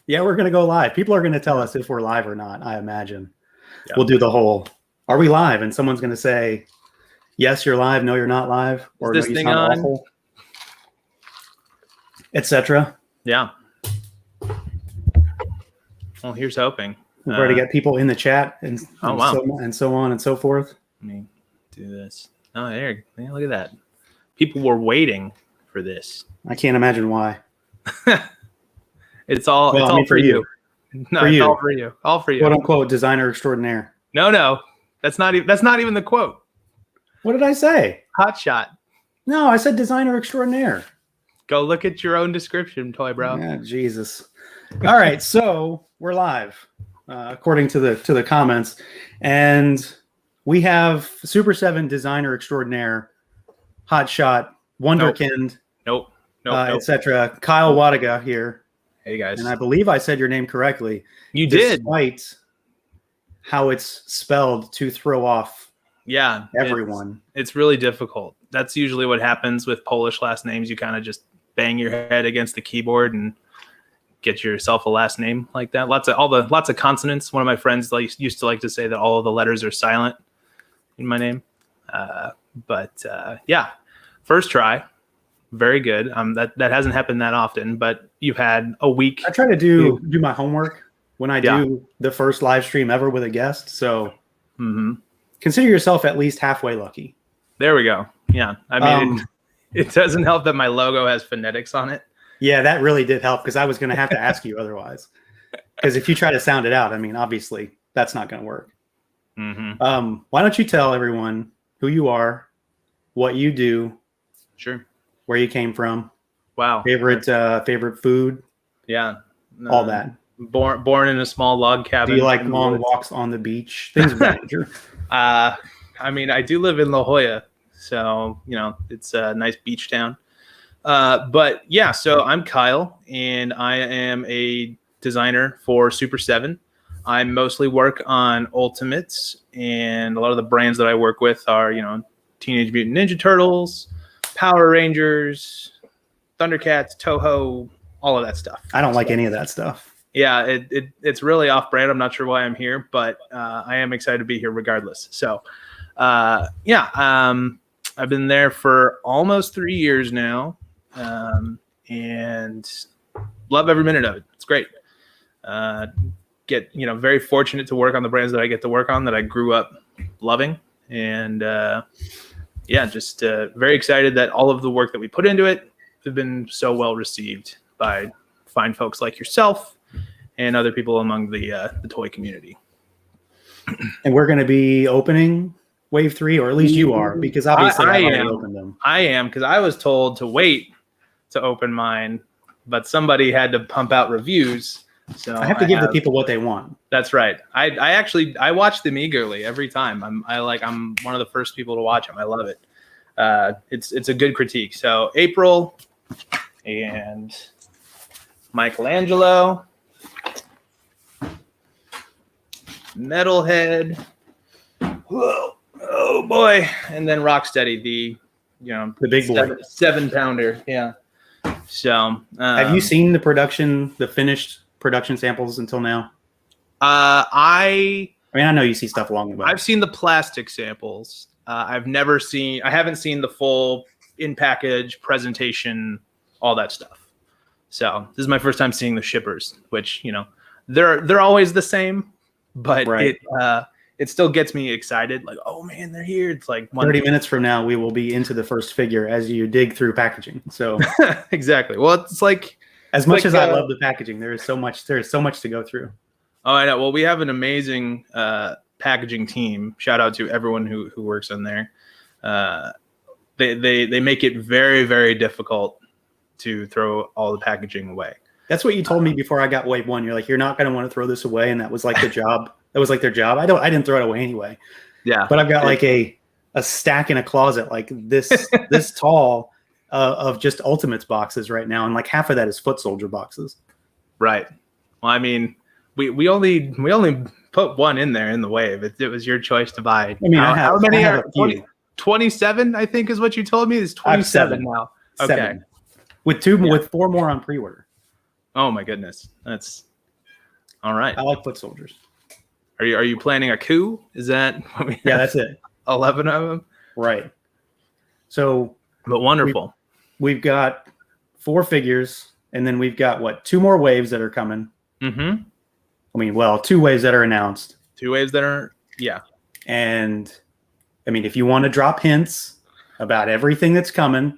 Yeah, we're gonna go live. People are gonna tell us if we're live or not. I imagine Yeah. we'll do the whole. Are we live? And someone's gonna say, "Yes, you're live." No, you're not live. Or Is this no, you thing sound on? awful, etc. Yeah. Well, here's hoping. We've already got people in the chat and Oh, wow. so on and so forth. Let me do this. Oh, there. Yeah, look at that. People were waiting for this. I can't imagine why. It's all. Well, it's I mean, all for you. No, For it's you. all for you. All for you. "Quote unquote" designer extraordinaire. No. That's not even the quote. What did I say? Hot shot. No, I said designer extraordinaire. Go look at your own description, ToyBro. Yeah, Jesus. All right, so we're live, according to the comments, and we have Super7 designer extraordinaire, hotshot, wonderkind, Nope. etc. Kyle Wlodyga here, Hey guys. and I believe I said your name correctly. You did. Despite how it's spelled to throw off everyone. It's really difficult. That's usually what happens with Polish last names. You kind of just bang your head against the keyboard and get yourself a last name like that. Lots of consonants. One of my friends used to like to say that all of the letters are silent in my name. But first try, very good. That hasn't happened that often, but you've had a week. I try to do my homework when I do the first live stream ever with a guest. So consider yourself at least halfway lucky. There we go. Yeah. I mean, it doesn't help that my logo has phonetics on it. Yeah, that really did help because I was going to have to ask you otherwise. Because if you try to sound it out, I mean, obviously that's not going to work. Why don't you tell everyone who you are, what you do, Sure, where you came from, wow, favorite food, all that. Born in a small log cabin. Do you like long walks on the beach? Things of that nature. I mean, I do live in La Jolla, so it's a nice beach town. But yeah, so I'm Kyle, and I am a designer for Super7. I mostly work on Ultimates, and a lot of the brands that I work with are, Teenage Mutant Ninja Turtles, Power Rangers, Thundercats, Toho, all of that stuff. I don't like any of that stuff. Yeah, it's really off-brand. I'm not sure why I'm here, but I am excited to be here regardless. So, I've been there for almost 3 years now, and love every minute of it. It's great. Get very fortunate to work on the brands that I get to work on that I grew up loving, and just very excited that all of the work that we put into it have been so well received by fine folks like yourself and other people among the toy community. And we're going to be opening Wave 3, or at least you are, because obviously I already opened them. I am, because I was told to wait to open mine, but somebody had to pump out reviews. So I have to give the people what they want. That's right. I watch them eagerly every time. I'm one of the first people to watch them. I love it. It's a good critique. So April and Michelangelo, Metalhead, oh boy, and then Rocksteady, the big boy, 7-pounder. Yeah. So have you seen the finished production samples until now? I know you see stuff along the way. I've seen the plastic samples. I haven't seen the full in package presentation, all that stuff. So this is my first time seeing the shippers, which they're always the same, but it still gets me excited. Like, oh man, they're here. It's like 30 minutes from now, we will be into the first figure as you dig through packaging. So exactly. Well, it's like as much as I love the packaging, there is so much to go through. Oh, I know. Well, we have an amazing packaging team. Shout out to everyone who works on there. They make it very, very difficult to throw all the packaging away. That's what you told me before I got Wave 1. You're like, you're not going to want to throw this away, and that was like the job. That was like their job. I didn't throw it away anyway. Yeah, but I've got like a stack in a closet like this tall of just Ultimates boxes right now, and like half of that is Foot Soldier boxes. Right. Well, I mean, we only put one in there in the Wave. It was your choice to buy. I mean, how many are 27? I think is what you told me. It's 27 now. Okay. 7. With 4 more on pre-order. Oh my goodness, that's all right. I like foot soldiers. Are you planning a coup? Is that what we Yeah, have? that's it. 11 of them. Right. So, But wonderful. we've got 4 figures, and then we've got 2 more waves that are coming. Mm-hmm. I mean, well, 2 waves that are announced. 2 waves that are And I mean, if you want to drop hints about everything that's coming,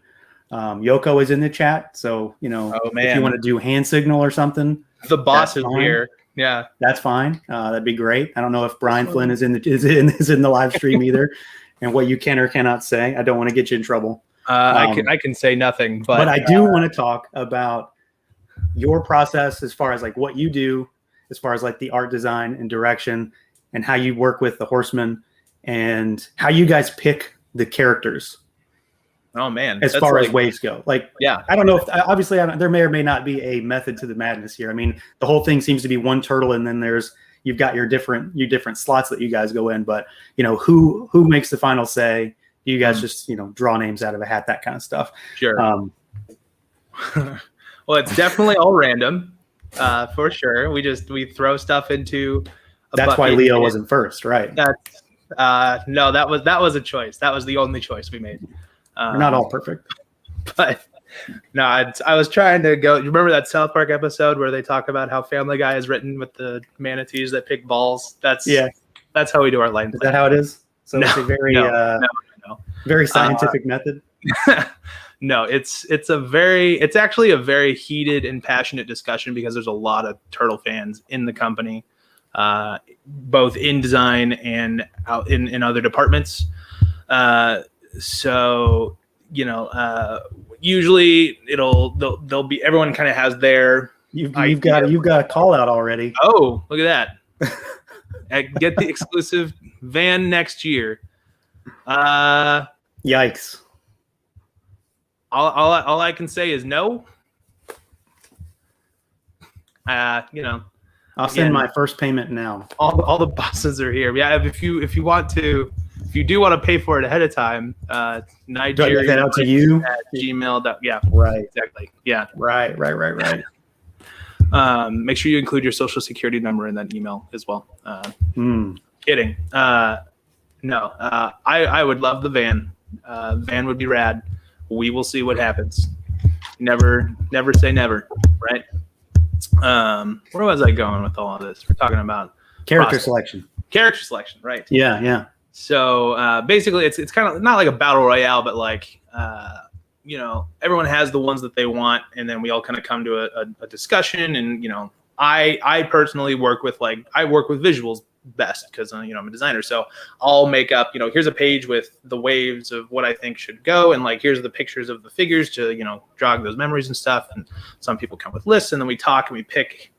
Yoko is in the chat. So, if you want to do hand signal or something, the boss is here. Yeah, that's fine. That'd be great. I don't know if Brian Flynn is in the live stream either, and what you can or cannot say. I don't want to get you in trouble. I can say nothing, but I do want to talk about your process as far as like what you do, as far as like the art design and direction, and how you work with the Horsemen, and how you guys pick the characters. Oh man, as far as waves go, like, yeah, I don't know if obviously there may or may not be a method to the madness here. I mean, the whole thing seems to be one turtle, and then you've got your different slots that you guys go in. But who makes the final say? Do you guys just draw names out of a hat, that kind of stuff? Sure. Well, it's definitely all random, for sure. We throw stuff into. That's why Leo wasn't first, right? That's no, that was a choice. That was the only choice we made. We're not all perfect, but no, I was trying to go. You remember that South Park episode where they talk about how Family Guy is written with the manatees that pick balls? That's how we do our line. Is that how it is? So it's a very very scientific method. No, it's actually a very heated and passionate discussion because there's a lot of turtle fans in the company, both in design and out in other departments. So usually they'll be, everyone kind of has their you've got a call out already. Oh, look at that. Get the exclusive van next year. Yikes. All I can say is no. I'll send my first payment now. All the bosses are here. Yeah, if you do want to pay for it ahead of time, Nigeria that out to you at Gmail. Yeah, right, exactly. Yeah, right. Make sure you include your social security number in that email as well. Kidding. No, I would love the van. Van would be rad. We will see what happens. Never say never, right? Where was I going with all of this? We're talking about character selection, right? Yeah. So basically, it's kind of not like a battle royale, but like everyone has the ones that they want, and then we all kind of come to a discussion. And I personally work with visuals best because I'm a designer, so I'll make up here's a page with the waves of what I think should go, and like here's the pictures of the figures to jog those memories and stuff. And some people come with lists, and then we talk and we pick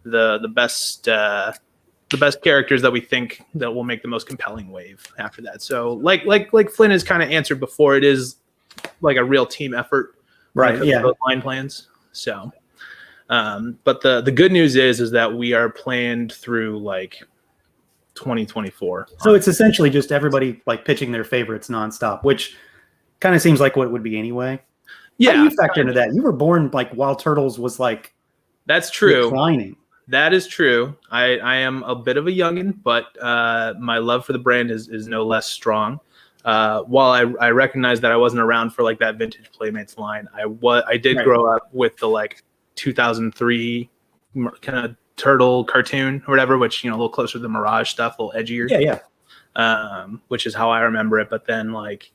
the best characters that we think that will make the most compelling wave after that. So like Flynn has kind of answered before, it is like a real team effort, right? Yeah, those line plans. So but the good news is that we are planned through like 2024. So it's essentially just everybody like pitching their favorites nonstop, which kind of seems like what it would be anyway. Yeah, how do you factor into that? You were born like while Turtles was like that's true. Declining. That is true. I am a bit of a youngin, but my love for the brand is no less strong. While I recognize that I wasn't around for like that vintage Playmates line, I did grow up with the like 2003 kind of turtle cartoon or whatever, which a little closer to the Mirage stuff, a little edgier. Yeah. Which is how I remember it. But then like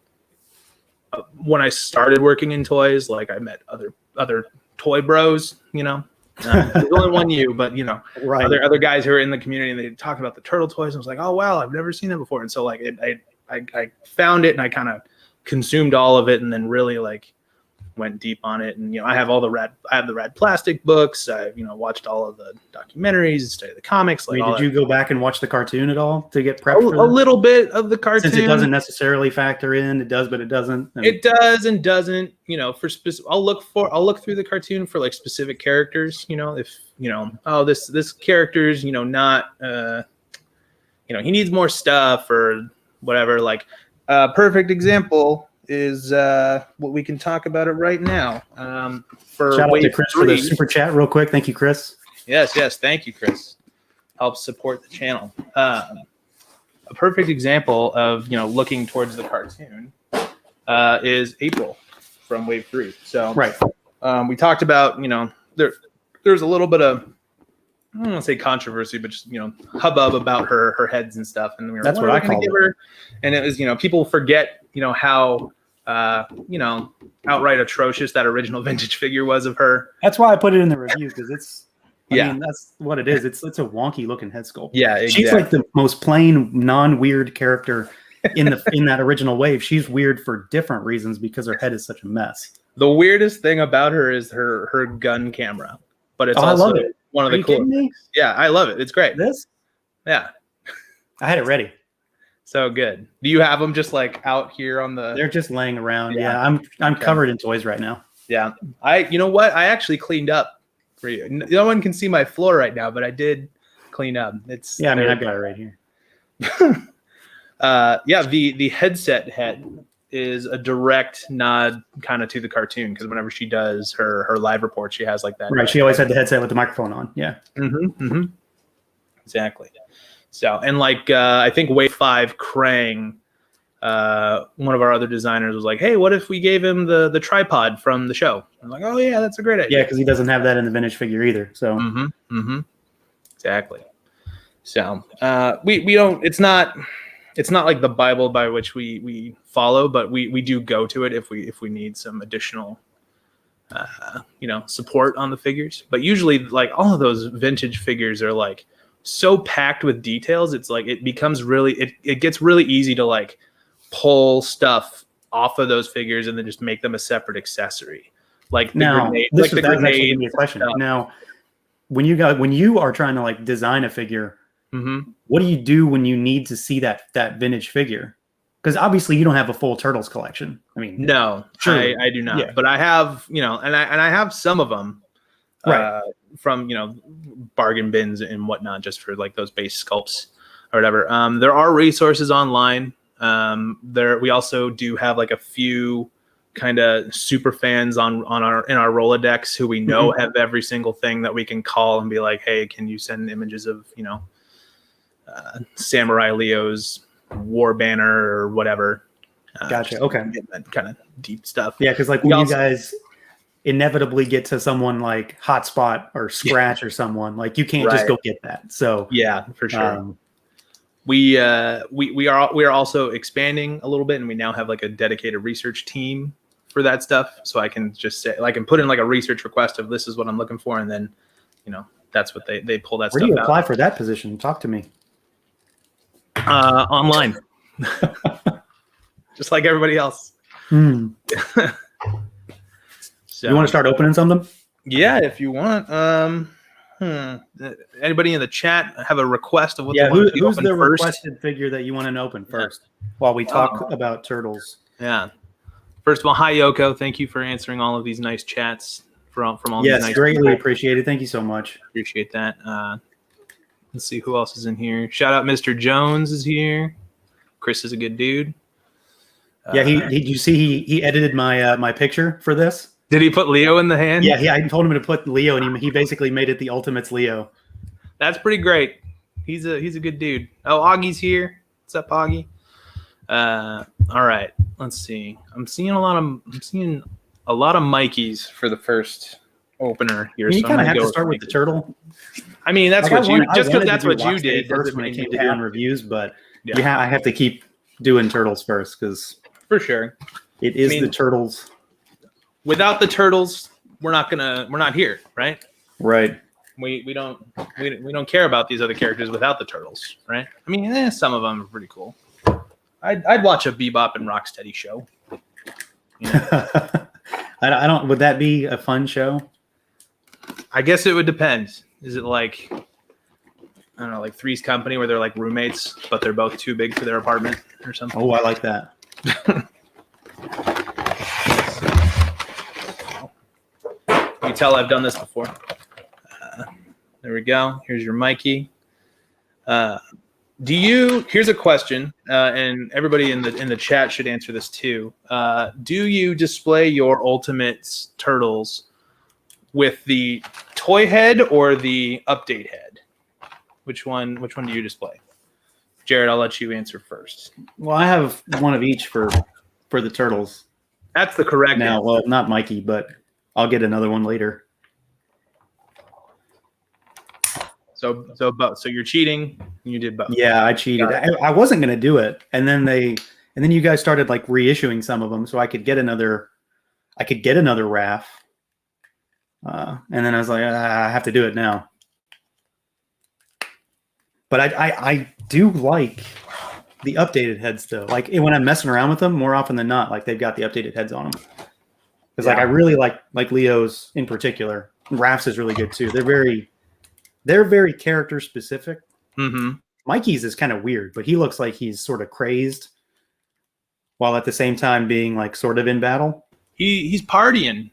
when I started working in toys, like I met other toy bros. There's only one you, but right. other guys who are in the community, and they talk about the turtle toys. And I was like, oh wow, I've never seen that before. And so like I found it, and I kind of consumed all of it, and then really like went deep on it. And I have the rad plastic books. I've watched all of the documentaries, studied the comics. Like, did you go back and watch the cartoon at all to get prepped? A little bit of the cartoon, since it doesn't necessarily factor in. It does, but it doesn't. It does and doesn't. For specific, I'll look through the cartoon for like specific characters. If this character's not he needs more stuff or whatever. Like perfect example is what we can talk about it right now. For Shout out to Wave Chris 3, for the super chat real quick. Thank you, Chris. Yes. Thank you, Chris. Helps support the channel. A perfect example of looking towards the cartoon is April from Wave 3. So Right. We talked about there's a little bit of, I don't want to say controversy, but just hubbub about her heads and stuff. And we were, That's what I call it. And it was people forget how outright atrocious that original vintage figure was of her. That's why I put it in the review, because it's I Yeah. mean, that's what it is. It's a wonky looking head sculpt. Yeah, exactly. She's like the most plain, non-weird character in that original wave. She's weird for different reasons because her head is such a mess. The weirdest thing about her is her gun camera, but it's I also love it. one of Are the you cool. kidding me? Yeah, I love it. It's great. This? Yeah, I had it ready. so good. Do you have them just like out here on the? They're just laying around. Yeah. Yeah, I'm Okay. covered in toys right now. Yeah, you know what? I actually cleaned up for you. No one can see my floor right now, but I did clean up. It's Yeah, I mean, I've got it right here. The headset head is a direct nod kind of to the cartoon, because whenever she does her live report, she has like that. Right, she always had the headset with the microphone on. Yeah. Exactly. So, and like I think Wave 5 Krang, one of our other designers was like, hey, what if we gave him the tripod from the show? I'm like, oh yeah, that's a great idea. Yeah, because he doesn't have that in the vintage figure either. So Exactly. So we don't, it's not like the Bible by which we follow, but we do go to it if we need some additional support on the figures. But usually, like, all of those vintage figures are like so packed with details. It's like it becomes really it gets really easy to like pull stuff off of those figures and then just make them a separate accessory. Like the now, grenade, this like the was actually grenade. gonna be a question. stuff. Now, when you are trying to like design a figure, Mm-hmm. what do you do when you need to see that vintage figure? Because obviously you don't have a full Turtles collection. I mean, No, Sure. I do not. Yeah. But I have, and I have some of them Right. from, bargain bins and whatnot, just for like those base sculpts or whatever. There are resources online. We also do have like a few kind of super fans in our Rolodex who we know have every single thing that we can call and be like, hey, can you send images of, Samurai Leo's war banner or whatever. Gotcha. Okay. That kind of deep stuff. Yeah, because like when you guys inevitably get to someone like Hotspot or Scratch or someone, like you can't just go get that. So yeah, for sure. We are also expanding a little bit, and we now have like a dedicated research team for that stuff. So I can just say, I can put in like a research request of this is what I'm looking for, and then that's what they pull that where stuff do you apply out. for that position? Talk to me. Online. Just like everybody else. So, you want to start opening something? Yeah, if you want. Anybody in the chat have a request of what they want to who's open the first? requested figure that you want to open first while we talk about Turtles? Yeah. First of all, hi Yoko. Thank you for answering all of these nice chats from all these nice greatly people. appreciated. Thank you so much. Appreciate that. Let's see who else is in here. Shout out Mr. Jones is here. Chris is a good dude. Yeah, you see he edited my picture for this. Did he put Leo in the hand? Yeah, I told him to put Leo, and he basically made it the Ultimates Leo. That's pretty great. He's a good dude. Oh, Augie's here. What's up, Augie? All right. Let's see. I'm seeing a lot of Mikeys for the first opener here. You so kind I'm of gonna have go to with start with Mikey. the turtle. I mean, that's Like, what I just because wanted to that's do what you Rocksteady did first doesn't when it mean came you to doing have to. reviews, but Yeah. I have to keep doing Turtles first because For sure. it is I mean, the Turtles. Without the turtles, we're not here, right? Right. We don't care about these other characters without the turtles, right? I mean, some of them are pretty cool. I'd watch a Bebop and Rocksteady show. I don't. Would that be a fun show? I guess it would depend. Is it like, I don't know, like Three's Company where they're like roommates, but they're both too big for their apartment or something? Oh, I like that. You tell I've done this before. There we go. Here's your Mikey. Here's a question, and everybody in the chat should answer this too. Do you display your Ultimates turtles with the toy head or the update head? Which one do you display? Jared, I'll let you answer first. Well, I have one of each for the turtles. That's the correct now. answer. Well, not Mikey, but I'll get another one later. So you're cheating. You did both. Yeah, I cheated. I wasn't going to do it, and then you guys started like reissuing some of them, so I could get another Raph. And then I was like, I have to do it now. But I do like the updated heads though. Like when I'm messing around with them, more often than not, like they've got the updated heads on them. Because like I really like Leo's in particular. Raph's is really good too. They're very character specific. Mm-hmm. Mikey's is kind of weird, but he looks like he's sort of crazed, while at the same time being like sort of in battle. He's partying.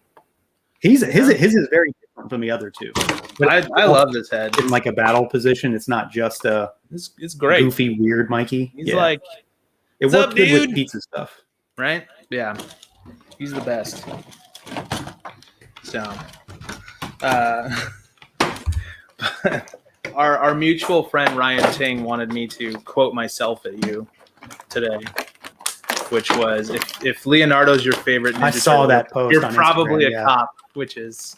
His is very different from the other two. But I love this head. In like a battle position, it's not just a it's great. Goofy, weird Mikey. He's like, it worked good with pizza stuff, right? Yeah, he's the best. So, our mutual friend Ryan Ting wanted me to quote myself at you today, which was, if Leonardo's your favorite Ninja I saw Turtle, that post. you're on probably Instagram, a cop, which is,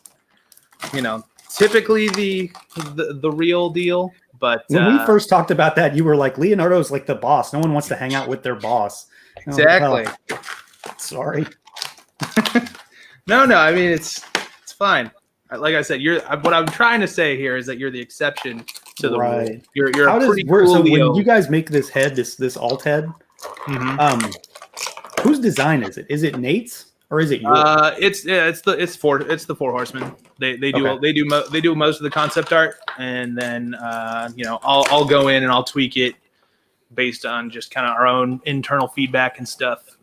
typically the real deal. But when we first talked about that, you were like, Leonardo's like the boss. No one wants to hang out with their boss. Exactly. Sorry. No. I mean, it's fine. Like I said, what I'm trying to say here is that you're the exception to the rule. You're a pretty cool so Leo. when you guys make this head, this alt head, whose design is it? Is it Nate's or is it yours? It's the Four Horsemen. They do most of the concept art, and then I'll go in and I'll tweak it based on just kind of our own internal feedback and stuff.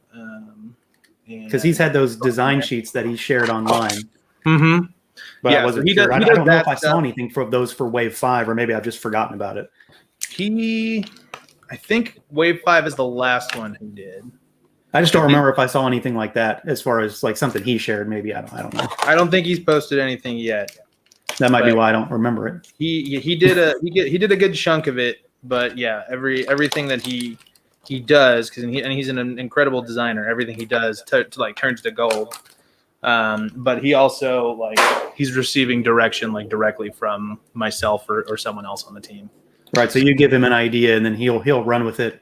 Because he's had those design sheets that he shared online. Mm-hmm. But yeah, I wasn't sure. I don't know if I saw anything for those for Wave 5, or maybe I've just forgotten about it. I think Wave 5 is the last one he did. I just don't remember if I saw anything like that as far as like something he shared. Maybe I don't know. I don't think he's posted anything yet. That might be why I don't remember it. He did a good chunk of it, but yeah, everything that he does, because he's an incredible designer. Everything he does turns to gold. But he also he's receiving direction directly from myself or someone else on the team. Right. So you give him an idea and then he'll run with it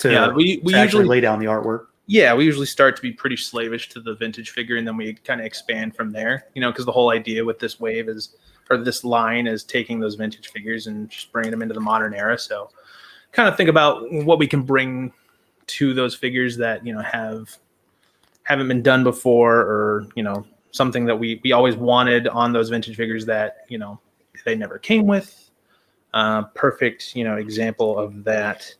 we usually lay down the artwork. Yeah, we usually start to be pretty slavish to the vintage figure, and then we kind of expand from there. Because the whole idea with this wave this line is taking those vintage figures and just bringing them into the modern era. So kind of think about what we can bring to those figures that haven't been done before, or something that we always wanted on those vintage figures that they never came with. Perfect example of that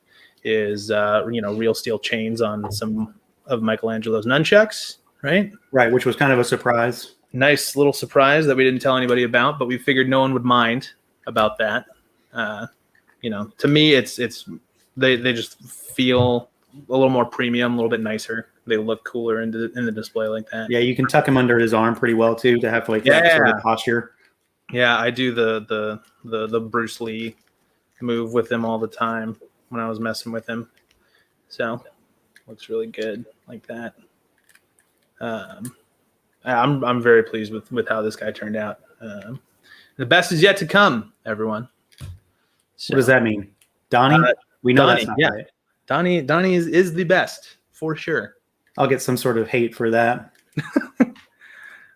is real steel chains on some of Michelangelo's nunchucks, right, which was kind of a surprise. Nice little surprise that we didn't tell anybody about, but we figured no one would mind about that. To me, it's they just feel a little more premium, a little bit nicer. They look cooler in the display like that. Yeah, you can tuck him under his arm pretty well too to have that sort of posture. Yeah, I do the Bruce Lee move with him all the time when I was messing with him. So looks really good like that. I'm very pleased with how this guy turned out. The best is yet to come, everyone. So, what does that mean? Donnie? We know Donnie, that's not right. Donnie is the best for sure. I'll get some sort of hate for that.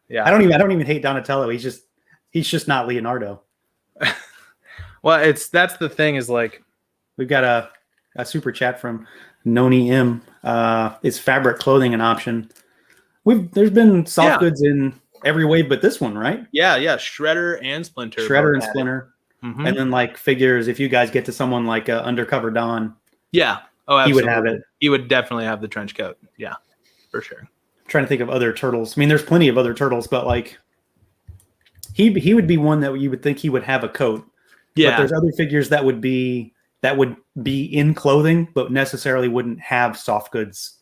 Yeah. I don't even hate Donatello. He's just not Leonardo. Well, that's the thing is we've got a super chat from Noni M. Is fabric clothing an option? There's been soft goods in every wave but this one, right? Yeah. Shredder and Splinter. Splinter. Mm-hmm. And then figures, if you guys get to someone like Undercover Don. Yeah. Oh, absolutely. He would have it. He would definitely have the trench coat. Yeah, for sure. I'm trying to think of other turtles. I mean, there's plenty of other turtles, but he would be one that you would think he would have a coat. Yeah. But there's other figures that that would be in clothing, but necessarily wouldn't have soft goods.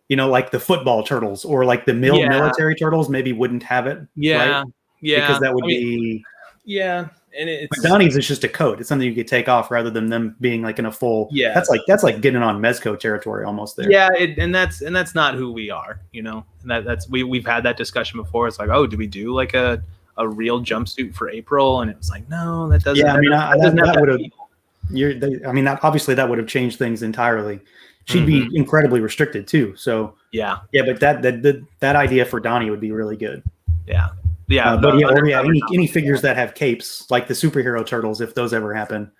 You know, like the football turtles or like the military turtles maybe wouldn't have it. Yeah. Right? Yeah. Because that would be. Yeah. And it's Donnie's is just a coat. It's something you could take off rather than them being like in a full. Yeah. That's like getting on Mezco territory almost there. Yeah. And that's not who we are, you know, and that's we've had that discussion before. It's like, oh, do we do like a real jumpsuit for April? And it was like, no, that doesn't. Yeah. I mean, that would have. feel. Obviously that would have changed things entirely. She'd be incredibly restricted too. So yeah, but that idea for Donnie would be really good. Yeah, any figures that have capes, like the superhero turtles, if those ever happen,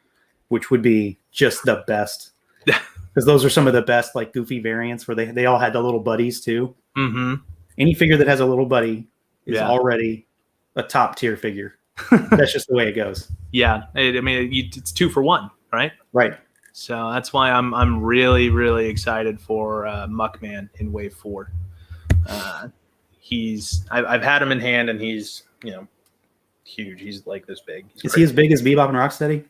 which would be just the best. Because those are some of the best, like goofy variants where they all had the little buddies too. Mm-hmm. Any figure that has a little buddy is already a top tier figure. That's just the way it goes. Yeah, it's 2 for 1, right? Right. So that's why I'm really, really excited for Muckman in Wave 4. I've had him in hand, and he's, you know, huge. He's like this big. Is he as big as Bebop and Rocksteady?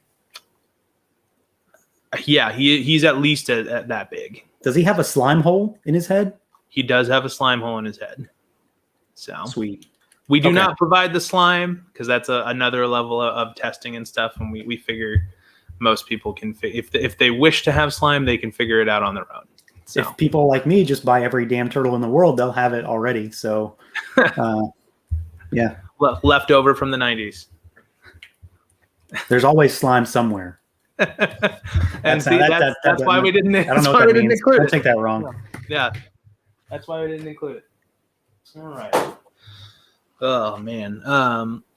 Yeah, he's at least at that big. Does he have a slime hole in his head? He does have a slime hole in his head. So sweet. We do not provide the slime because that's another level of testing and stuff, and we figure most people can if they wish to have slime, they can figure it out on their own. So. If people like me just buy every damn turtle in the world, they'll have it already. So, yeah. Well, left over from the 90s. There's always slime somewhere. And that's why we didn't. I don't know what that means. Don't take that wrong. Yeah, that's why we didn't include it. All right. Oh man.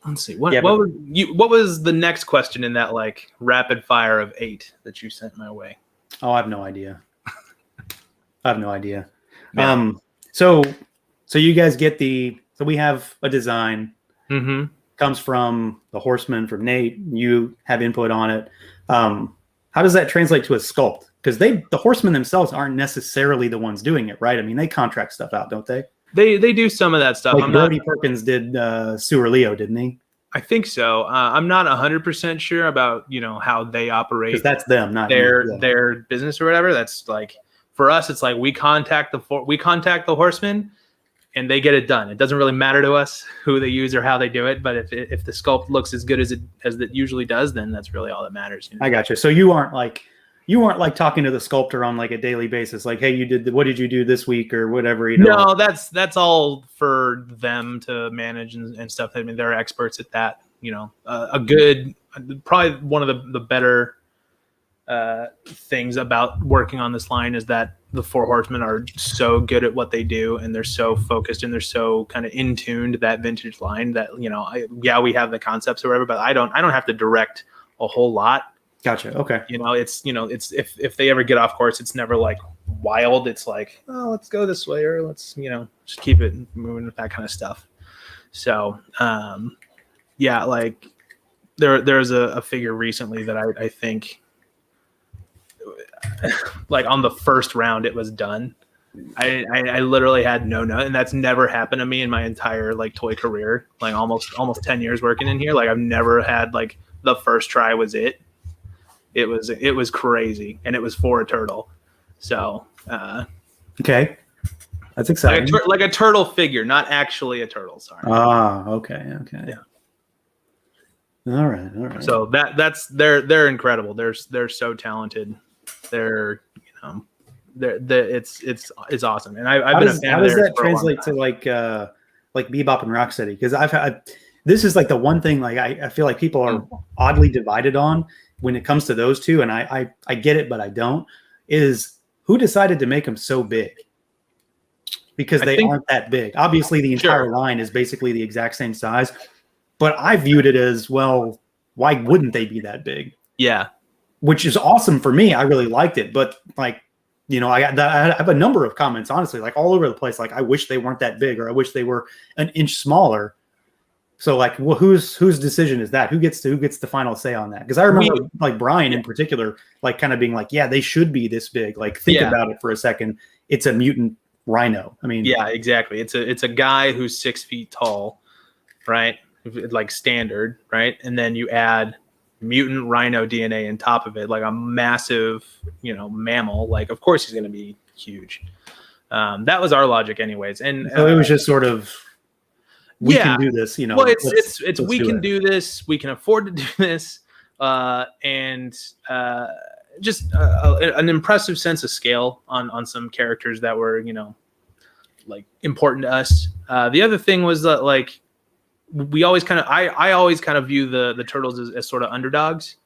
Let's see. What was the next question in that like rapid fire of 8 that you sent my way? Oh, I have no idea. Yeah. So you guys get so we have a design. Mm-hmm. Comes from the Horseman from Nate. You have input on it. How does that translate to a sculpt? Because the Horsemen themselves aren't necessarily the ones doing it, right? I mean, they contract stuff out, don't they? They do some of that stuff. Like Brody Perkins did Sewer Leo, didn't he? I think so. I'm not 100% sure about how they operate. Because that's them, not their business or whatever. That's like for us. It's like we contact the Horsemen, and they get it done. It doesn't really matter to us who they use or how they do it. But if the sculpt looks as good as it usually does, then that's really all that matters. I got you. So you aren't like talking to the sculptor on like a daily basis, like, hey, what did you do this week or whatever? No, that's all for them to manage and stuff. I mean, they're experts at that. Probably one of the better things about working on this line is that the Four Horsemen are so good at what they do, and they're so focused and they're so kind of in tune to that vintage line that we have the concepts or whatever, but I don't have to direct a whole lot. Gotcha. Okay. It's if they ever get off course, it's never like wild. It's like, oh, let's go this way, or let's just keep it moving with that kind of stuff. So like there's a figure recently that I think like on the first round it was done. I literally had no, and that's never happened to me in my entire like toy career, like almost 10 years working in here. Like I've never had like the first try was it. It was crazy, and it was for a turtle. So okay, that's exciting. Like a turtle figure, not actually a turtle. Sorry. Okay. Yeah. All right. So they're incredible. They're so talented. They're it's awesome. And I've been a fan. How does that translate to like Bebop and Rocksteady? Because this is like the one thing like I feel like people are oddly divided on when it comes to those two, and I get it, but I don't. Is who decided to make them so big? Because they aren't that big. Obviously, the entire line is basically the exact same size, but I viewed it as, well, why wouldn't they be that big? Yeah. Which is awesome for me. I really liked it, but like, I have a number of comments, honestly, like all over the place. Like, I wish they weren't that big, or I wish they were an inch smaller. So like, well, whose decision is that? Who gets the final say on that? Because I remember like Brian in particular, like kind of being like, yeah, they should be this big. Like think about it for a second. It's a mutant rhino. I mean, yeah, exactly. It's a guy who's 6 feet tall, right? Like standard, right? And then you add, mutant rhino DNA on top of it, like a massive, mammal. Like, of course he's going to be huge. That was our logic, anyways. And so it was just sort of, we can do this. Well, it's we can do this. We can afford to do this, and just an impressive sense of scale on some characters that were, like important to us. The other thing was that, like, we always I always kind of view the turtles as sort of underdogs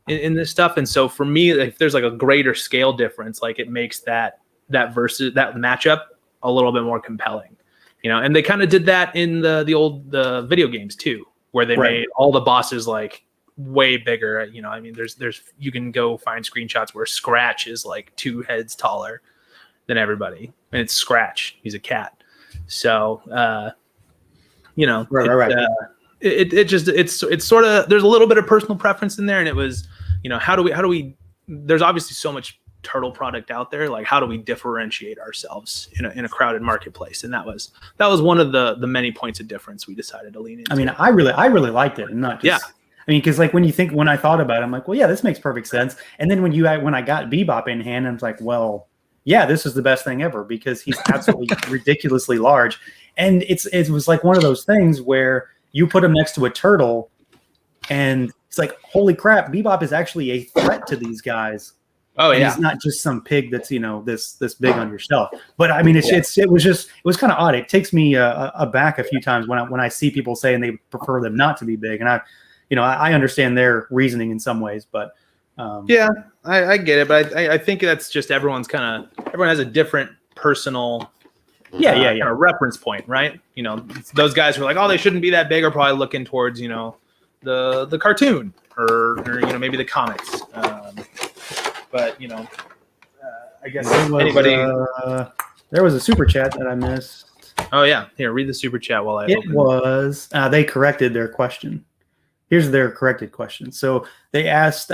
in this stuff, and so for me, if there's like a greater scale difference, like, it makes that matchup a little bit more compelling, and they kind of did that in the old video games too, where they made all the bosses like way bigger. I mean, there's you can go find screenshots where Scratch is like 2 heads taller than everybody, and it's Scratch. He's a cat. So it's sort of, there's a little bit of personal preference in there, and it was, how do we there's obviously so much turtle product out there, like, how do we differentiate ourselves in a crowded marketplace? And that was one of the many points of difference we decided to lean into. I mean, I really liked it, and not just, I mean, because like when I thought about it, I'm like, well, yeah, this makes perfect sense. And then when I got Bebop in hand, I was like, well, yeah, this is the best thing ever, because he's absolutely ridiculously large. And it was like one of those things where you put him next to a turtle, and it's like, holy crap, Bebop is actually a threat to these guys. Oh, yeah. He's not just some pig that's, this big on your shelf. But I mean, it was kind of odd. It takes me aback a few times when I see people saying they prefer them not to be big, and I understand their reasoning in some ways, but I get it. But I think that's just everyone has a different personal kind of reference point, right? Those guys who are like, oh, they shouldn't be that big, are probably looking towards the cartoon or maybe the comics. But I guess anybody. There was a super chat that I missed. Oh yeah, here, read the super chat while I. It was they corrected their question. Here's their corrected question. So they asked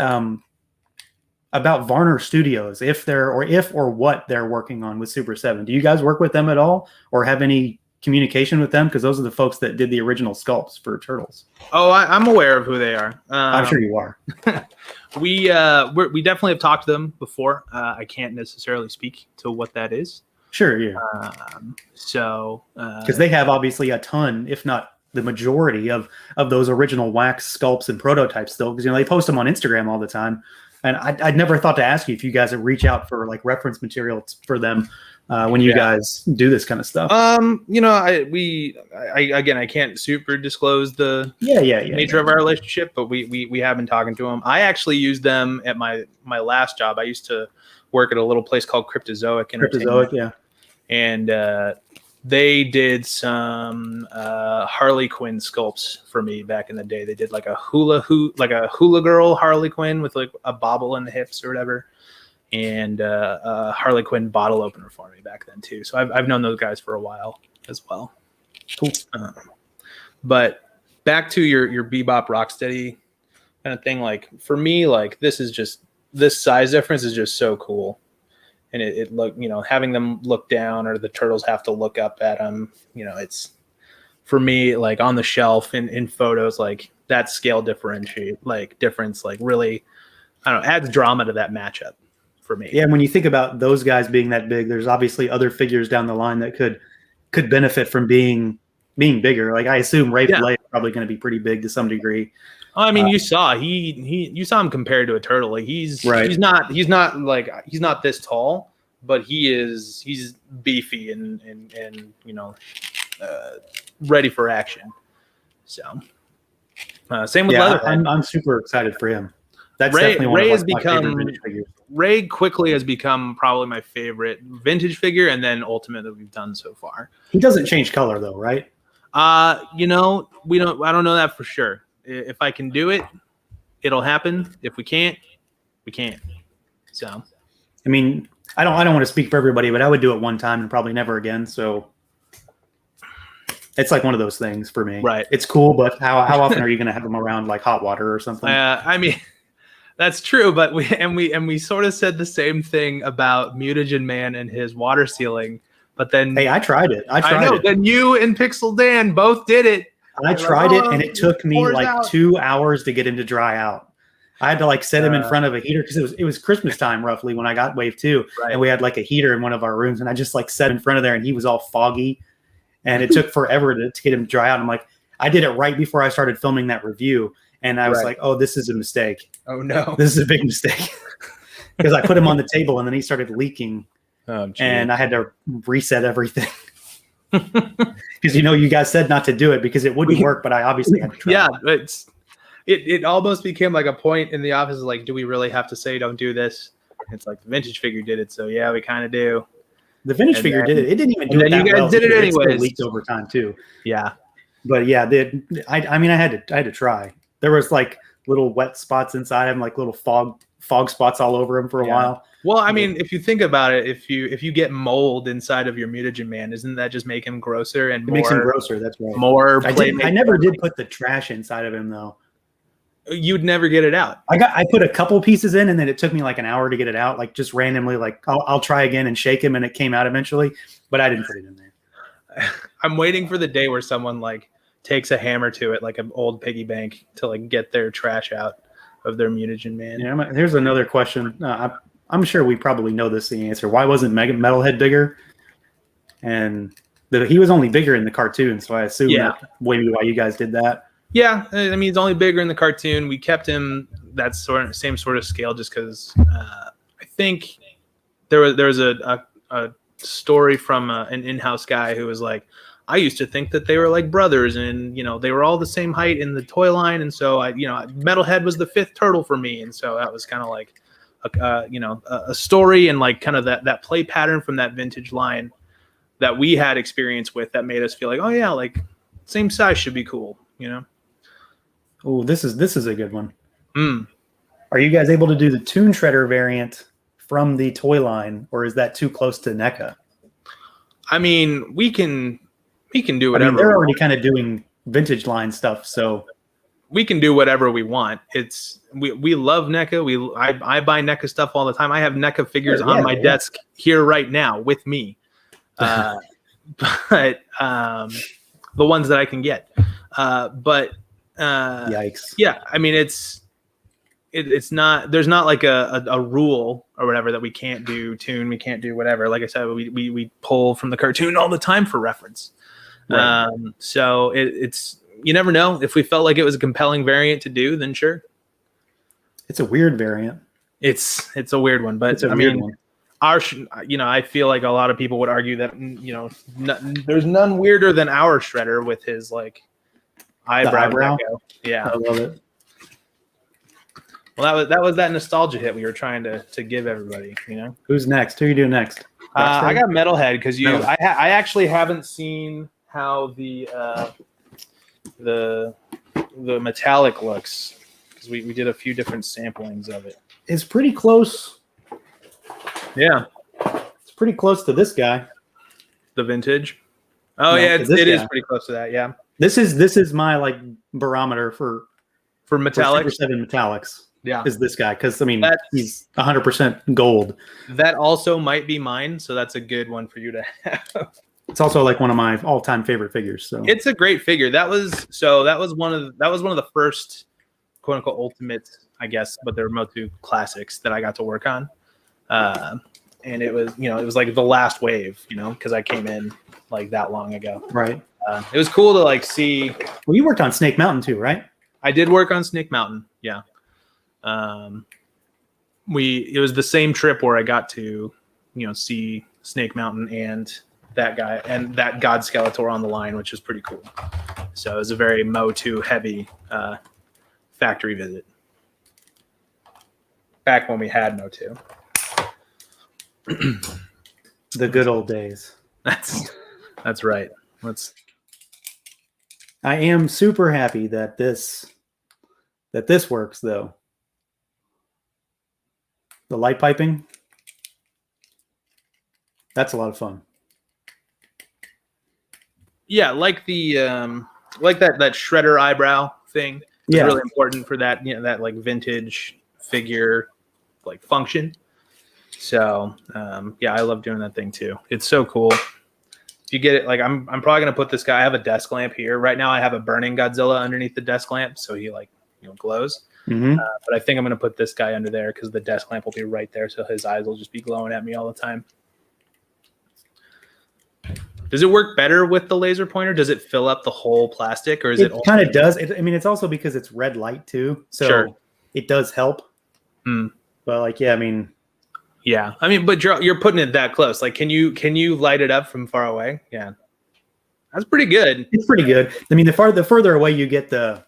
about Varner Studios, if what they're working on with Super7. Do you guys work with them at all, or have any communication with them? Because those are the folks that did the original sculpts for Turtles. Oh, I'm aware of who they are. I'm sure you are. We definitely have talked to them before. I can't necessarily speak to what that is. Sure, yeah. Because they have obviously a ton, if not the majority of those original wax sculpts and prototypes still, because they post them on Instagram all the time. And I'd never thought to ask you if you guys would reach out for like reference material for them when you guys do this kind of stuff. I can't super disclose the nature of our relationship, but we have been talking to them. I actually used them at my last job. I used to work at a little place called Cryptozoic Entertainment. Yeah. And they did some Harley Quinn sculpts for me back in the day. They did like a hula girl Harley Quinn with like a bobble in the hips or whatever, and a Harley Quinn bottle opener for me back then too. So I've known those guys for a while as well. Cool. But back to your Bebop Rocksteady kind of thing. Like for me, like this size difference is just so cool. And it look, having them look down or the turtles have to look up at them, it's for me, like on the shelf in photos, like that scale difference, like really, I don't know, adds drama to that matchup for me. Yeah. When you think about those guys being that big, there's obviously other figures down the line that could benefit from being bigger. Like I assume Ray Fillet is probably going to be pretty big to some degree. I mean, you saw you saw him compared to a turtle. Like he's not this tall, but he's beefy and ready for action. So same with Leatherhead. I'm super excited for him. That's definitely one of my favorite vintage figures. Ray quickly has become probably my favorite vintage figure, and then Ultimate that we've done so far. He doesn't change color though, right? I don't know that for sure. If I can do it, it'll happen. If we can't, we can't. So, I mean, I don't want to speak for everybody, but I would do it one time and probably never again. So it's like one of those things for me. Right. It's cool, but how often are you going to have them around like hot water or something? I mean, that's true, but we sort of said the same thing about Mutagen Man and his water sealing. But then, hey, I tried it. I know. Then you and Pixel Dan both did it. I tried it, and it took me like 2 hours to get him to dry out. I had to like set him in front of a heater because it was Christmas time roughly when I got Wave 2, Right. and we had like a heater in one of our rooms, and I just like set in front of there, and he was all foggy, and it took forever to get him to dry out. I'm like, I did it right before I started filming that review, and I was like, oh, this is a mistake. Oh no, this is a big mistake because I put him on the table, and then he started leaking, and I had to reset everything. Because you guys said not to do it because it wouldn't work, but I obviously had to try. Yeah, it almost became like a point in the office, like, do we really have to say don't do this? It's like the vintage figure did it, so yeah, we kind of do. The vintage figure did it. It didn't even do it that you guys well. Did it anyways. anyway. It leaked over time too. Yeah, but yeah, I mean, I had to try. There was like little wet spots inside him, like little fog spots all over him for a while. Well, I mean, if you think about it, if you get mold inside of your mutagen man, isn't that just make him grosser and it makes him grosser? That's right. More. I never did put the trash inside of him though. You'd never get it out. I put a couple pieces in, and then it took me like an hour to get it out. Like just randomly, like I'll try again and shake him, and it came out eventually. But I didn't put it in there. I'm waiting for the day where someone like takes a hammer to it, like an old piggy bank, to like get their trash out of their mutagen man. Yeah, here's another question. I'm sure we probably know the answer. Why wasn't Metalhead bigger? And he was only bigger in the cartoon, so I assume that maybe why you guys did that. Yeah, I mean, he's only bigger in the cartoon. We kept him that same sort of scale just because I think there was a story from an in-house guy who was like, I used to think that they were like brothers, and they were all the same height in the toy line, and so Metalhead was the fifth turtle for me, and so that was kind of like a story and like kind of that play pattern from that vintage line that we had experience with that made us feel like, oh yeah, like same size should be cool, Oh, this is a good one. Are you guys able to do the Toon Shredder variant from the toy line, or is that too close to NECA? I mean, we can do whatever. They're already kind of doing vintage line stuff, so we can do whatever we want. We love NECA. I buy NECA stuff all the time. I have NECA figures on my desk here right now with me. But the ones that I can get. Yikes. Yeah, I mean it's not, there's not like a rule or whatever that we can't do Toon, we can't do whatever. Like I said, we pull from the cartoon all the time for reference. Right. So it's you never know. If we felt like it was a compelling variant to do, then sure. It's a weird variant. It's a weird one, but I mean, I feel like a lot of people would argue that there's none weirder than our Shredder with his like eyebrow. Yeah, I love it. Well, that was that nostalgia hit we were trying to give everybody. Who's next? Who are you doing next? I got Metalhead because I actually haven't seen how the metallic looks, because we did a few different samplings of it. It's pretty close. Yeah, it's pretty close to this guy. The vintage. Oh yeah, it is pretty close to that. Yeah. This is my like barometer for metallic. Super7 metallics. Yeah, is this guy, because I mean he's 100% gold. That also might be mine, so that's a good one for you to have. It's also like one of my all-time favorite figures. So it's a great figure. That was one of the first quote unquote ultimates, I guess, but they're Motu classics that I got to work on. And it was like the last wave, because I came in like that long ago. Right. It was cool to like see. Well, you worked on Snake Mountain too, right? I did work on Snake Mountain. Yeah. It was the same trip where I got to, see Snake Mountain and that guy and that God Skeletor on the line, which is pretty cool. So it was a very Motu heavy factory visit. Back when we had Motu. The good old days. That's right. I am super happy that this works though. The light piping, that's a lot of fun. Yeah, like the like that shredder eyebrow thing. It's really important for that, that like vintage figure like function. So yeah, I love doing that thing too. It's so cool. If you get it, like I'm probably gonna put this guy. I have a desk lamp here right now. I have a burning Godzilla underneath the desk lamp, so he like glows. Mm-hmm. But I think I'm going to put this guy under there because the desk lamp will be right there, so his eyes will just be glowing at me all the time. Does it work better with the laser pointer? Does it fill up the whole plastic, or is it? It kind of does. I mean, it's also because it's red light too, so Sure. It does help. But like, yeah, I mean, but you're putting it that close. Like, can you light it up from far away? Yeah, that's pretty good. It's pretty good. I mean, the further away you get, the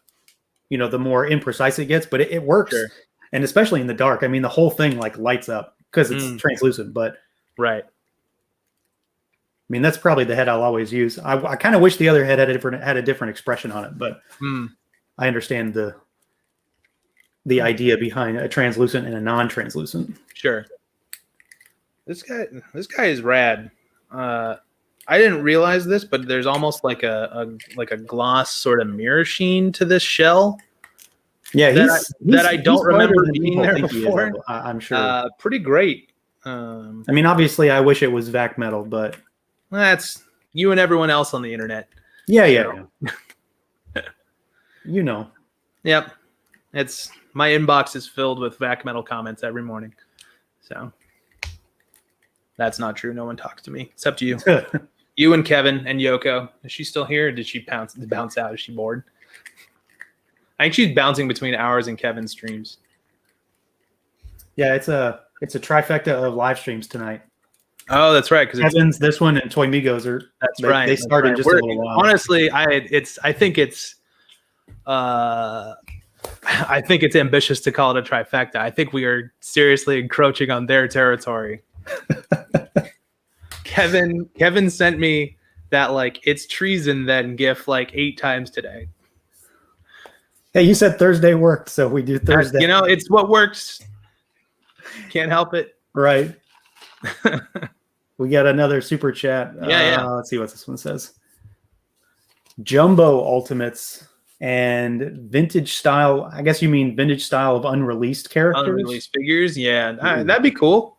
more imprecise it gets, but it works. Sure. And especially in the dark. I mean, the whole thing like lights up because it's translucent. But right. I mean, that's probably the head I'll always use. I kind of wish the other head had a different expression on it, but I understand the idea behind a translucent and a non-translucent. Sure. This guy is rad. I didn't realize this, but there's almost like a gloss sort of mirror sheen to this shell. Yeah, that I don't remember being there before. I'm sure. Pretty great. I mean, obviously, I wish it was vac metal, but that's you and everyone else on the internet. Yeah. Yep. It's my inbox is filled with vac metal comments every morning. So that's not true. No one talks to me except you. You and Kevin and Yoko. Is she still here, or did she bounce out? Is she bored? I think she's bouncing between ours and Kevin's streams. Yeah, it's a trifecta of live streams tonight. Oh, that's right. Because Kevin's, this one, and Toy Migos are. That's right. They started just a little while. Honestly, I think it's ambitious to call it a trifecta. I think we are seriously encroaching on their territory. Kevin sent me that like it's treason then gif like 8 times today. Hey, you said Thursday worked, so we do Thursday. It's what works. Can't help it. Right. We got another super chat. Yeah. Let's see what this one says. Jumbo Ultimates and vintage style. I guess you mean vintage style of unreleased characters. Unreleased figures. Yeah, that'd be cool.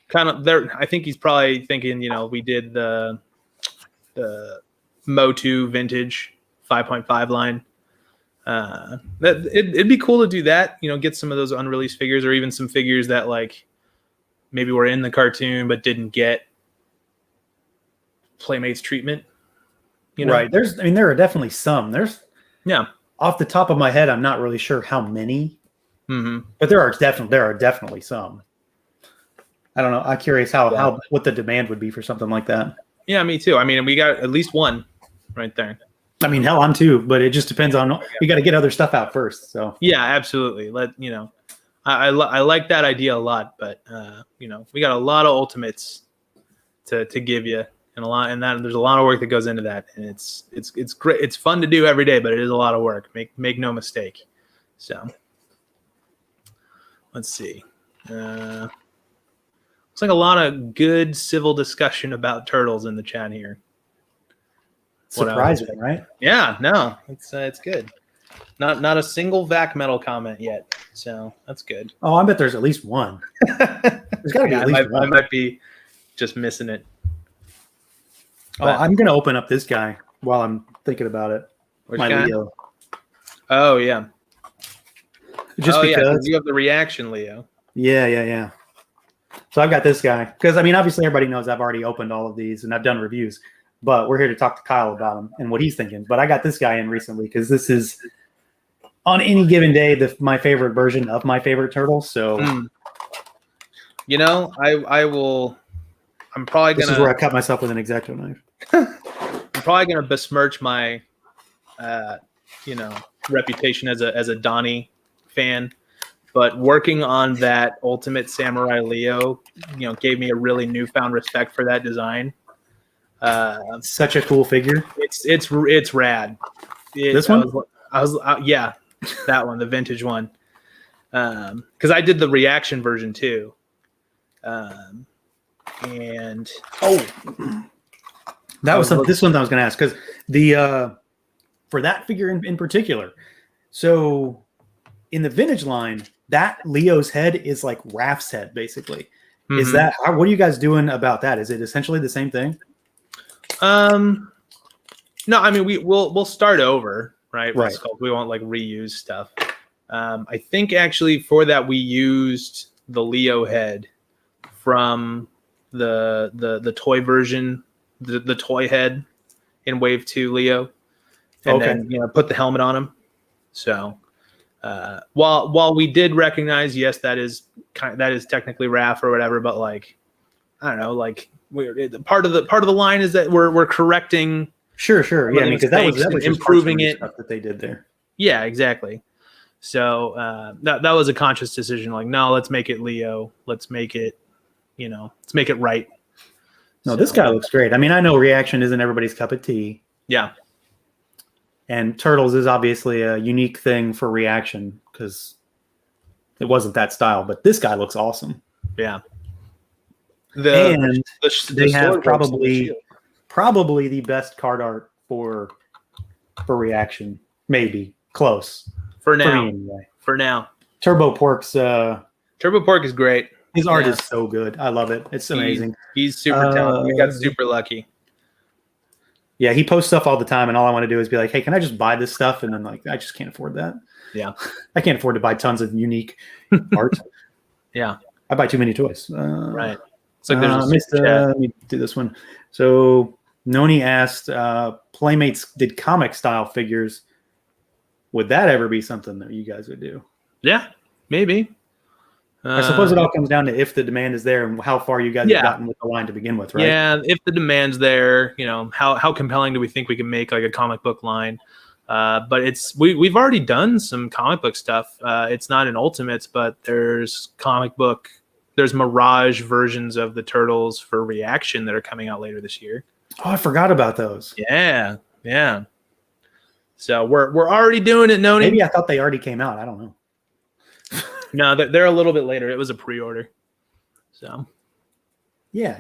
Kind of there. I think he's probably thinking, we did the Motu vintage 5.5 line. It'd be cool to do that. Get some of those unreleased figures, or even some figures that like maybe were in the cartoon but didn't get Playmates treatment. Right. There are definitely some. Off the top of my head, I'm not really sure how many, but there are definitely some. I don't know. I'm curious what the demand would be for something like that. Yeah, me too. I mean, we got at least one right there. I mean, hell, I'm too, but it just depends on. We got to get other stuff out first. So yeah, absolutely. I like that idea a lot, but we got a lot of ultimates to give you, and there's a lot of work that goes into that, and it's great. It's fun to do every day, but it is a lot of work. Make no mistake. So let's see. Looks like a lot of good civil discussion about turtles in the chat here. Surprising, right? Yeah, no, it's good. Not a single vac metal comment yet, so that's good. Oh, I bet there's at least one. There's got to be at least one. I might be just missing it. But I'm gonna open up this guy while I'm thinking about it. Which my guy? Leo. Oh yeah. Just because you have the reaction, Leo. Yeah. So I've got this guy because obviously everybody knows I've already opened all of these and I've done reviews. But we're here to talk to Kyle about him and what he's thinking. But I got this guy in recently because this is, on any given day, my favorite version of my favorite turtle. So, I will. I'm probably gonna. This is where I cut myself with an X-Acto knife. I'm probably gonna besmirch my, reputation as a Donnie fan. But working on that Ultimate Samurai Leo, gave me a really newfound respect for that design. Such a cool figure. It's rad. This one? I was that one, the vintage one. Because I did the reaction version too. And that was this one that I was going to ask because the for that figure in particular. So in the vintage line, that Leo's head is like Raph's head, basically. Is that what are you guys doing about that? Is it essentially the same thing? No, I mean we'll start over, right? Right. We won't like reuse stuff. I think actually for that we used the Leo head from the toy version, the toy head in Wave 2 Leo, and then put the helmet on him. So while we did recognize, yes, that is technically Raph or whatever, but like I don't know, like part of the line is that we're correcting. Sure. Yeah, because that was improving it stuff that they did there. Yeah, exactly. So that was a conscious decision. Like, no, let's make it Leo. Let's make it, let's make it right. No, this guy looks great. I mean, I know Reaction isn't everybody's cup of tea. Yeah. And Turtles is obviously a unique thing for Reaction because it wasn't that style. But this guy looks awesome. Yeah. They have probably the best card art for Reaction. Maybe. Close. For now. For me, anyway. For now. Turbo Pork's Turbo Pork is great. His art is so good. I love it. It's amazing. He's super talented. We got super lucky. Yeah, he posts stuff all the time, and all I want to do is be like, hey, can I just buy this stuff? And then like I just can't afford that. Yeah. I can't afford to buy tons of unique art. Yeah. I buy too many toys. Right. It's like there's let me do this one. So Noni asked, Playmates did comic style figures. Would that ever be something that you guys would do? Yeah, maybe. I suppose it all comes down to if the demand is there and how far you guys have gotten with the line to begin with, right? Yeah, if the demand's there, how compelling do we think we can make like a comic book line? But we've already done some comic book stuff. It's not in Ultimates, but there's Mirage versions of the Turtles for Reaction that are coming out later this year. Oh, I forgot about those. Yeah. So we're already doing it, Noni. Maybe I thought they already came out. I don't know. No, they're a little bit later. It was a pre-order. So. Yeah.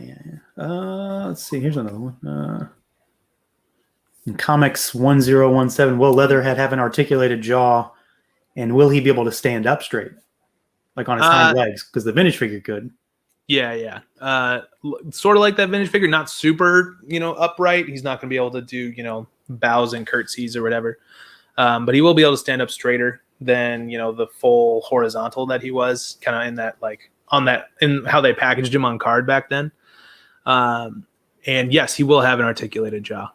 Let's see. Here's another one. In Comics 1017, will Leatherhead have an articulated jaw, and will he be able to stand up straight, like on his hind legs? Because the vintage figure could. Yeah. Sort of like that vintage figure, not super, upright. He's not going to be able to do, bows and curtsies or whatever. But he will be able to stand up straighter than, the full horizontal that he was kind of in that, like in how they packaged him on card back then. And yes, he will have an articulated jaw.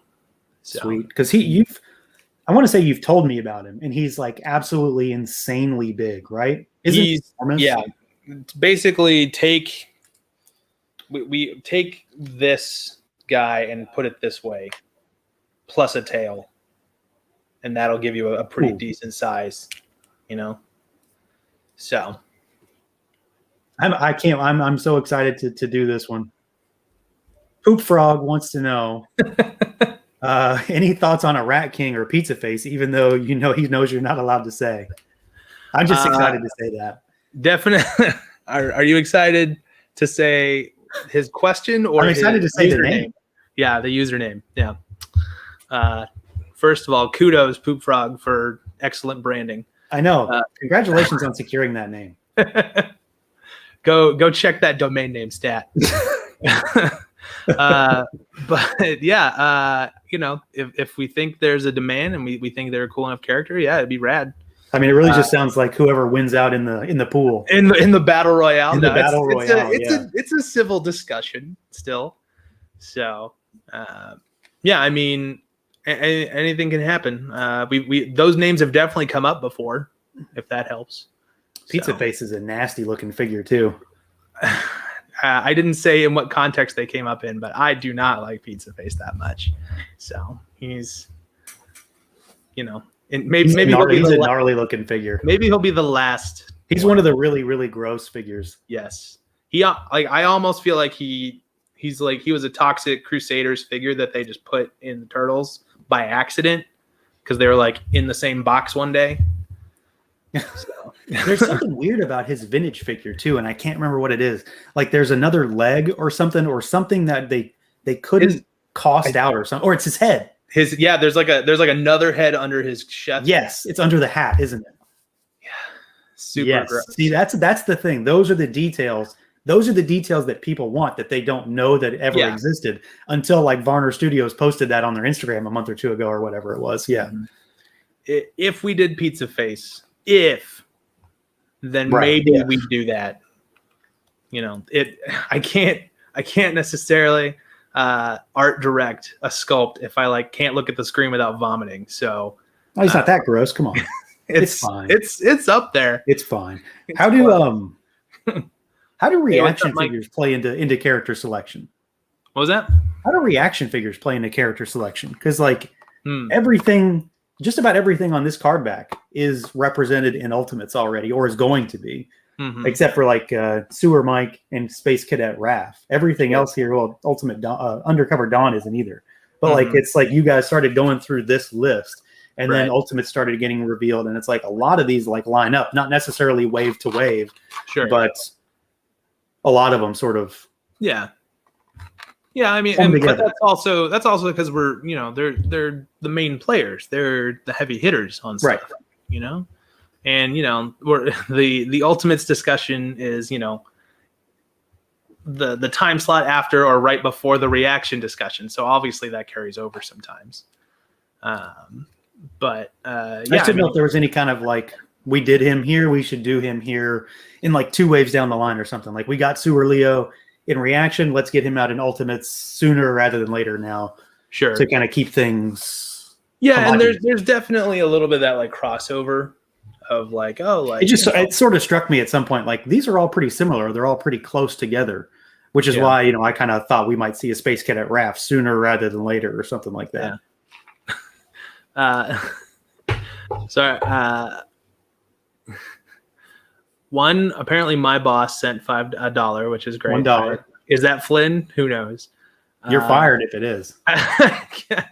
So. Sweet. Because I want to say you've told me about him, and he's like absolutely insanely big, right? Yeah. Basically we take this guy and put it this way, plus a tail, and that'll give you a pretty decent size, So I'm so excited to do this one. Poop Frog wants to know any thoughts on a Rat King or Pizza Face, even though he knows you're not allowed to say. I'm just excited to say that. Definitely. Are you excited to say his question or I'm excited to say the name? Yeah, the username. Yeah. First of all, kudos Poop Frog for excellent branding. I know. Congratulations on securing that name. Go check that domain name stat. But yeah, if we think there's a demand and we think they're a cool enough character, yeah, it'd be rad. I mean, it really just sounds like whoever wins out in the pool in the battle royale. It's a civil discussion still. So, yeah, I mean, anything can happen. We those names have definitely come up before, if that helps. Pizza Face is a nasty looking figure too. I didn't say in what context they came up in, but I do not like Pizza Face that much. So he's, and maybe he's a gnarly looking figure. Maybe he'll be the last. He's one of the really, really gross figures. Yes, I almost feel like he was a Toxic Crusaders figure that they just put in the Turtles by accident because they were like in the same box one day. So. There's something weird about his vintage figure too, and I can't remember what it is. Like there's another leg or something that they couldn't cost out or something, or it's his head. There's like another head under his chest. Yes, it's under the hat, isn't it? Yeah, super gross. See, that's the thing. Those are the details. Those are the details that people want that they don't know that ever existed until like Varner Studios posted that on their Instagram a month or two ago or whatever it was. Yeah. If we did Pizza Face, if then Right, maybe yeah. we do that. You know, I can't necessarily art direct a sculpt if I like can't look at the screen without vomiting. So Oh, he's not that gross. Come on. It's fine. It's up there. It's fine. It's How do how do Hey, what's reaction up, Mike? figures play into character selection? What was that? How do reaction figures play into character selection? Because like Hmm. everything, just about everything on this card back is represented in Ultimates already, or is going to be, Mhm. except for like Sewer Mike and Space Cadet Raph. Everything Yeah. else here, well, Undercover Dawn isn't either. But like Mhm. it's like you guys started going through this list, and then Right. Ultimates started getting revealed, and it's like a lot of these like line up, not necessarily wave to wave, Sure. but a lot of them sort of. Yeah. Yeah, I mean, Come but together. that's also because we're, you know, they're the main players. They're the heavy hitters on stuff, Right. you know? And, you know, we're the Ultimates discussion is, you know, the time slot after or right before the reaction discussion. So obviously that carries over sometimes. But I yeah, just didn't know if there was any kind of like, we did him here, we should do him here in like 2 waves down the line or something. Like we got Sewer Leo in reaction, let's get him out in Ultimates sooner rather than later now sure. to kind of keep things. Yeah, and homogeneous. there's definitely a little bit of that like crossover of like, oh, like It sort of struck me at some point, like these are all pretty similar. They're all pretty close together, which is Yeah. why, you know, I kind of thought we might see a Space Cadet Raph sooner rather than later or something like that. So one, apparently my boss sent $5, which is great. $1. Is that Flynn? Who knows? You're fired if it is.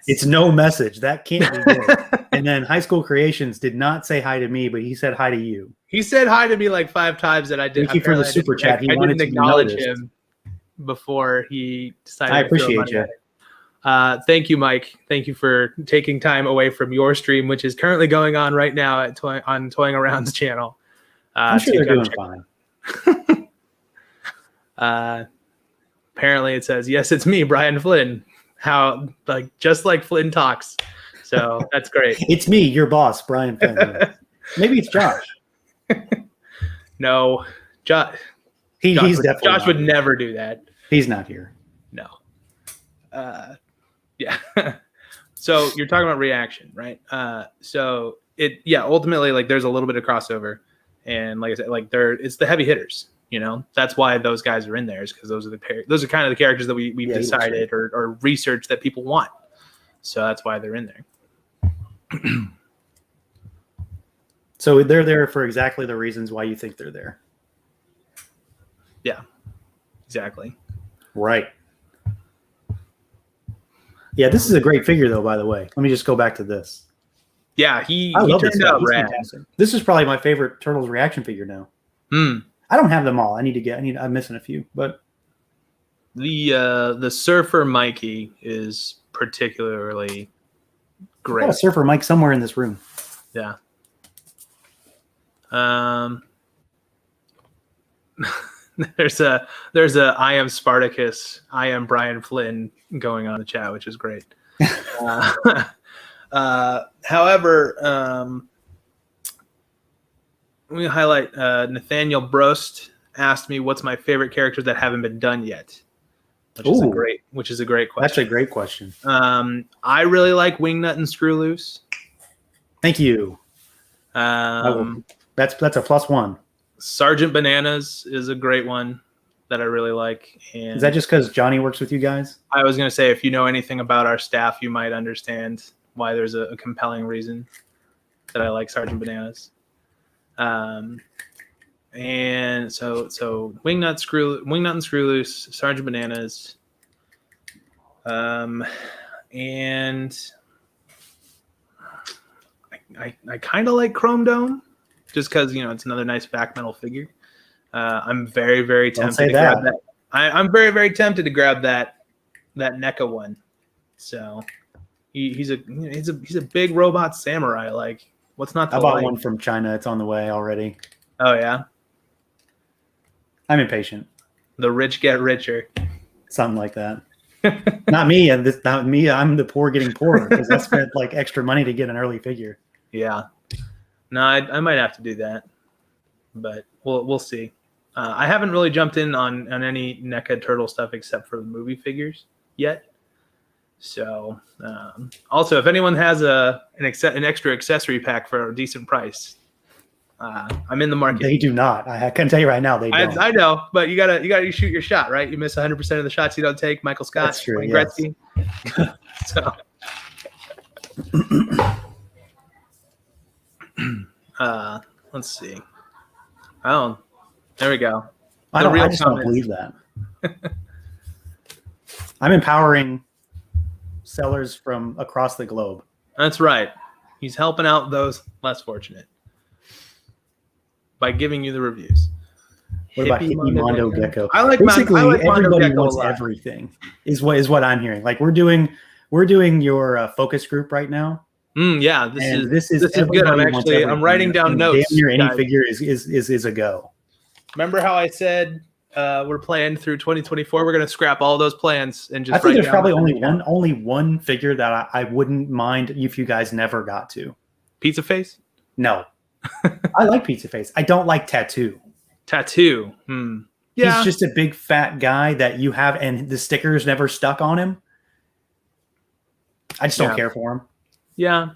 It's no message. That can't be good. And then High School Creations did not say hi to me, but he said hi to you. He said hi to me like 5 times that I did. Thank you for the super chat. He I wanted didn't to be acknowledge noticed. him before he decided. I to throw appreciate money you. at it. Thank you, Mike. Thank you for taking time away from your stream, which is currently going on right now on Toying Around's channel. I'm sure to they're go doing check- fine. Apparently it says, yes, it's me, Brian Flynn. How, like, just like Flynn talks. So that's great. It's me, your boss, Brian Flynn. Maybe it's Josh. No, Josh He's definitely Josh not would here. never do that. He's not here. No. Yeah. So you're talking about reaction, right? So ultimately, like, there's a little bit of crossover, and like I said, like it's the heavy hitters. You know, that's why those guys are in there, is because those are kind of the characters that we've decided or researched that people want. So that's why they're in there. So they're there for exactly the reasons why you think they're there. Yeah, exactly. Right. Yeah, this is a great figure, though, by the way. Let me just go back to this. Yeah, he love this turned guy. out He's rad. fantastic. This is probably my favorite Turtles reaction figure now. I don't have them all. I'm missing a few, but The Surfer Mikey is particularly I've great. got a Surfer Mike somewhere in this room. Yeah. There's a I am Spartacus, I am Brian Flynn going on in the chat, which is great. However, let me highlight Nathaniel Brost asked me what's my favorite characters that haven't been done yet, which is a great question. That's a great question. I really like Wingnut and Screw Loose. Thank you. That's a +1. Sergeant Bananas is a great one that I really like. And Is that just because Johnny works with you guys? I was going to say, if you know anything about our staff, you might understand why there's a compelling reason that I like Sergeant Bananas. And so Wingnut and Screw Loose, Sergeant Bananas, and I kind of like Chrome Dome, just because, you know, it's another nice back metal figure. I'm very, very tempted to grab that. I'm very, very tempted to grab that NECA one. So he's a big robot samurai. Like, what's not to I bought like? one from China. It's on the way already. Oh yeah, I'm impatient. the rich get richer. Something like that. Not me. Not me. I'm the poor getting poorer because I spent like extra money to get an early figure. Yeah. No, I might have to do that. but we'll see. I haven't really jumped in on any NECA Turtle stuff except for the movie figures yet. So also, if anyone has an extra accessory pack for a decent price, I'm in the market. They do not. I can tell you right now, they don't. I know, but you gotta shoot your shot, right? You miss 100% of the shots you don't take. Michael Scott, That's true, Wayne yes. Gretzky. So, let's see. Oh, there we go. I just don't believe that. I'm empowering sellers from across the globe. That's right. He's helping out those less fortunate by giving you the reviews. What about Hippie Mondo Gecko? I like basically I like Mondo everybody Gecko wants everything. Is what I'm hearing. Like we're doing your focus group right now. Yeah, this is good. I'm writing down notes. Damn near any figure is a go. Remember how I said we're playing through 2024? We're gonna scrap all those plans and just. I think there's probably only one figure that I wouldn't mind if you guys never got to. Pizza Face? No. I like Pizza Face. I don't like Tattoo. Tattoo. Yeah. He's just a big fat guy that you have, and the stickers never stuck on him. I just don't care for him. Yeah.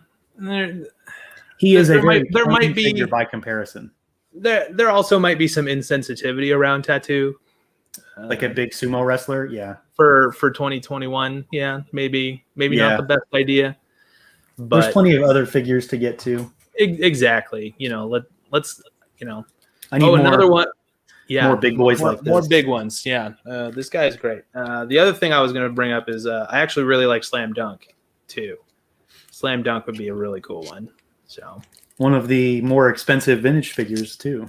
He is there might be figure by comparison. There also might be some insensitivity around Tattoo. Like a big sumo wrestler, yeah. For 2021, yeah, maybe not the best idea. But there's plenty of other figures to get to. Exactly. Let's I need another one. Yeah, more big boys like this. More big ones. Yeah, this guy is great. The other thing I was going to bring up is I actually really like Slam Dunk too. Slam Dunk would be a really cool one. So one of the more expensive vintage figures too.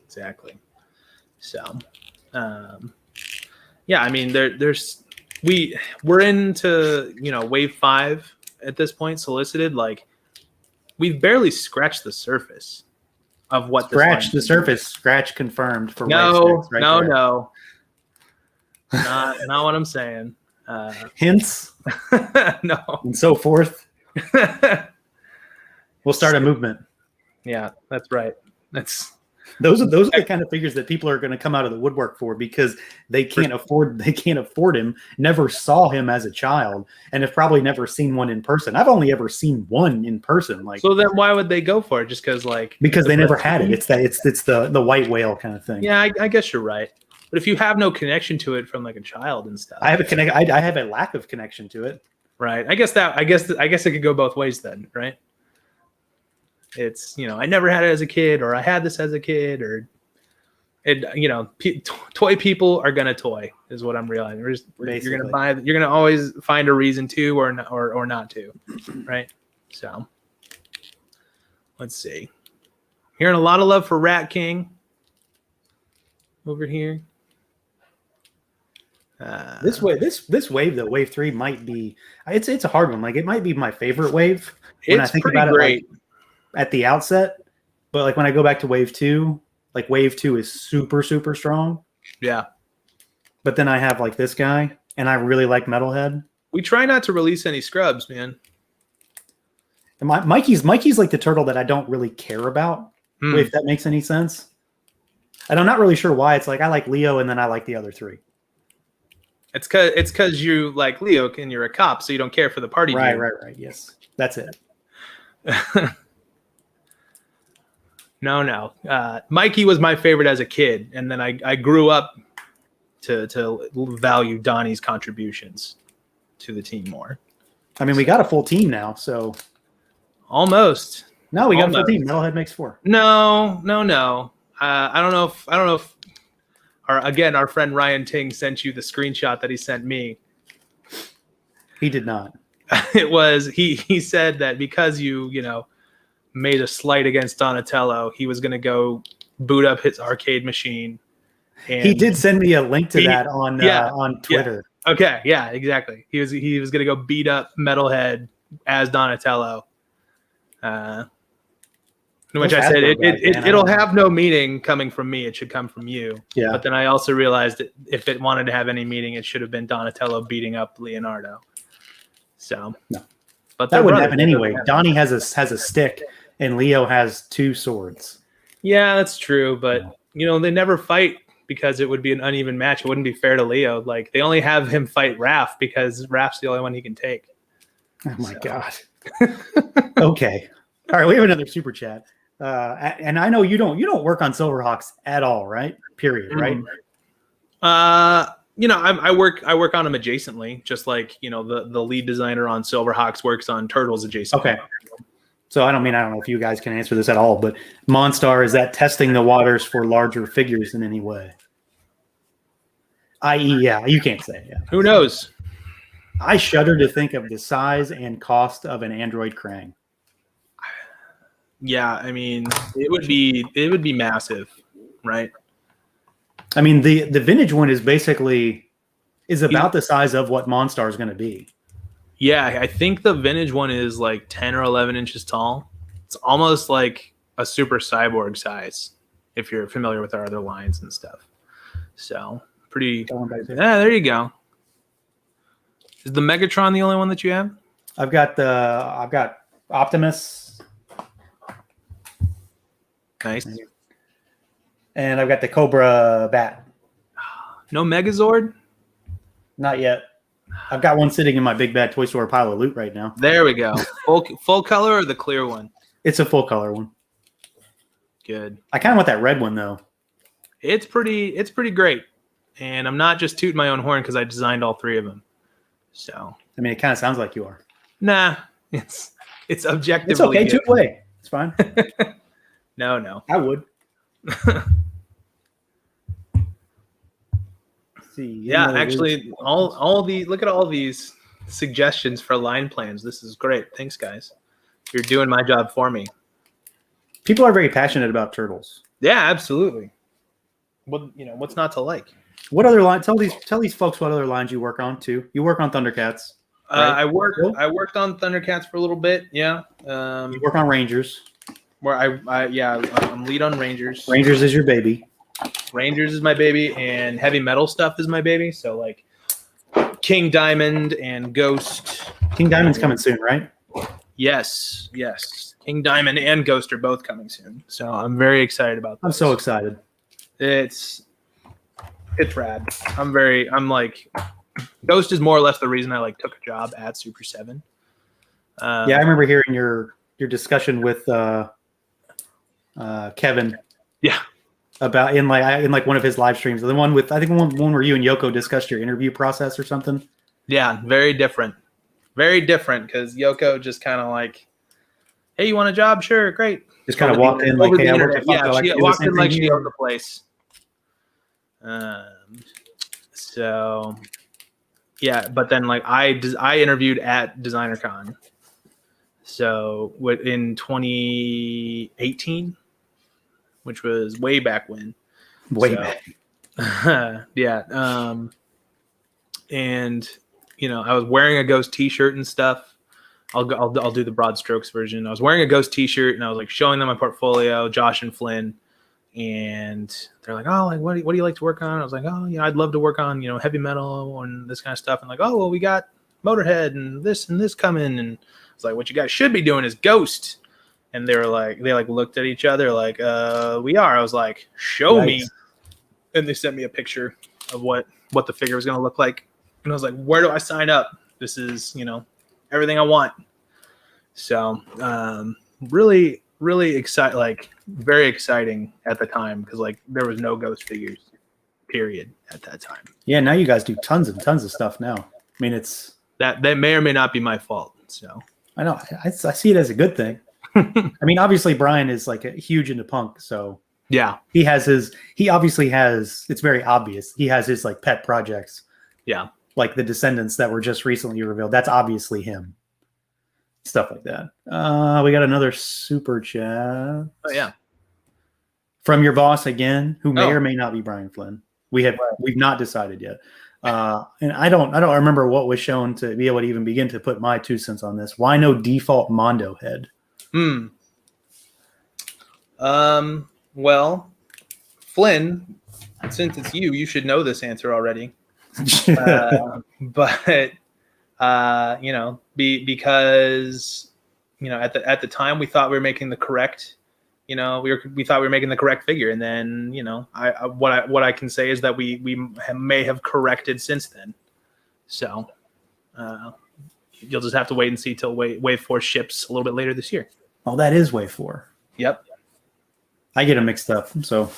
Exactly. So, yeah, I mean, we're into wave 5 at this point. Solicited, like we've barely scratched the surface of what. Scratch the surface. Scratch confirmed for no, right no, there. no. Not what I'm saying. Hints, no, and so forth. We'll start a movement. Yeah, that's right. Those are the kind of figures that people are going to come out of the woodwork for because they can't afford him, never saw him as a child, and have probably never seen one in person. I've only ever seen one in person. Like, so then why would they go for it? Just because they never had it. It's the white whale kind of thing. Yeah, I guess you're right. But if you have no connection to it from like a child and stuff, I have a lack of connection to it. Right. I guess it could go both ways then, right? It's, I never had it as a kid, or I had this as a kid, or toy people are going to toy is what I'm realizing. You're going to always find a reason to, or not to. Right. So let's see. Hearing a lot of love for Rat King over here. This wave though, wave 3 might be. It's a hard one. Like it might be my favorite wave when I think about great. it. Like, at the outset, but like when I go back to wave 2, like wave 2 is super, super strong. Yeah. But then I have like this guy, and I really like Metalhead. We try not to release any scrubs, man. And Mikey's like the turtle that I don't really care about, if that makes any sense. And I'm not really sure why. It's like I like Leo, and then I like the other 3. It's because you like Leo, and you're a cop, so you don't care for the party. Right. Yes, that's it. No. Mikey was my favorite as a kid, and then I grew up to value Donnie's contributions to the team more. I mean, we got a full team now, so almost. No, we got a full team. Metalhead makes 4. No. I don't know if our friend Ryan Ting sent you the screenshot that he sent me. He did not. It was he said that because you made a slight against Donatello, he was going to go boot up his arcade machine. And he did send me a link to that on Twitter. Yeah. Okay, yeah, exactly. He was going to go beat up Metalhead as Donatello. Which I said it'll have no meaning coming from me. It should come from you. Yeah. But then I also realized that if it wanted to have any meaning, it should have been Donatello beating up Leonardo. So no. But that wouldn't happen anyway. Donnie has a stick, and Leo has 2 swords. Yeah, that's true, but they never fight because it would be an uneven match. It wouldn't be fair to Leo. Like they only have him fight Raph because Raph's the only one he can take. Oh my god. Okay. All right, we have another super chat. And I know you don't work on Silverhawks at all, right? Period, right? I work on them adjacently, just like the lead designer on Silverhawks works on Turtles adjacent. Okay. So I don't know if you guys can answer this at all, but Monstar, is that testing the waters for larger figures in any way? I.e., yeah, you can't say. Yeah. Who knows? I shudder to think of the size and cost of an android Krang. Yeah, I mean, it would be massive, right? I mean, the vintage one is about the size of what Monstar is going to be. Yeah, I think the vintage one is like 10 or 11 inches tall. It's almost like a super cyborg size, if you're familiar with our other lines and stuff. So pretty. Yeah, there you go. Is the Megatron the only one that you have? I've got Optimus. Nice. And I've got the Cobra Bat. No Megazord? Not yet. I've got one sitting in my big bad toy store pile of loot right now. There we go. Full color or the clear one? It's a full color one. Good. I kind of want that red one though. It's pretty great. And I'm not just tooting my own horn because I designed all 3 of them. So I mean, it kind of sounds like you are. Nah, it's objectively. It's okay. Toot away. It's fine. No. I would. See. Yeah, actually, look at all these suggestions for line plans. This is great. Thanks, guys. You're doing my job for me. People are very passionate about turtles. Yeah, absolutely. What's not to like? What other line? Tell these folks what other lines you work on too. You work on Thundercats. Right? I worked on Thundercats for a little bit. Yeah. You work on Rangers. Where I'm lead on Rangers. Rangers is your baby. Rangers is my baby, and heavy metal stuff is my baby. So like King Diamond and Ghost. King Diamond's coming soon, right? Yes. King Diamond and Ghost are both coming soon. So I'm very excited about this. I'm so excited. It's rad. I'm like Ghost is more or less the reason I took a job at Super7. Yeah, I remember hearing your discussion with Kevin. Yeah. About in one of his live streams, the one with one where you and Yoko discussed your interview process or something. Yeah, very different because Yoko just kind of like, hey, you want a job? Sure, great. Just kind of walked in like, hey, she walked in like she owned the place. So yeah, but then I interviewed at DesignerCon. So in 2018. Which was way back when. Back. Yeah. And I was wearing a Ghost T-shirt and stuff. I'll do the broad strokes version. I was wearing a Ghost T-shirt and I was showing them my portfolio, Josh and Flynn, and they're like, "Oh, what do you like to work on?" I was like, "Oh, I'd love to work on heavy metal and this kind of stuff." And "Oh, well, we got Motorhead and this coming." And I was like, "What you guys should be doing is Ghost." And they looked at each other like, we are. I was like, show me. And they sent me a picture of what the figure was going to look like. And I was like, where do I sign up? This is, everything I want. So really, really excited, very exciting at the time because there was no Ghost figures, period, at that time. Yeah, now you guys do tons and tons of stuff now. I mean, it's... That may or may not be my fault. So I know. I see it as a good thing. I mean, obviously Brian is huge into punk, so yeah, he obviously has, it's very obvious. He has his pet projects. Yeah. Like the Descendants that were just recently revealed. That's obviously him. Stuff like that. We got another super chat. Oh yeah. From your boss again, who may or may not be Brian Flynn. We've not decided yet. And I don't remember what was shown to be able to even begin to put my 2 cents on this. Why no default Mondo head? Well, Flynn, since it's you should know this answer already. But because at the time we thought we were making the correct, we thought we were making the correct figure, and then what I can say is that we may have corrected since then. So you'll just have to wait and see till Wave 4 ships a little bit later this year. Oh, that is Wave 4. Yep. I get them mixed up. So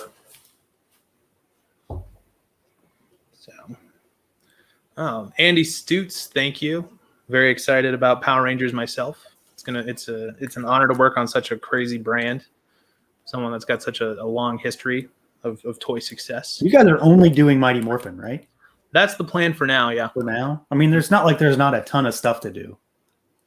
Andy Stutz, thank you. Very excited about Power Rangers myself. It's an honor to work on such a crazy brand. Someone that's got such a long history of toy success. You guys are only doing Mighty Morphin, right? That's the plan for now, yeah. For now? I mean, there's not a ton of stuff to do.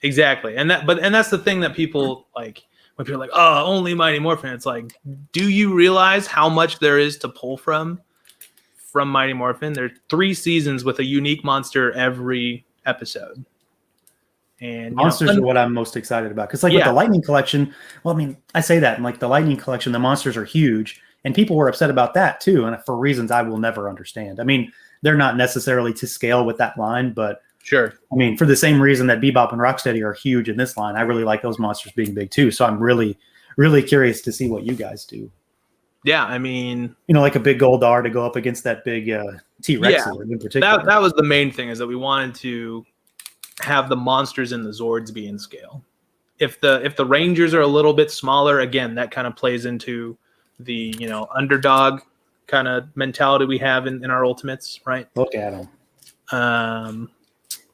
Exactly. And that's the thing that people like when people are like, oh, only Mighty Morphin. It's like, do you realize how much there is to pull from Mighty Morphin? There's 3 seasons with a unique monster every episode. And monsters are what I'm most excited about. Because with the Lightning Collection, well, I mean, I say that, and like the Lightning Collection, the monsters are huge. And people were upset about that too, and for reasons I will never understand. I mean, they're not necessarily to scale with that line, but sure. I mean, for the same reason that Bebop and Rocksteady are huge in this line, I really like those monsters being big too. So I'm really, really curious to see what you guys do. Yeah, I mean, like a big Goldar to go up against that big T-Rex in particular. That was the main thing, is that we wanted to have the monsters and the Zords be in scale. If the Rangers are a little bit smaller, again, that kind of plays into the underdog kind of mentality we have in our Ultimates, right? Look at them.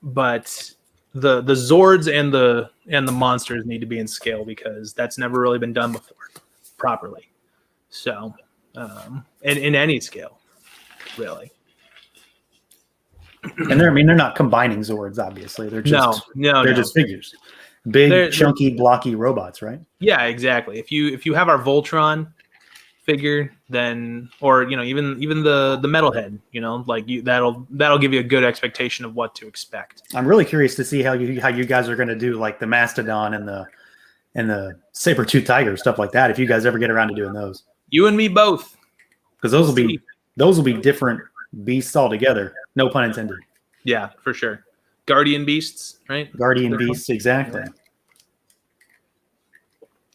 But the Zords and the monsters need to be in scale, because that's never really been done before properly. So, in any scale, really. And they're not combining Zords, obviously. They're just just figures. Big, chunky, blocky robots, right? Yeah, exactly. If you have our Voltron figure, then, or even the Metalhead, that'll give you a good expectation of what to expect. I'm really curious to see how you guys are going to do like the Mastodon and the Saber-tooth Tiger, stuff like that, if you guys ever get around to doing those. You and me both, because those will be different beasts altogether. No pun intended. Yeah, for sure. Guardian beasts, right? Guardian beasts, exactly. Yeah.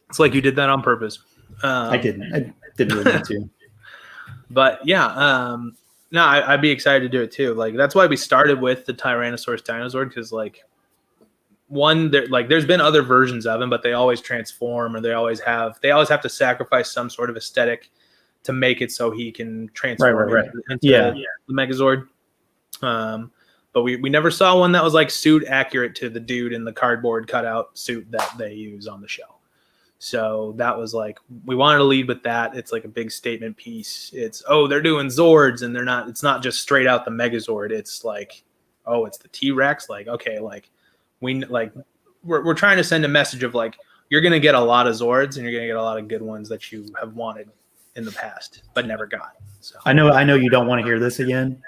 It's like you did that on purpose. I didn't really need to. But yeah, no, I'd be excited to do it too. Like, that's why we started with the Tyrannosaurus Dinozord, because there's been other versions of him, but they always transform, or they always have to sacrifice some sort of aesthetic to make it so he can transform into the Megazord. But we never saw one that was like suit accurate to the dude in the cardboard cutout suit that they use on the show. So that was like, we wanted to lead with that. It's like a big statement piece. It's, they're doing Zords, and it's not just straight out the Megazord. It's like, it's the T-Rex. Like, okay, like we're trying to send a message of like, you're going to get a lot of Zords, and you're going to get a lot of good ones that you have wanted in the past, but never got. So I know you don't want to hear this again,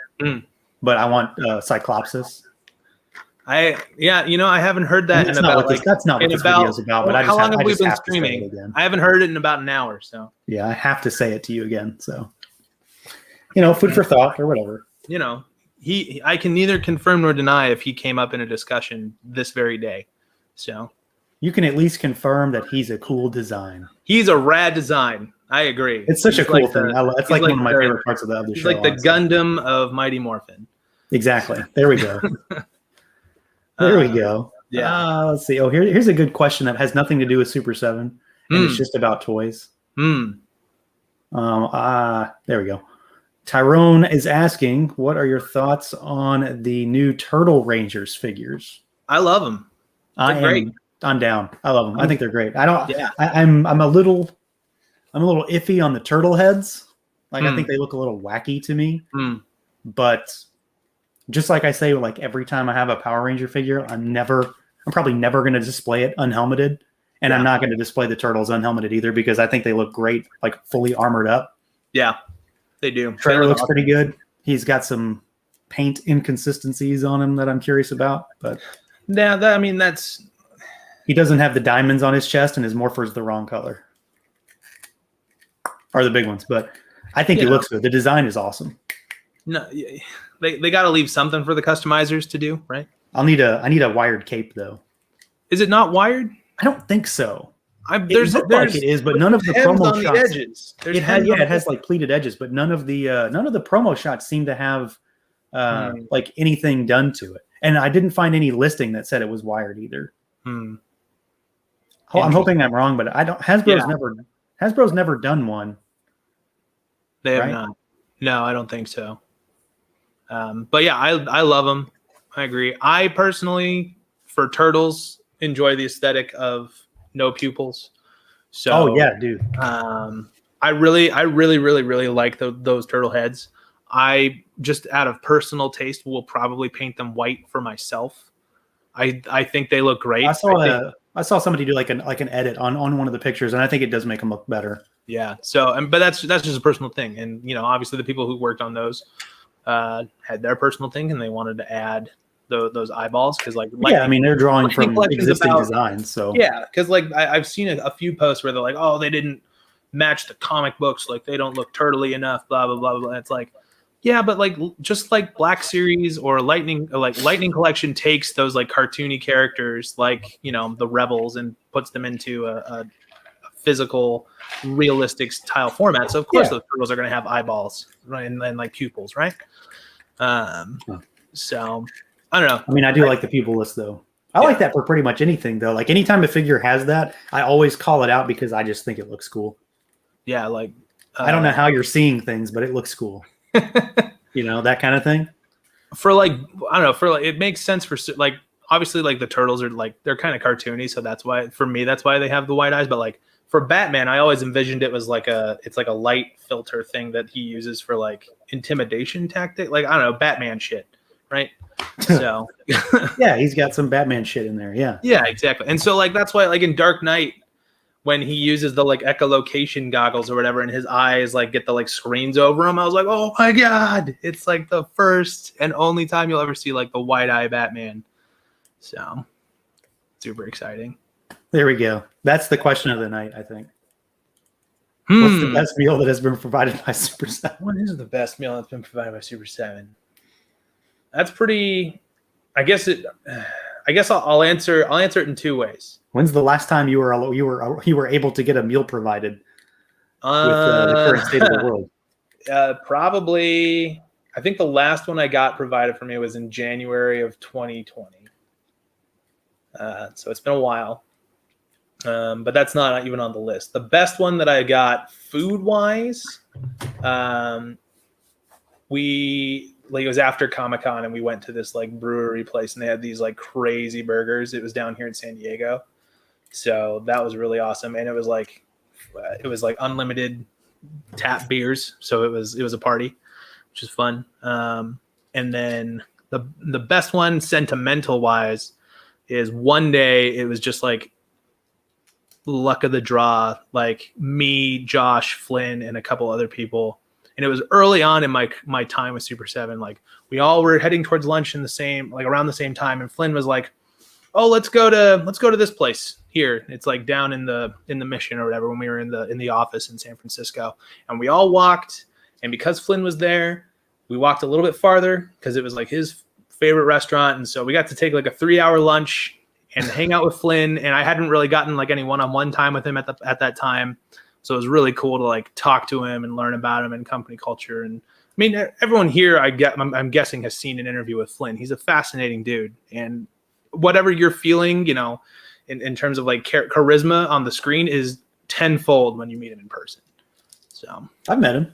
but I want Cyclopsis. I haven't heard that in about that's not what this video is about. But how long have we been streaming? I haven't heard it in about an hour. So yeah, I have to say it to you again. So food for thought or whatever. I can neither confirm nor deny if he came up in a discussion this very day. So you can at least confirm that he's a cool design. He's a rad design. I agree. It's such a cool thing. It's like one of my favorite parts of the show. He's like the Gundam of Mighty Morphin. Exactly. There we go. There we go. Yeah. Let's see. Here's a good question that has nothing to do with Super 7, and it's just about toys. There we go. Tyrone is asking, what are your thoughts on the new Turtle Rangers figures? I love them. I'm down. I love them. I think they're great. I'm a little iffy on the turtle heads. Like, I think they look a little wacky to me. But just like I say, like every time I have a Power Ranger figure, I'm probably never going to display it unhelmeted. And I'm not going to display the turtles unhelmeted either, because I think they look great, like fully armored up. Yeah, they do. Trevor looks pretty good. He's got some paint inconsistencies on him that I'm curious about. But that's... He doesn't have the diamonds on his chest, and his Morpher's the wrong color. Or the big ones. But I think he looks good. The design is awesome. No, they got to leave something for the customizers to do, right? I need a wired cape though. Is it not wired? I don't think so. There's like it is, but none of the hems promo on shots. the edges. It has like pleated edges, but none of the promo shots seem to have like anything done to it. And I didn't find any listing that said it was wired either. I'm hoping I'm wrong, but I don't. Hasbro's never done one. They have not. No, I don't think so. But yeah, I love them. I agree. I personally, for turtles, enjoy the aesthetic of no pupils. So, dude. I really like those turtle heads. I just out of personal taste will probably paint them white for myself. I think they look great. I saw somebody do like an edit on one of the pictures, and I think it does make them look better. Yeah. So, but that's just a personal thing, and obviously the people who worked on those had their personal thing, and they wanted to add those eyeballs because they're drawing from existing designs. So because I've seen a few posts where they're like, oh, they didn't match the comic books, like they don't look turtly enough, blah blah blah blah. And it's like, yeah, but like just like Black Series or Lightning Collection takes those like cartoony characters like the Rebels and puts them into a physical, realistic style format. So of course those turtles are going to have eyeballs, right, and like pupils, right? So I don't know. I mean, I do like the pupil list though. I like that for pretty much anything though. Like anytime a figure has that, I always call it out because I just think it looks cool. Yeah, like I don't know how you're seeing things, but it looks cool. That kind of thing. For like, I don't know, for like, it makes sense for like, obviously like the turtles are like, they're kind of cartoony. So that's why, for me, that's why they have the white eyes. But like for Batman, I always envisioned it was like it's like a light filter thing that he uses for like intimidation tactic. Like, I don't know, Batman shit. Right. So yeah, he's got some Batman shit in there. Yeah. Yeah, exactly. And so like, that's why like in Dark Knight, when he uses the like echolocation goggles or whatever, and his eyes like get the like screens over him, I was like, oh my God, it's like the first and only time you'll ever see like the white eye Batman. So super exciting. There we go. That's the question of the night, I think. What's the best meal that has been provided by Super7? What is the best meal that's been provided by Super7? That's pretty. I guess I'll answer it in two ways. When's the last time you were able to get a meal provided with the current state of the world? Probably. I think the last one I got provided for me was in January of 2020. So it's been a while, but that's not even on the list. The best one that I got food-wise, it was after Comic-Con, and we went to this like brewery place, and they had these like crazy burgers. It was down here in San Diego. So that was really awesome. And it was like unlimited tap beers. So it was a party, which is fun. And then the best one sentimental wise is one day it was just like luck of the draw, like me, Josh, Flynn, and a couple other people. And it was early on in my time with Super7. Like we all were heading towards lunch around the same time. And Flynn was like, oh, let's go to this place here. It's like down in the Mission or whatever, when we were in the office in San Francisco. And we all walked, and because Flynn was there, we walked a little bit farther because it was like his favorite restaurant. And so we got to take like a 3-hour lunch and hang out with Flynn. And I hadn't really gotten like any one-on-one time with him at that time. So it was really cool to like talk to him and learn about him and company culture. And I mean, everyone here, I'm guessing, has seen an interview with Flynn. He's a fascinating dude. And whatever you're feeling, in terms of like charisma on the screen is tenfold when you meet him in person. So I've met him.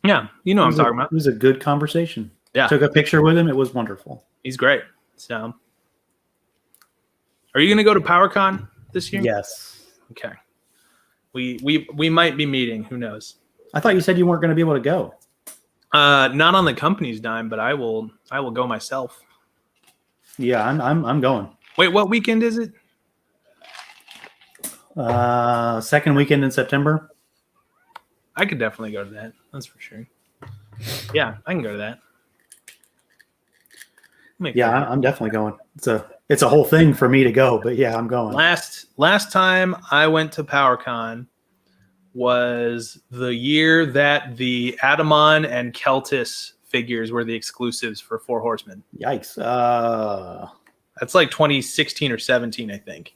Yeah, what I'm talking about. It was a good conversation. Yeah, took a picture with him. It was wonderful. He's great. So, are you going to go to Powercon this year? Yes. Okay. We might be meeting. Who knows? I thought you said you weren't going to be able to go. Not on the company's dime, but I will go myself. Yeah, I'm going. Wait, what weekend is it? Second weekend in September. I could definitely go to that. That's for sure. Yeah, I can go to that. I'm definitely going. It's a whole thing for me to go, but yeah, I'm going. Last time I went to PowerCon was the year that the Adamon and Keltis figures were the exclusives for Four Horsemen. Yikes. That's like 2016 or 17, I think.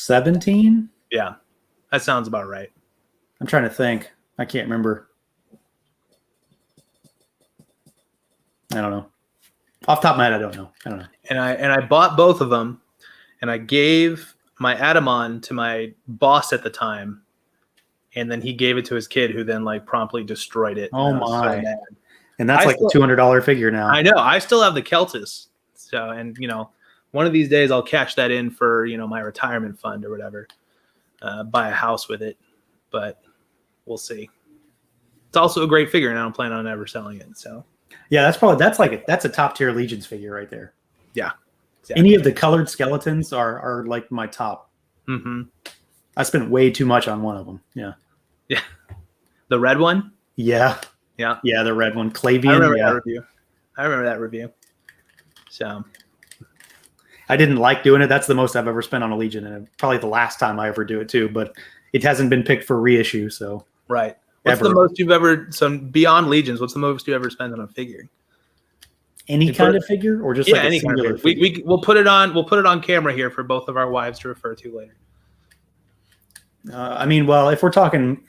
17. Yeah, that sounds about right. I'm trying to think. I can't remember. I don't know. Off the top of my head, I don't know. And I bought both of them, and I gave my Atamon to my boss at the time, and then he gave it to his kid, who then like promptly destroyed it. Oh and I was so my! mad. And that's like a $200 figure now. I know. I still have the Keltis, so and one of these days I'll cash that in for my retirement fund or whatever, buy a house with it, but we'll see. It's also a great figure, and I don't plan on ever selling it. So yeah, that's a top tier Legions figure right there. Yeah, exactly. Any of the colored skeletons are like my top. Mm-hmm. I spent way too much on one of them. Yeah. The red one. Yeah, the red one, Clavian. I remember that review. So I didn't like doing it. That's the most I've ever spent on a Legion, and probably the last time I ever do it too. But it hasn't been picked for reissue, so right. What's the most you've ever? So beyond Legions, what's the most you ever spent on a figure? Any kind of figure, or just like any a singular kind of figure? We'll put it on camera here for both of our wives to refer to later. I mean, well, if we're talking,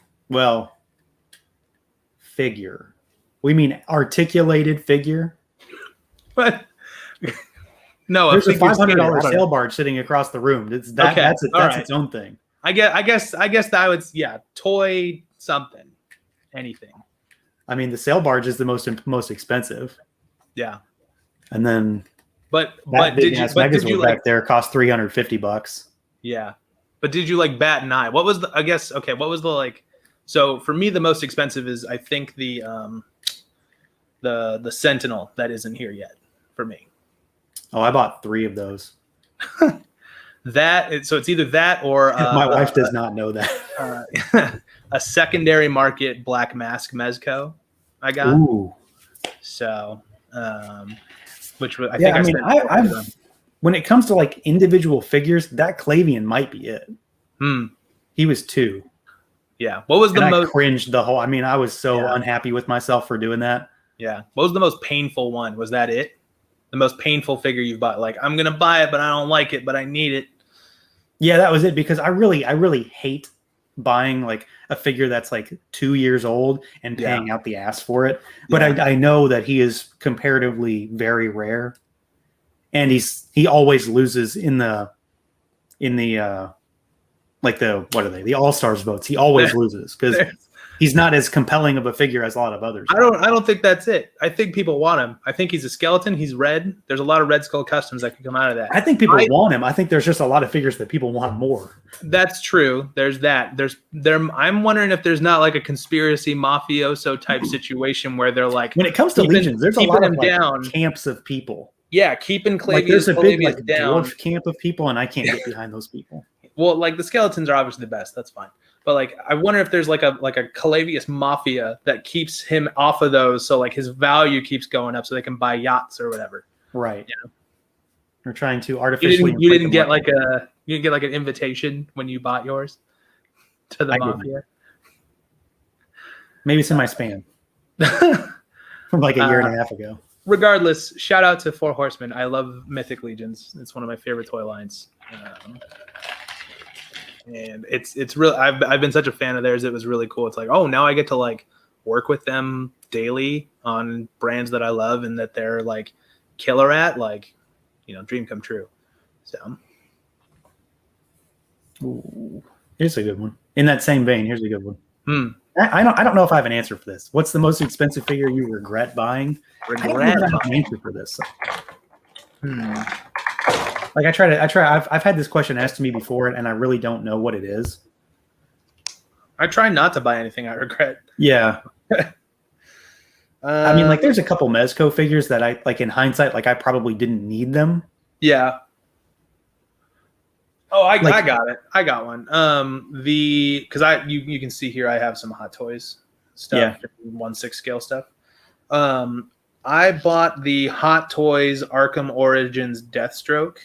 figure, we mean articulated figure. What? No, there's a $500 sail barge sitting across the room. That's its own thing. I guess that was toy something, anything. I mean, the sail barge is the most expensive. Yeah, and then but did you like back there cost $350? Yeah, but did you like bat an eye? What was what was the like? So for me, the most expensive is I think the Sentinel that isn't here yet for me. Oh, I bought 3 of those. So it's either that or my wife does not know that. A secondary market Black Mask Mezco I got. Ooh. So, which I think I've when it comes to like individual figures, that Clavian might be it. He was 2. Yeah. What was the most? I cringed the whole. I mean, I was so unhappy with myself for doing that. Yeah. What was the most painful one? Was that it? The most painful figure you've bought? Like, I'm gonna buy it, but I don't like it, but I need it. Yeah, that was it, because I really hate buying like a figure that's like 2 years old and paying out the ass for it. But I know that he is comparatively very rare, and he always loses in the like the All-Stars votes. He always loses because he's not as compelling of a figure as a lot of others. I don't think that's it. I think people want him. I think he's a skeleton. He's red. There's a lot of Red Skull customs that could come out of that. I think people want him. I think there's just a lot of figures that people want more. That's true. There's that. I'm wondering if there's not like a conspiracy mafioso type situation where they're like, when it comes to Legions, there's a lot of down camps of people. Yeah, keeping Clavius. There's a big down. dwarf camp of people, and I can't get behind those people. Well, like the skeletons are obviously the best. That's fine. But like, I wonder if there's like a Calavius mafia that keeps him off of those, so like his value keeps going up, so they can buy yachts or whatever. Right. Yeah. They're trying to artificially. You didn't get like an invitation when you bought yours to the mafia. Maybe it's in my spam from like a year and a half ago. Regardless, shout out to Four Horsemen. I love Mythic Legions. It's one of my favorite toy lines. And it's really, I've been such a fan of theirs. It was really cool. It's like, oh, now I get to like work with them daily on brands that I love and that they're like killer at, like, dream come true. So ooh, here's a good one. In that same vein, here's a good one. I don't know if I have an answer for this. What's the most expensive figure you regret buying? I don't have an answer for this. Like I've had this question asked to me before, and I really don't know what it is. I try not to buy anything I regret. Yeah. I mean, like, there's a couple Mezco figures that I like in hindsight, like I probably didn't need them. Yeah. Oh, I got it. I got one. Because you can see here I have some Hot Toys stuff, 1/6 scale stuff. I bought the Hot Toys Arkham Origins Deathstroke,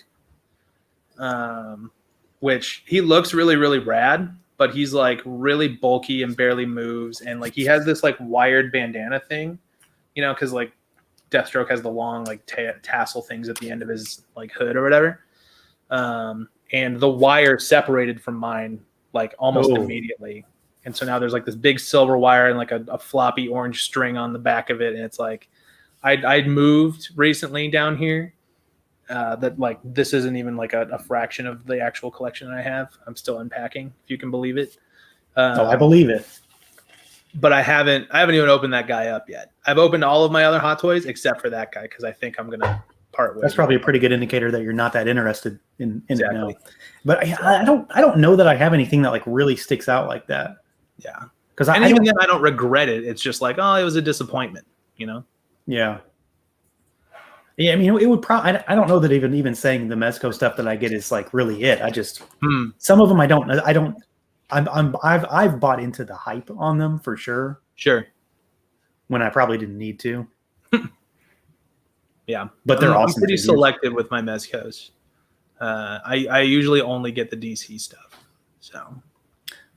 which he looks really, really rad, but he's like really bulky and barely moves, and like he has this like wired bandana thing, because like Deathstroke has the long like tassel things at the end of his like hood or whatever. and the wire separated from mine like almost immediately. And so now there's like this big silver wire and like a floppy orange string on the back of it. And it's like, I'd moved recently down here. That like this isn't even like a fraction of the actual collection that I have. I'm still unpacking, if you can believe it. I believe it. But I haven't even opened that guy up yet. I've opened all of my other Hot Toys except for that guy because I think I'm gonna part with. That's probably a pretty good indicator that you're not that interested in it now. But I don't know that I have anything that like really sticks out like that. Yeah, because even then I don't regret it. It's just like, oh, it was a disappointment, you know? Yeah. Yeah, I mean, it would probably. I don't know that even saying the Mezco stuff that I get is like really it. I just some of them I don't. I've bought into the hype on them for sure. Sure. When I probably didn't need to. Yeah, but they're awesome. I'm pretty selective with my Mezcos. I usually only get the DC stuff. So,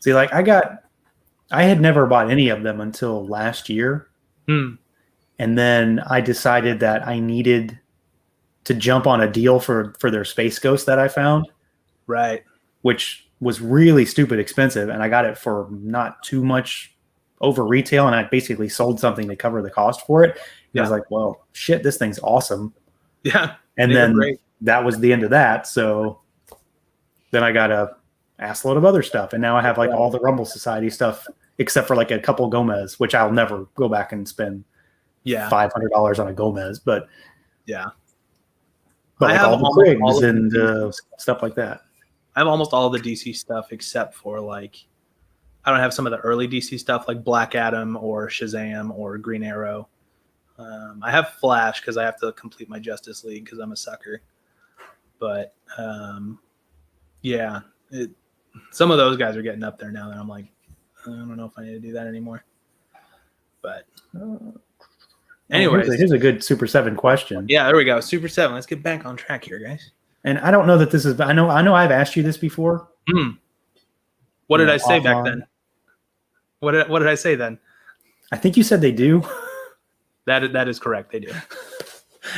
see, like I had never bought any of them until last year. And then I decided that I needed to jump on a deal for their Space Ghost that I found. Right. Which was really stupid expensive. And I got it for not too much over retail. And I basically sold something to cover the cost for it. And I was like, well, shit, this thing's awesome. Yeah. And then that was the end of that. So then I got a ass load of other stuff. And now I have like all the Rumble Society stuff, except for like a couple Gomez, which I'll never go back and spend $500 on a Gomez, but I have all the Krigs and stuff like that. I have almost all the DC stuff except for like I don't have some of the early DC stuff like Black Adam or Shazam or Green Arrow. I have Flash because I have to complete my Justice League because I'm a sucker. But some of those guys are getting up there now that I'm like, I don't know if I need to do that anymore. But anyways, here's a good Super 7 question. Yeah, there we go. Super 7. Let's get back on track here, guys. And I don't know that this is. I know I've asked you this before. What did I say back then? What did I say then? I think you said they do. That is correct. They do.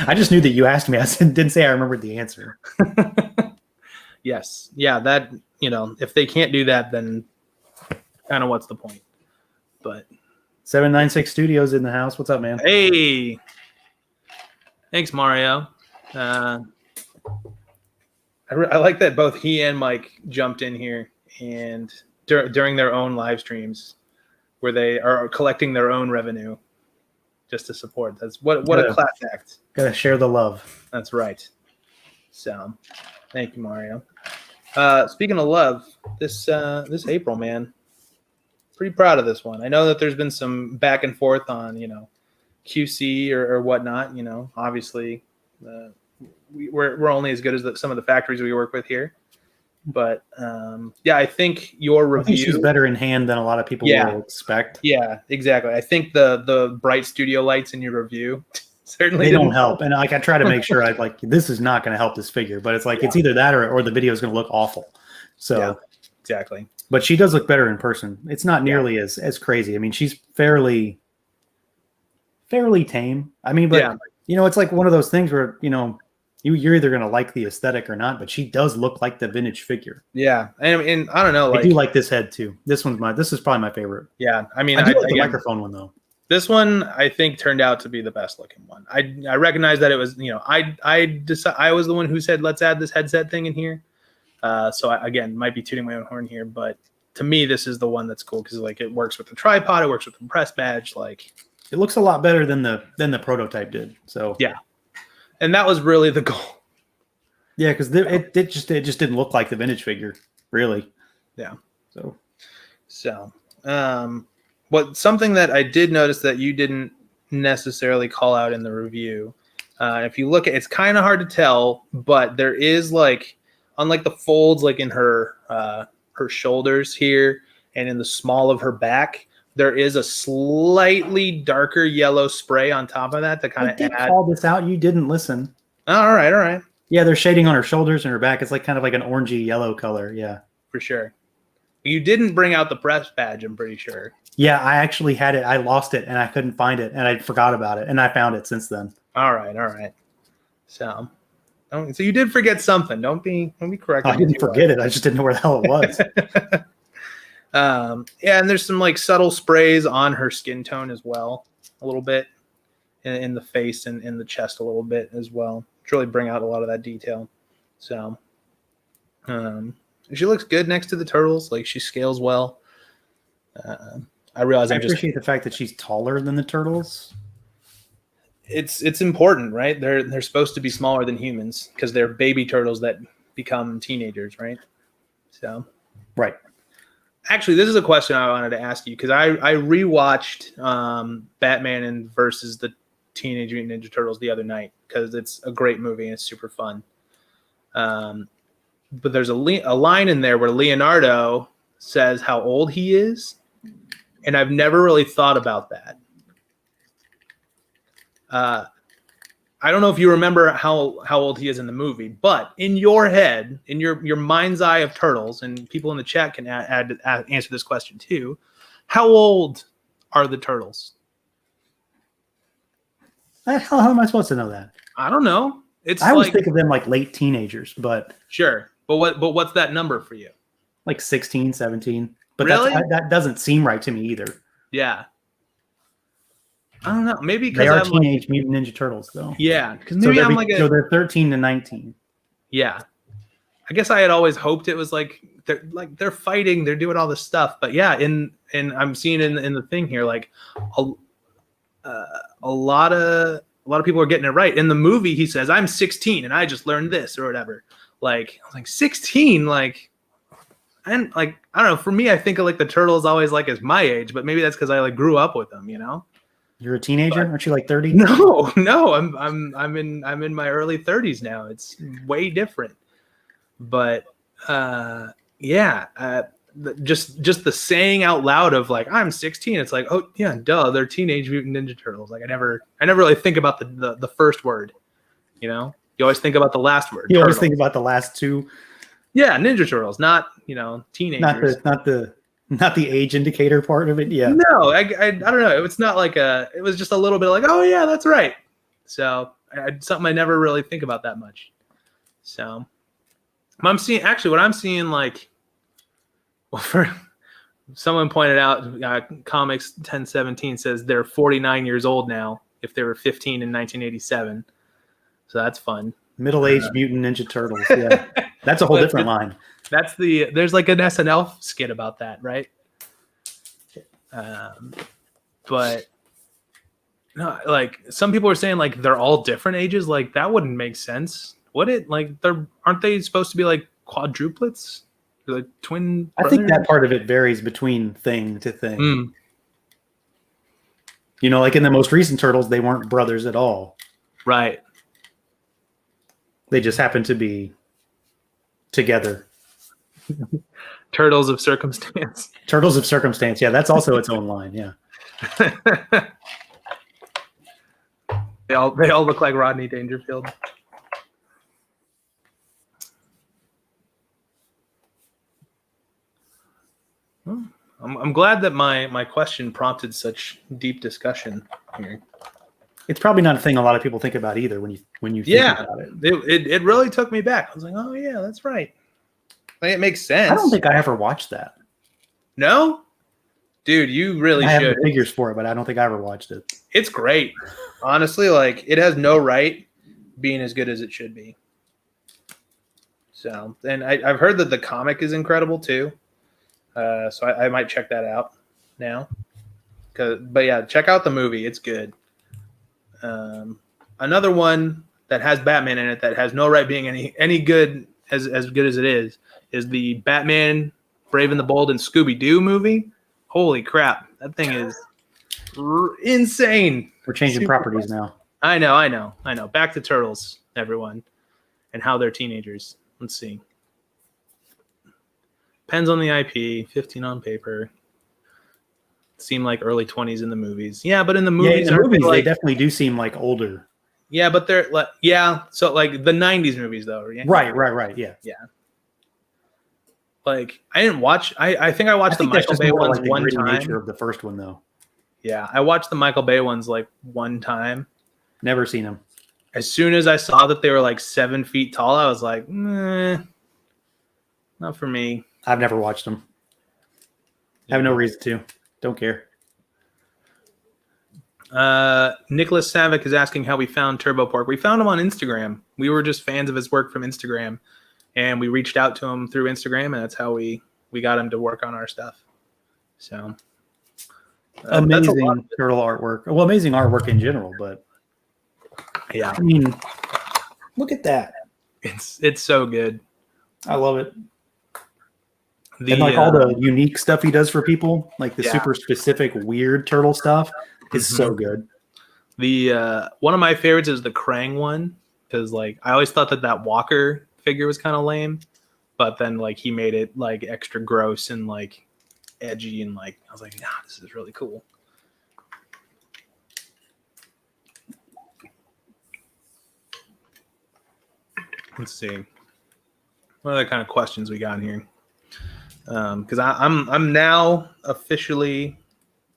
I just knew that you asked me. I didn't say I remembered the answer. Yes. Yeah. That if they can't do that, then kind of what's the point? But 796 Studios in the house. What's up, man? Hey. Thanks, Mario. I like that both he and Mike jumped in here and during their own live streams where they are collecting their own revenue just to support. That's what a class act. Gotta share the love. That's right. So thank you, Mario. Speaking of love, this April, man, pretty proud of this one. I know that there's been some back and forth on, QC or whatnot, obviously we're only as good as some of the factories we work with here. But I think your review. I think she's better in hand than a lot of people will expect. Yeah, exactly. I think the bright studio lights in your review certainly don't help. And like I try to make sure this is not going to help this figure, but it's like it's either that or the video is going to look awful. So exactly. But she does look better in person. It's not nearly as crazy. I mean, she's fairly tame. I mean, but it's like one of those things where you're either going to like the aesthetic or not, but she does look like the vintage figure. Yeah. And I don't know. I do like this head too. This is probably my favorite. Yeah. I mean, I do like the microphone one though. This one I think turned out to be the best looking one. I recognize that it was, I was the one who said, let's add this headset thing in here. So again, might be tooting my own horn here, but to me, this is the one that's cool. Cause like it works with the tripod. It works with the press badge. Like it looks a lot better than the prototype did. So yeah. And that was really the goal. Yeah, because it just didn't look like the vintage figure, really. Yeah. So, something that I did notice that you didn't necessarily call out in the review. If you look at, it's kind of hard to tell, but there is like, unlike the folds, like in her shoulders here and in the small of her back, there is a slightly darker yellow spray on top of that to kind of add. I called this out. You didn't listen. Oh, all right. Yeah, there's shading on her shoulders and her back. It's like kind of like an orangey yellow color. Yeah, for sure. You didn't bring out the press badge, I'm pretty sure. Yeah, I actually had it. I lost it and I couldn't find it and I forgot about it and I found it since then. All right. So, So you did forget something. Don't be corrected. I didn't forget it. I just didn't know where the hell it was. Yeah, and there's some like subtle sprays on her skin tone as well, a little bit in the face and in the chest a little bit as well, to really bring out a lot of that detail. So, she looks good next to the turtles. Like she scales well. I realize I appreciate the fact that she's taller than the turtles. It's important, right? They're supposed to be smaller than humans because they're baby turtles that become teenagers, right? So, right. Actually, this is a question I wanted to ask you because I rewatched Batman and versus the Teenage Mutant Ninja Turtles the other night because it's a great movie and it's super fun. But there's a line in there where Leonardo says how old he is, and I've never really thought about that. I don't know if you remember how old he is in the movie, but in your head, in your mind's eye of turtles, and people in the chat can answer this question too. How old are the turtles? How am I supposed to know that? I don't know. I always think of them like late teenagers, but sure. But what's that number for you? Like 16, 17. But really? that doesn't seem right to me either. Yeah. I don't know. Maybe because they are Teenage Mutant Ninja Turtles, though. Yeah, because maybe so they're 13 to 19. Yeah, I guess I had always hoped it was like they're fighting, they're doing all this stuff. But yeah, and I'm seeing in the thing here like a lot of people are getting it right. In the movie, he says, "I'm 16 and I just learned this" or whatever. Like I was like 16, like. And like I don't know. For me, I think of like the turtles always like as my age, but maybe that's because I like grew up with them, you know. You're a teenager, aren't you? Like 30? No. I'm in my early 30s now. It's way different. But just the saying out loud of like I'm 16. It's like, oh yeah, duh, they're Teenage Mutant Ninja Turtles. Like I never really think about the first word. You know, you always think about the last word. You always think about the last two. Yeah, Ninja Turtles, not teenagers. Not the age indicator part of it. Yeah. No, I don't know. It's not like it was just a little bit like, oh yeah, that's right. So something I never really think about that much. So what I'm seeing like, well, for someone pointed out, Comics 1017 says they're 49 years old now if they were 15 in 1987. So that's fun. Middle-aged Mutant Ninja Turtles. Yeah, that's a whole different line. There's like an SNL skit about that, right? But no, like some people are saying like they're all different ages. Like that wouldn't make sense. Would it? Like aren't they supposed to be like quadruplets? Like twin brothers? I think that part of it varies between thing to thing. You know, like in the most recent Turtles, they weren't brothers at all. Right. They just happened to be together. Turtles of Circumstance. Turtles of Circumstance. Yeah, that's also its own line. Yeah. They all look like Rodney Dangerfield. Well, I'm glad that my question prompted such deep discussion here. It's probably not a thing a lot of people think about either when you think about it. It really took me back. I was like, oh yeah, that's right. Like, it makes sense. I don't think I ever watched that. No? Dude, you really should. I have the figures for it, but I don't think I ever watched it. It's great. Honestly, like it has no right being as good as it should be. So, and I've heard that the comic is incredible too. So I might check that out now. But yeah, check out the movie. It's good. Another one that has Batman in it that has no right being any good as good as it is the Batman Brave and the Bold and Scooby-Doo movie. Holy crap. That thing is insane. We're changing properties now. I know. Back to Turtles, everyone, and how they're teenagers. Let's see. Depends on the IP, 15 on paper. Seem like early 20s in the movies. Yeah, but in the movies, they definitely do seem like older. Yeah, but they're like, so like the 90s movies though. Yeah? Right. Yeah. Like I didn't watch. I think I watched the Michael Bay ones like one the time. Nature of the first one though. Yeah, I watched the Michael Bay ones like one time. Never seen them. as soon as I saw that they were like 7 feet tall, I was like, not for me. I've never watched them. I have no reason to. Don't care. Nicholas Savick is asking how we found Turbo Pork. We found him on Instagram. We were just fans of his work from Instagram, and we reached out to him through Instagram, and that's how we got him to work on our stuff. So amazing turtle artwork. Well, amazing artwork in general, but yeah, I mean, look at that. It's so good. I love it. And like all the unique stuff he does for people, like the super specific weird turtle stuff, is so good. The one of my favorites is the Krang one, because like I always thought that Walker figure was kind of lame, but then like he made it like extra gross and like edgy, and like I was like, yeah, this is really cool. Let's see what other kind of questions we got here, because I'm now officially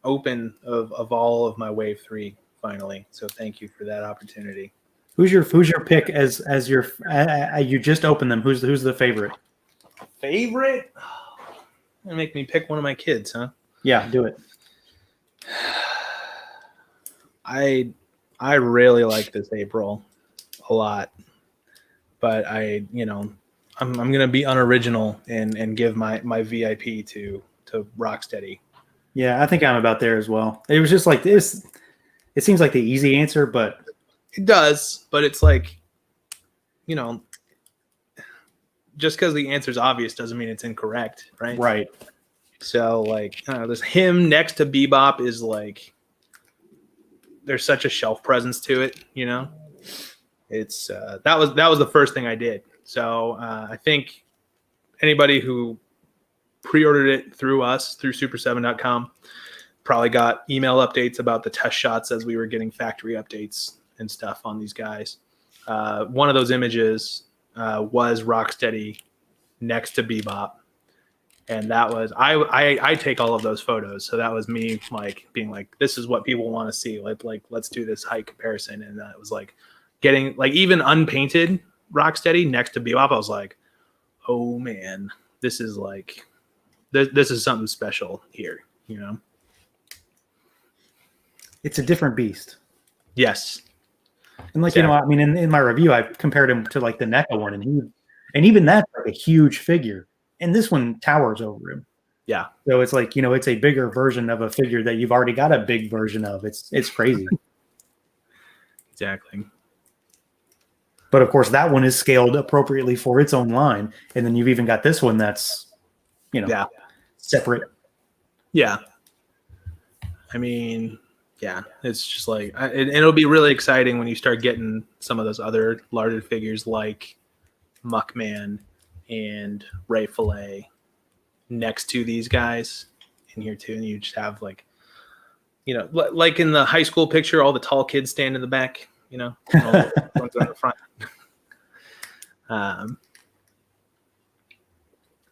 open of all of my Wave 3 finally. So thank you for that opportunity. Who's your pick as your you just opened them? Who's the favorite? Favorite? Gonna make me pick one of my kids, huh? Yeah, do it. I really like this April a lot, but I'm gonna be unoriginal and give my VIP to Rocksteady. Yeah, I think I'm about there as well. It was just like this. It seems like the easy answer, but it does. But it's like, just because the answer is obvious doesn't mean it's incorrect, right? Right. So like, this him next to Bebop is like, there's such a shelf presence to it, It's that was the first thing I did. So I think anybody who pre-ordered it through us, through super7.com, probably got email updates about the test shots as we were getting factory updates and stuff on these guys. One of those images was Rocksteady next to Bebop, and that was I take all of those photos, so that was me like being like, this is what people want to see, like let's do this height comparison. And it was like getting like even unpainted Rocksteady next to Bebop, I was like, oh man, this is like this is something special here, It's a different beast. Yes. And like, I mean, in my review, I compared him to like the NECA one, and even that's like a huge figure. And this one towers over him. Yeah. So it's like, it's a bigger version of a figure that you've already got a big version of. It's crazy. Exactly. But of course, that one is scaled appropriately for its own line. And then you've even got this one that's, separate. Yeah. I mean, yeah, it's just like, it'll be really exciting when you start getting some of those other larger figures like Muckman and Ray Fillet next to these guys in here too. And you just have like, like in the high school picture, all the tall kids stand in the back, all the ones on the front.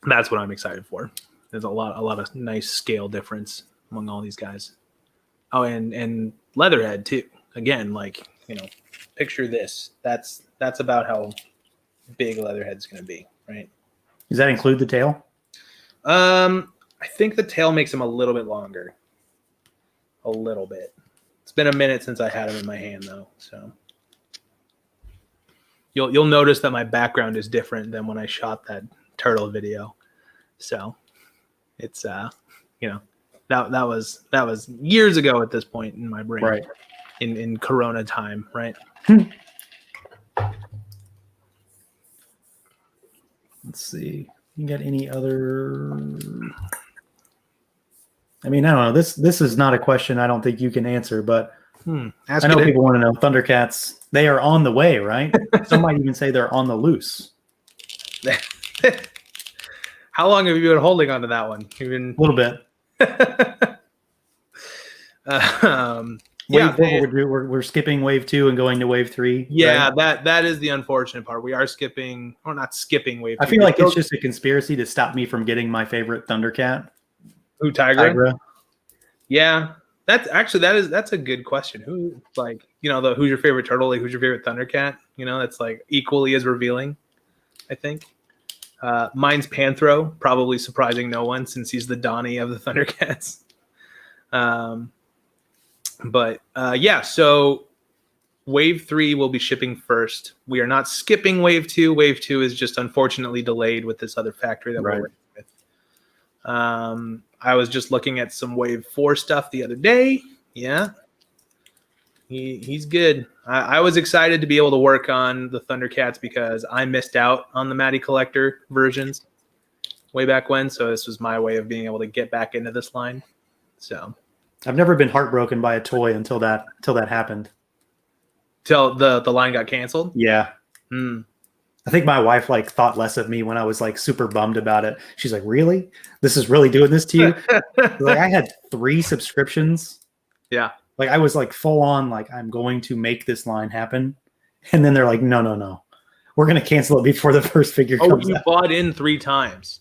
That's what I'm excited for. There's a lot of nice scale difference among all these guys. Oh, and Leatherhead too. Again, like, picture this. That's about how big Leatherhead's going to be, right? Does that include the tail? I think the tail makes him a little bit longer. A little bit. It's been a minute since I had him in my hand though, so you'll notice that my background is different than when I shot that turtle video. So it's that was years ago at this point in my brain, right? In Corona time, right? Let's see. You got any other? I mean, I don't know. This is not a question I don't think you can answer, but I know people want to know. Thundercats, they are on the way, right? Some might even say they're on the loose. How long have you been holding on to that one? A little bit. We're skipping wave 2 and going to wave 3. Yeah, right? that is the unfortunate part. We are skipping, or not skipping wave 2. I feel like it's just a conspiracy to stop me from getting my favorite Thundercat. Who, Tigra? Yeah. That's a good question. Who who's your favorite turtle? Like, who's your favorite Thundercat? That's like equally as revealing, I think. Mine's Panthro, probably surprising no one since he's the Donnie of the Thundercats. So Wave 3 will be shipping first. We are not skipping Wave 2. Wave 2 is just unfortunately delayed with this other factory that we're working with. I was just looking at some Wave 4 stuff the other day. Yeah. He's good. I was excited to be able to work on the Thundercats because I missed out on the Matty Collector versions way back when. So this was my way of being able to get back into this line. So I've never been heartbroken by a toy until that happened. Till the line got canceled? Yeah. Mm. I think my wife like thought less of me when I was like super bummed about it. She's like, "Really? This is really doing this to you?" Like I had 3 subscriptions. Yeah. Like I was like full on like I'm going to make this line happen. And then they're like, "No. We're going to cancel it before the first figure comes you out." bought in 3 times.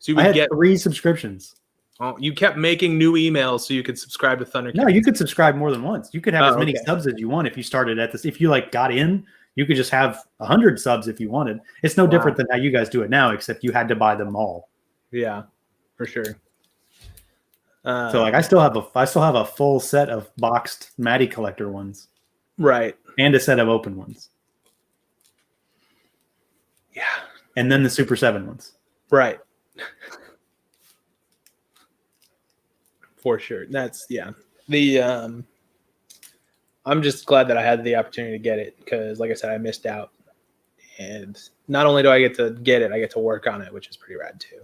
So you would I had get 3 subscriptions. Oh, you kept making new emails so you could subscribe to Thundercats. No, you could subscribe more than once. You could have as many subs as you want if you started at this. If you like got in, you could just have 100 subs if you wanted. It's no different than how you guys do it now, except you had to buy them all. Yeah, for sure. So like I still have a full set of boxed Matty Collector ones. Right. And a set of open ones. Yeah. And then the Super 7 ones. Right. For sure. That's I'm just glad that I had the opportunity to get it because, like I said, I missed out. And not only do I get to get it, I get to work on it, which is pretty rad too.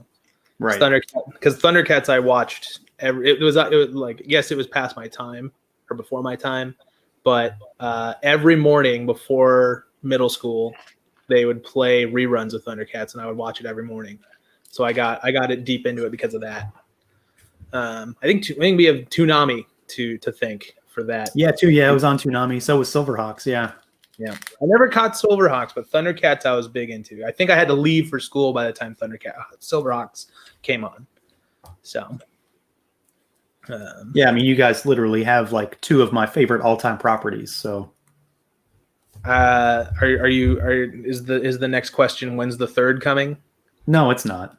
Right. Because Thundercats, I watched. It was like, yes, it was past my time or before my time, but every morning before middle school, they would play reruns of Thundercats, and I would watch it every morning. So I got it deep into it because of that. I think we have Toonami to thank for that. Yeah, it was on Toonami. So was Silverhawks. Yeah. I never caught Silverhawks, but Thundercats I was big into. I think I had to leave for school by the time Silverhawks came on. So. Yeah, I mean, you guys literally have like 2 of my favorite all-time properties. So. Is the next question when's the 3rd coming? No, it's not.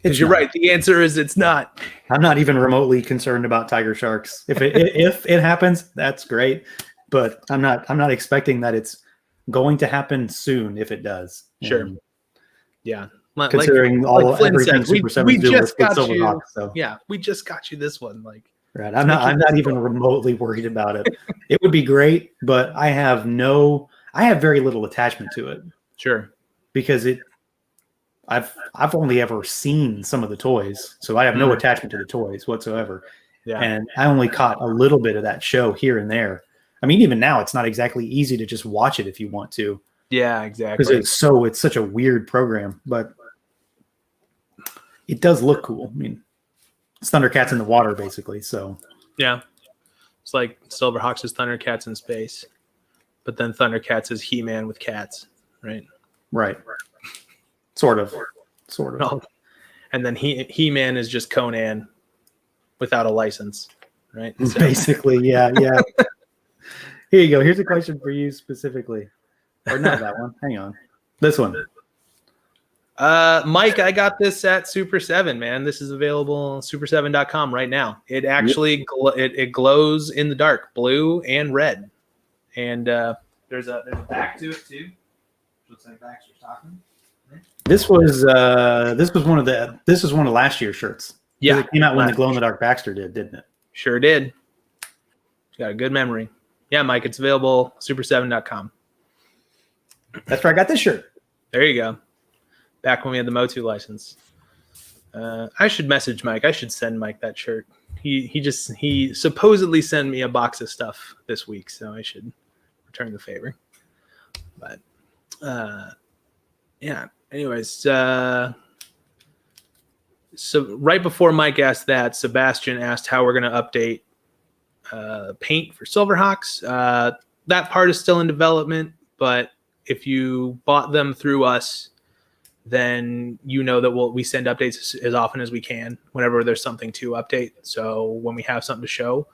You're right. The answer is it's not. I'm not even remotely concerned about Tiger Sharks. If it happens, that's great. But I'm not expecting that it's going to happen soon if it does. Sure. Yeah. Considering everything Super 7 do with Silverhawks. So yeah, we just got you this one. Like, right. I'm not even remotely worried about it. It would be great, but I have very little attachment to it. Sure. Because I've only ever seen some of the toys, so I have no attachment to the toys whatsoever. Yeah. And I only caught a little bit of that show here and there. I mean, even now, it's not exactly easy to just watch it if you want to. Yeah, exactly. Because it's such a weird program, but it does look cool. I mean, it's Thundercats in the water, basically. So yeah, it's like Silverhawks is Thundercats in space, but then Thundercats is He-Man with cats, right? Right. Sort of. Oh. And then He-Man is just Conan without a license, right? So. Basically, yeah. Here you go. Here's a question for you specifically. Or not that one. Hang on. This one. Mike, I got this at Super7, man. This is available on super7.com right now. It actually it glows in the dark, blue and red. And there's a back to it too. Looks like Baxter's talking. This was one of last year's shirts. Yeah, it came out when the glow in the dark Baxter did, didn't it? Sure did. Got a good memory. Yeah, Mike, it's available super7.com. That's where I got this shirt. There you go. Back when we had the Motu license. I should message Mike. I should send Mike that shirt. He supposedly sent me a box of stuff this week, so I should return the favor. But yeah. Anyways, so right before Mike asked that, Sebastian asked how we're going to update paint for Silverhawks. That part is still in development, but if you bought them through us, then you know that we send updates as often as we can whenever there's something to update. So when we have something to show,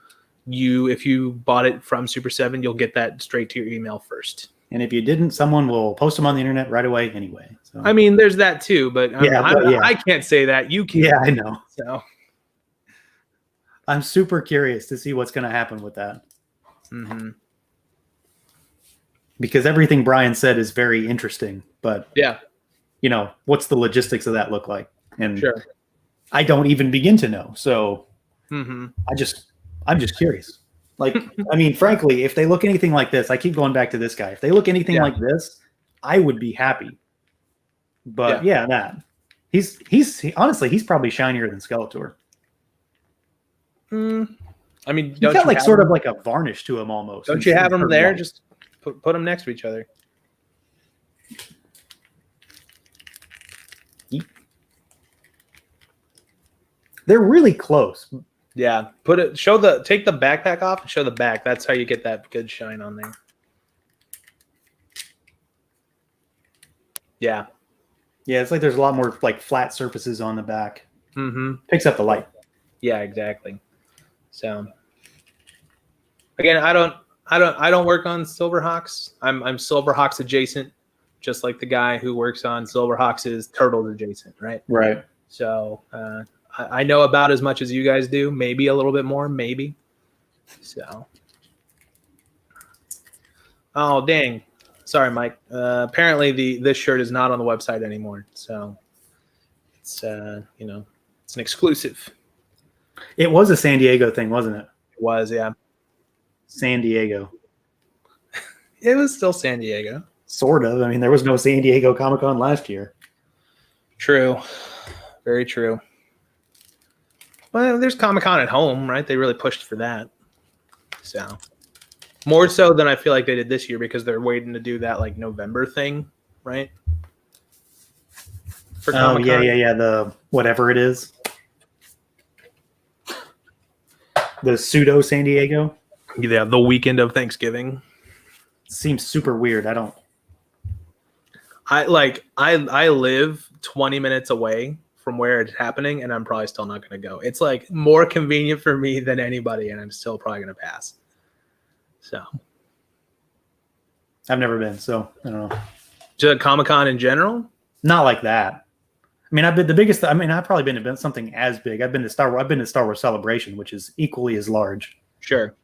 if you bought it from Super7, you'll get that straight to your email first. And if you didn't, someone will post them on the internet right away anyway. So. I mean, there's that too, but I can't say that. You can. Yeah, I know. So I'm super curious to see what's going to happen with that. Mm-hmm. Because everything Brian said is very interesting, but yeah, what's the logistics of that look like? And sure. I don't even begin to know. So mm-hmm. I'm just curious. Like, I mean, frankly, if they look anything like this, I keep going back to this guy. If they look anything like this, I would be happy. But he's honestly, he's probably shinier than Skeletor. I mean, he's got like sort of like a varnish to him almost. Don't you have them there? Just put them next to each other. They're really close. Yeah, take the backpack off and show the back. That's how you get that good shine on there. Yeah. Yeah, it's like there's a lot more like flat surfaces on the back. Mm-hmm. Picks up the light. Yeah, exactly. So again, I don't work on Silverhawks. I'm Silverhawks adjacent, just like the guy who works on Silverhawks is Turtles adjacent, right? Right. So I know about as much as you guys do, maybe a little bit more, maybe. So, oh dang, sorry, Mike. Apparently this shirt is not on the website anymore, so it's it's an exclusive. It was a San Diego thing, wasn't it? It was, yeah. San Diego. It was still San Diego. Sort of. I mean, there was no San Diego Comic-Con last year. True. Very true. Well, there's Comic-Con at home, right? They really pushed for that. So more so than I feel like they did this year because they're waiting to do that like November thing, right? For Comic-Con. Yeah. The whatever it is. The pseudo San Diego. Yeah, the weekend of Thanksgiving. Seems super weird. I live 20 minutes away from where it's happening, and I'm probably still not going to go. It's like more convenient for me than anybody, and I'm still probably going to pass. So I've never been, so I don't know. To Comic-Con in general? Not like that. I mean, I've probably been to something as big. I've been to Star Wars Celebration, which is equally as large. Sure.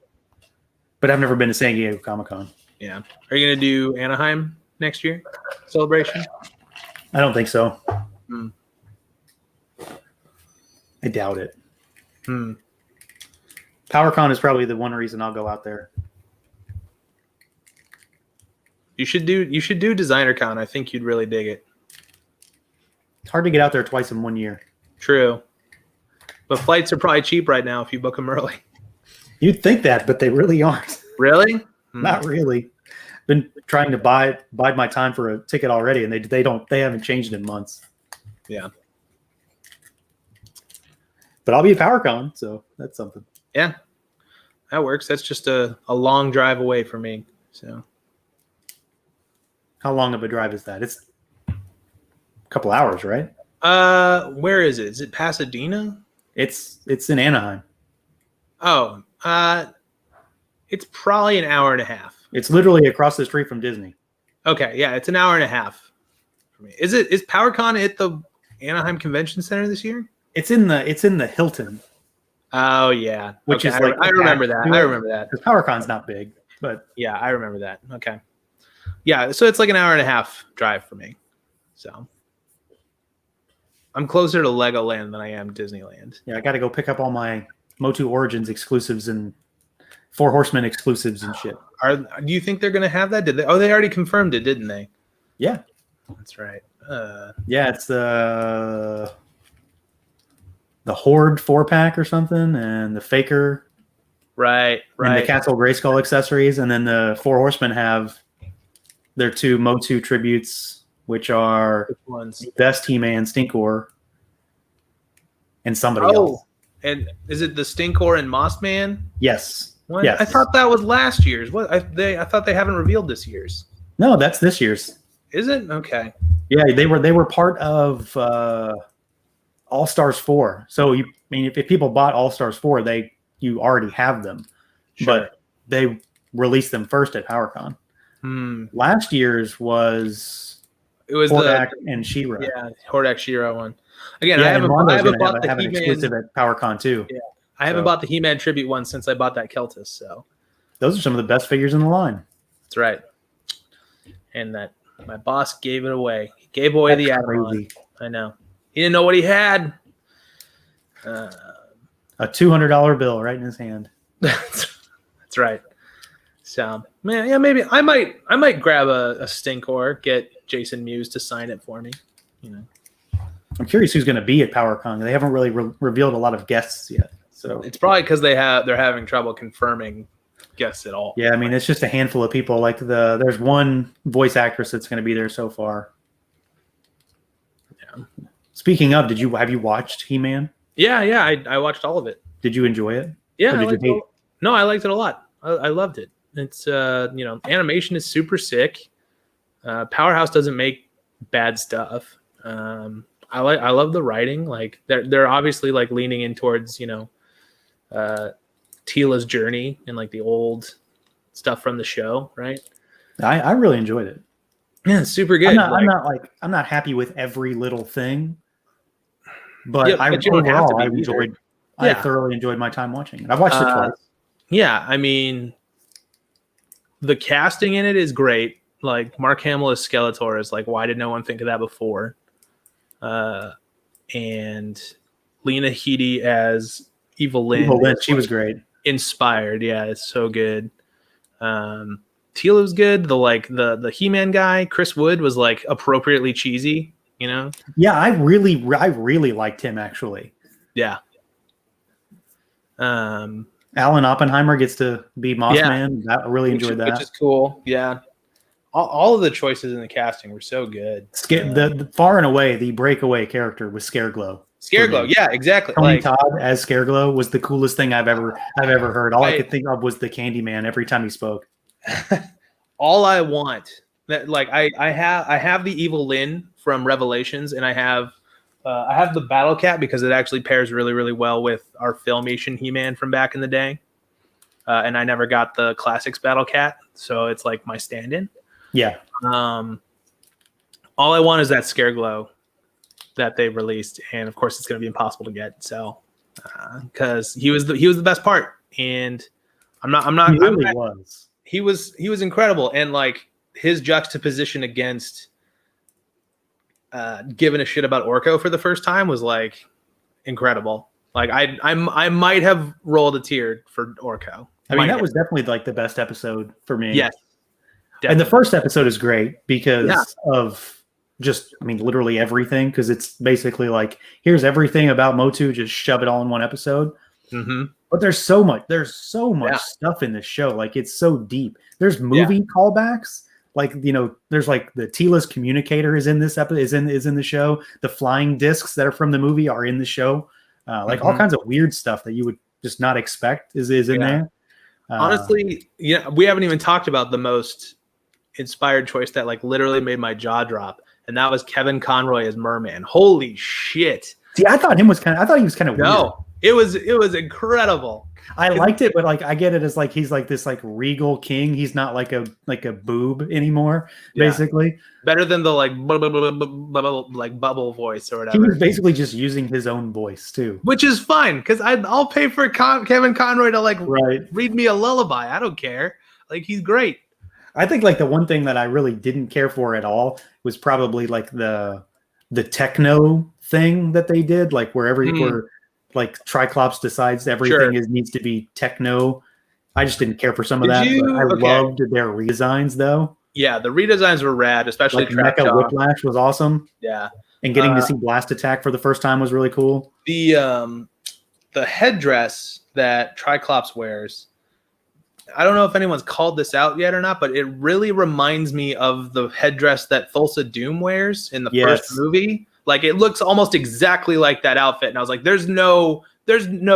But I've never been to San Diego Comic-Con. Yeah. Are you going to do Anaheim next year? Celebration? I don't think so. I doubt it. Powercon is probably the one reason I'll go out there. You should do DesignerCon. I think you'd really dig it. It's hard to get out there twice in 1 year. True. But flights are probably cheap right now if you book them early. You'd think that, but they really aren't. Really? Not really. Been trying to bide my time for a ticket already, and they haven't changed in months. Yeah. But I'll be at PowerCon, so that's something. Yeah. That works. That's just a long drive away for me. So how long of a drive is that? It's a couple hours, right? Where is it? Is it Pasadena? It's in Anaheim. Oh, it's probably an hour and a half. It's literally across the street from Disney. Okay, yeah, it's an hour and a half for me. Is PowerCon at the Anaheim Convention Center this year? It's in the Hilton. Oh yeah, which is like I remember that. I remember that. Because PowerCon's not big, but yeah, I remember that. Okay, yeah, so it's like an hour and a half drive for me. So I'm closer to Legoland than I am Disneyland. Yeah, I got to go pick up all my Motu Origins exclusives and Four Horsemen exclusives and shit. Do you think they're going to have that? Did they? Oh, they already confirmed it, didn't they? Yeah, that's right. Yeah, it's the Horde 4-pack or something, and the Faker. Right. And the Castle Grayskull accessories, and then the Four Horsemen have their two Motu tributes, which are Best He-Man, Stinkor, and somebody else. And is it the Stinkor and Mossman? Yes. What? Yes. I thought that was last year's. What? I thought they haven't revealed this year's. No, that's this year's. Is it? Okay. Yeah, they were part of All Stars 4. So I mean, if people bought All Stars 4, you already have them, Sure. but they released them first at PowerCon. Last year's was Hordak and She-Ra. Yeah, Hordak She-Ra one. Again, Yeah, I haven't bought the have an He-Man exclusive at PowerCon too. Yeah, I haven't bought the He-Man tribute one since I bought that Keltis. So those are some of the best figures in the line. That's right. And that my boss gave it away. He gave away the Adamon. I know. He didn't know what he had. A $200 bill right in his hand. That's right. So man, yeah, maybe I might grab a Stinkor, get Jason Mewes to sign it for me. You know, I'm curious who's going to be at PowerCon. They haven't really revealed a lot of guests yet, so it's probably because they're having trouble confirming guests at all. Yeah, I mean it's just a handful of people. Like there's one voice actress that's going to be there so far. Yeah. Speaking of, have you watched He-Man? Yeah, I watched all of it. Did you enjoy it? Yeah, I liked it a lot. I loved it. It's animation is super sick. Powerhouse doesn't make bad stuff. I love the writing. Like they're obviously like leaning in towards Tila's journey and like the old stuff from the show, right? I really enjoyed it. Yeah, it's super good. I'm not happy with every little thing, but I thoroughly enjoyed my time watching it. I've watched it twice. Yeah, I mean, the casting in it is great. Like Mark Hamill as Skeletor is like, why did no one think of that before? And Lena Headey as Evil Lynn, she was great. Inspired, yeah, it's so good. Teela was good. The He-Man guy, Chris Wood, was like appropriately cheesy, you know? Yeah, I really liked him actually. Yeah. Alan Oppenheimer gets to be Mothman. Yeah. I really enjoyed that. Which is cool. Yeah. All of the choices in the casting were so good. The far and away, the breakaway character was Scareglow. Scareglow, yeah, exactly. Tony Todd as Scareglow was the coolest thing I've ever heard. All I could think of was the Candyman every time he spoke. All I want that I have the Evil Lynn from Revelations, and I have the Battle Cat because it actually pairs really, really well with our Filmation He-Man from back in the day. And I never got the Classics Battle Cat, so it's like my stand-in. Yeah. All I want is that Scareglow that they released, and of course it's going to be impossible to get. So, because he was the best part, and he was incredible, and like his juxtaposition against giving a shit about Orko for the first time was like incredible. Like I might have rolled a tear for Orko. I mean, that was definitely like the best episode for me. Yes. Definitely. And the first episode is great because of just, I mean, literally everything. Because it's basically like, here's everything about Motu, just shove it all in one episode. Mm-hmm. But there's so much stuff in this show. Like it's so deep. There's movie callbacks. Like, there's like the Tila's communicator is in this episode, is in the show. The flying discs that are from the movie are in the show. Like all kinds of weird stuff that you would just not expect is in there. Honestly, we haven't even talked about the most inspired choice that like literally made my jaw drop, and that was Kevin Conroy as Merman. Holy shit! See, I thought he was kind of weird. No, it was incredible. I liked it, but like I get it as like he's like this like regal king. He's not like a boob anymore. Basically, better than the like bubble voice or whatever. He was basically just using his own voice too, which is fine because I'll pay for Kevin Conroy to like read me a lullaby. I don't care. Like he's great. I think like the one thing that I really didn't care for at all was probably like the techno thing that they did, like where like Triclops decides everything needs to be techno. I just didn't care for some of that. But I loved their redesigns though. Yeah, the redesigns were rad, especially like Mecha Whiplash was awesome. Yeah. And getting to see Blast Attack for the first time was really cool. The headdress that Triclops wears, I don't know if anyone's called this out yet or not, but it really reminds me of the headdress that Thulsa Doom wears in the first movie. Like it looks almost exactly like that outfit, and I was like, "There's no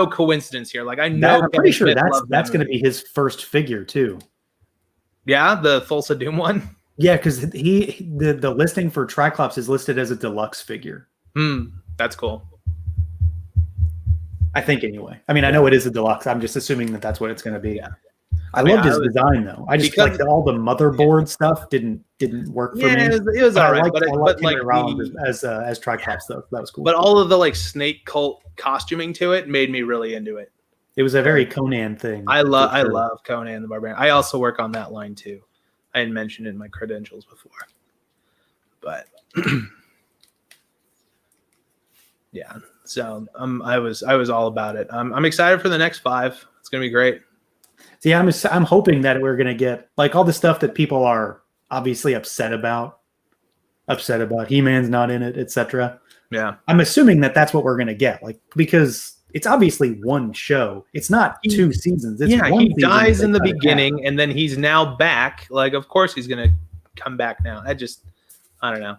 coincidence here." Like I know, I'm pretty sure that's going to be his first figure too. Yeah, the Thulsa Doom one. Yeah, because the listing for Triclops is listed as a deluxe figure. That's cool. I think anyway. I mean, I know it is a deluxe. I'm just assuming that that's what it's going to be. Yeah. I loved his design though. I just like all the motherboard stuff didn't work for me. It was all right. I liked Henry Rollins as Triclops though. That was cool. But all of the like snake cult costuming to it made me really into it. It was a very Conan thing. I love Conan the Barbarian. I also work on that line too. I had mentioned it in my credentials before. But yeah, so I was all about it. I'm excited for the next 5. It's gonna be great. See, I'm hoping that we're gonna get like all the stuff that people are obviously upset about. He-Man's not in it, etc. Yeah, I'm assuming that that's what we're gonna get, like because it's obviously one show. It's not 2 seasons. It's one he dies in the beginning, and then he's now back. Like, of course he's gonna come back now. I don't know.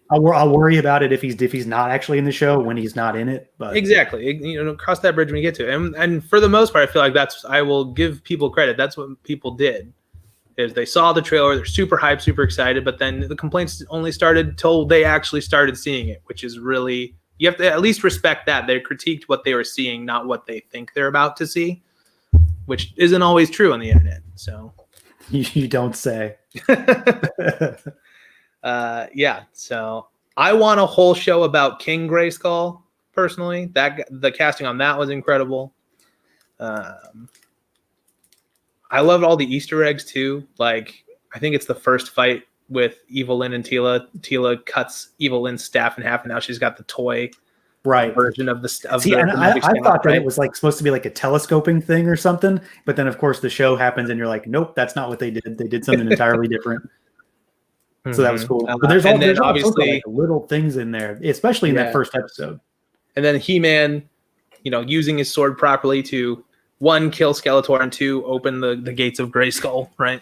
I'll worry about it if he's not actually in the show when he's not in it. But exactly, cross that bridge when you get to it. And for the most part, I feel like I will give people credit. That's what people did. Is they saw the trailer, they're super hyped, super excited, but then the complaints only started till they actually started seeing it, which is really, you have to at least respect that they critiqued what they were seeing, not what they think they're about to see, which isn't always true on the internet. So you don't say. Yeah, so I want a whole show about King Grayskull. Personally, the casting on that was incredible. I loved all the Easter eggs too. Like, I think it's the first fight with Evelyn and Tila. Tila cuts Evelyn's staff in half, and now she's got the toy version of the stuff. I thought that it was like supposed to be like a telescoping thing or something, but then of course the show happens, and you're like, nope, that's not what they did. They did something entirely different. So that was cool. But there's obviously like little things in there, especially in that first episode. And then He-Man, using his sword properly to 1, kill Skeletor, and 2, open the gates of Grayskull, right?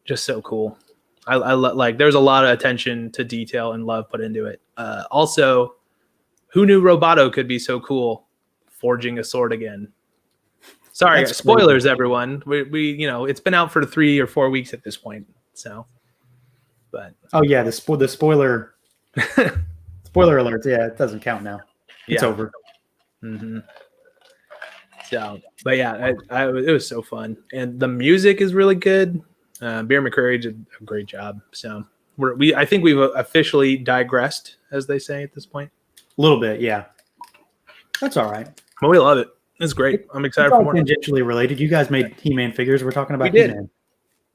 Just so cool. I like. There's a lot of attention to detail and love put into it. Also, who knew Roboto could be so cool, forging a sword again? Sorry, spoilers, everyone. We it's been out for 3 or 4 weeks at this point. So, but oh yeah, the spoiler spoiler alerts. Yeah, it doesn't count now. It's over. Mm-hmm. So, but yeah, it was so fun, and the music is really good. Bear McCreary did a great job. So I think we've officially digressed, as they say at this point. A little bit, yeah. That's all right. Well, we love it. It's great. I'm excited for more. Tangentially related. You guys made He-Man figures. We're talking about He-Man.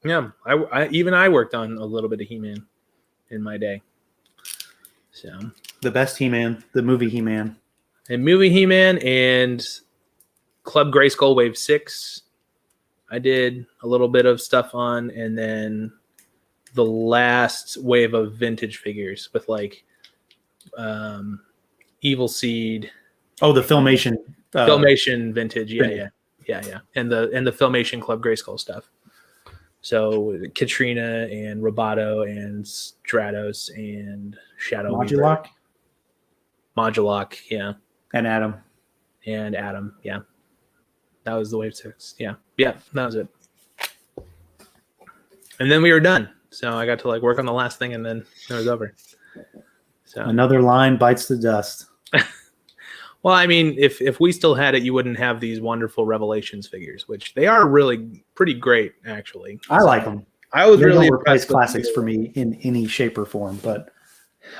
Yeah, I worked on a little bit of He-Man in my day. So the best He-Man, the movie He-Man, and Club Grayskull Wave 6. I did a little bit of stuff on, and then the last wave of vintage figures with like Evil Seed. Oh, the Filmation vintage, yeah, and the Filmation Club Grayskull stuff. So Katrina and Roboto and Stratos and Shadow Modulok, yeah, and Adam, yeah. That was the wave 6. Yeah, that was it. And then we were done. So I got to like work on the last thing, and then it was over. So another line bites the dust. Well, I mean, if we still had it, you wouldn't have these wonderful Revelations figures, which they are really pretty great, actually. I like them. I was really impressed. Classics for me in any shape or form, but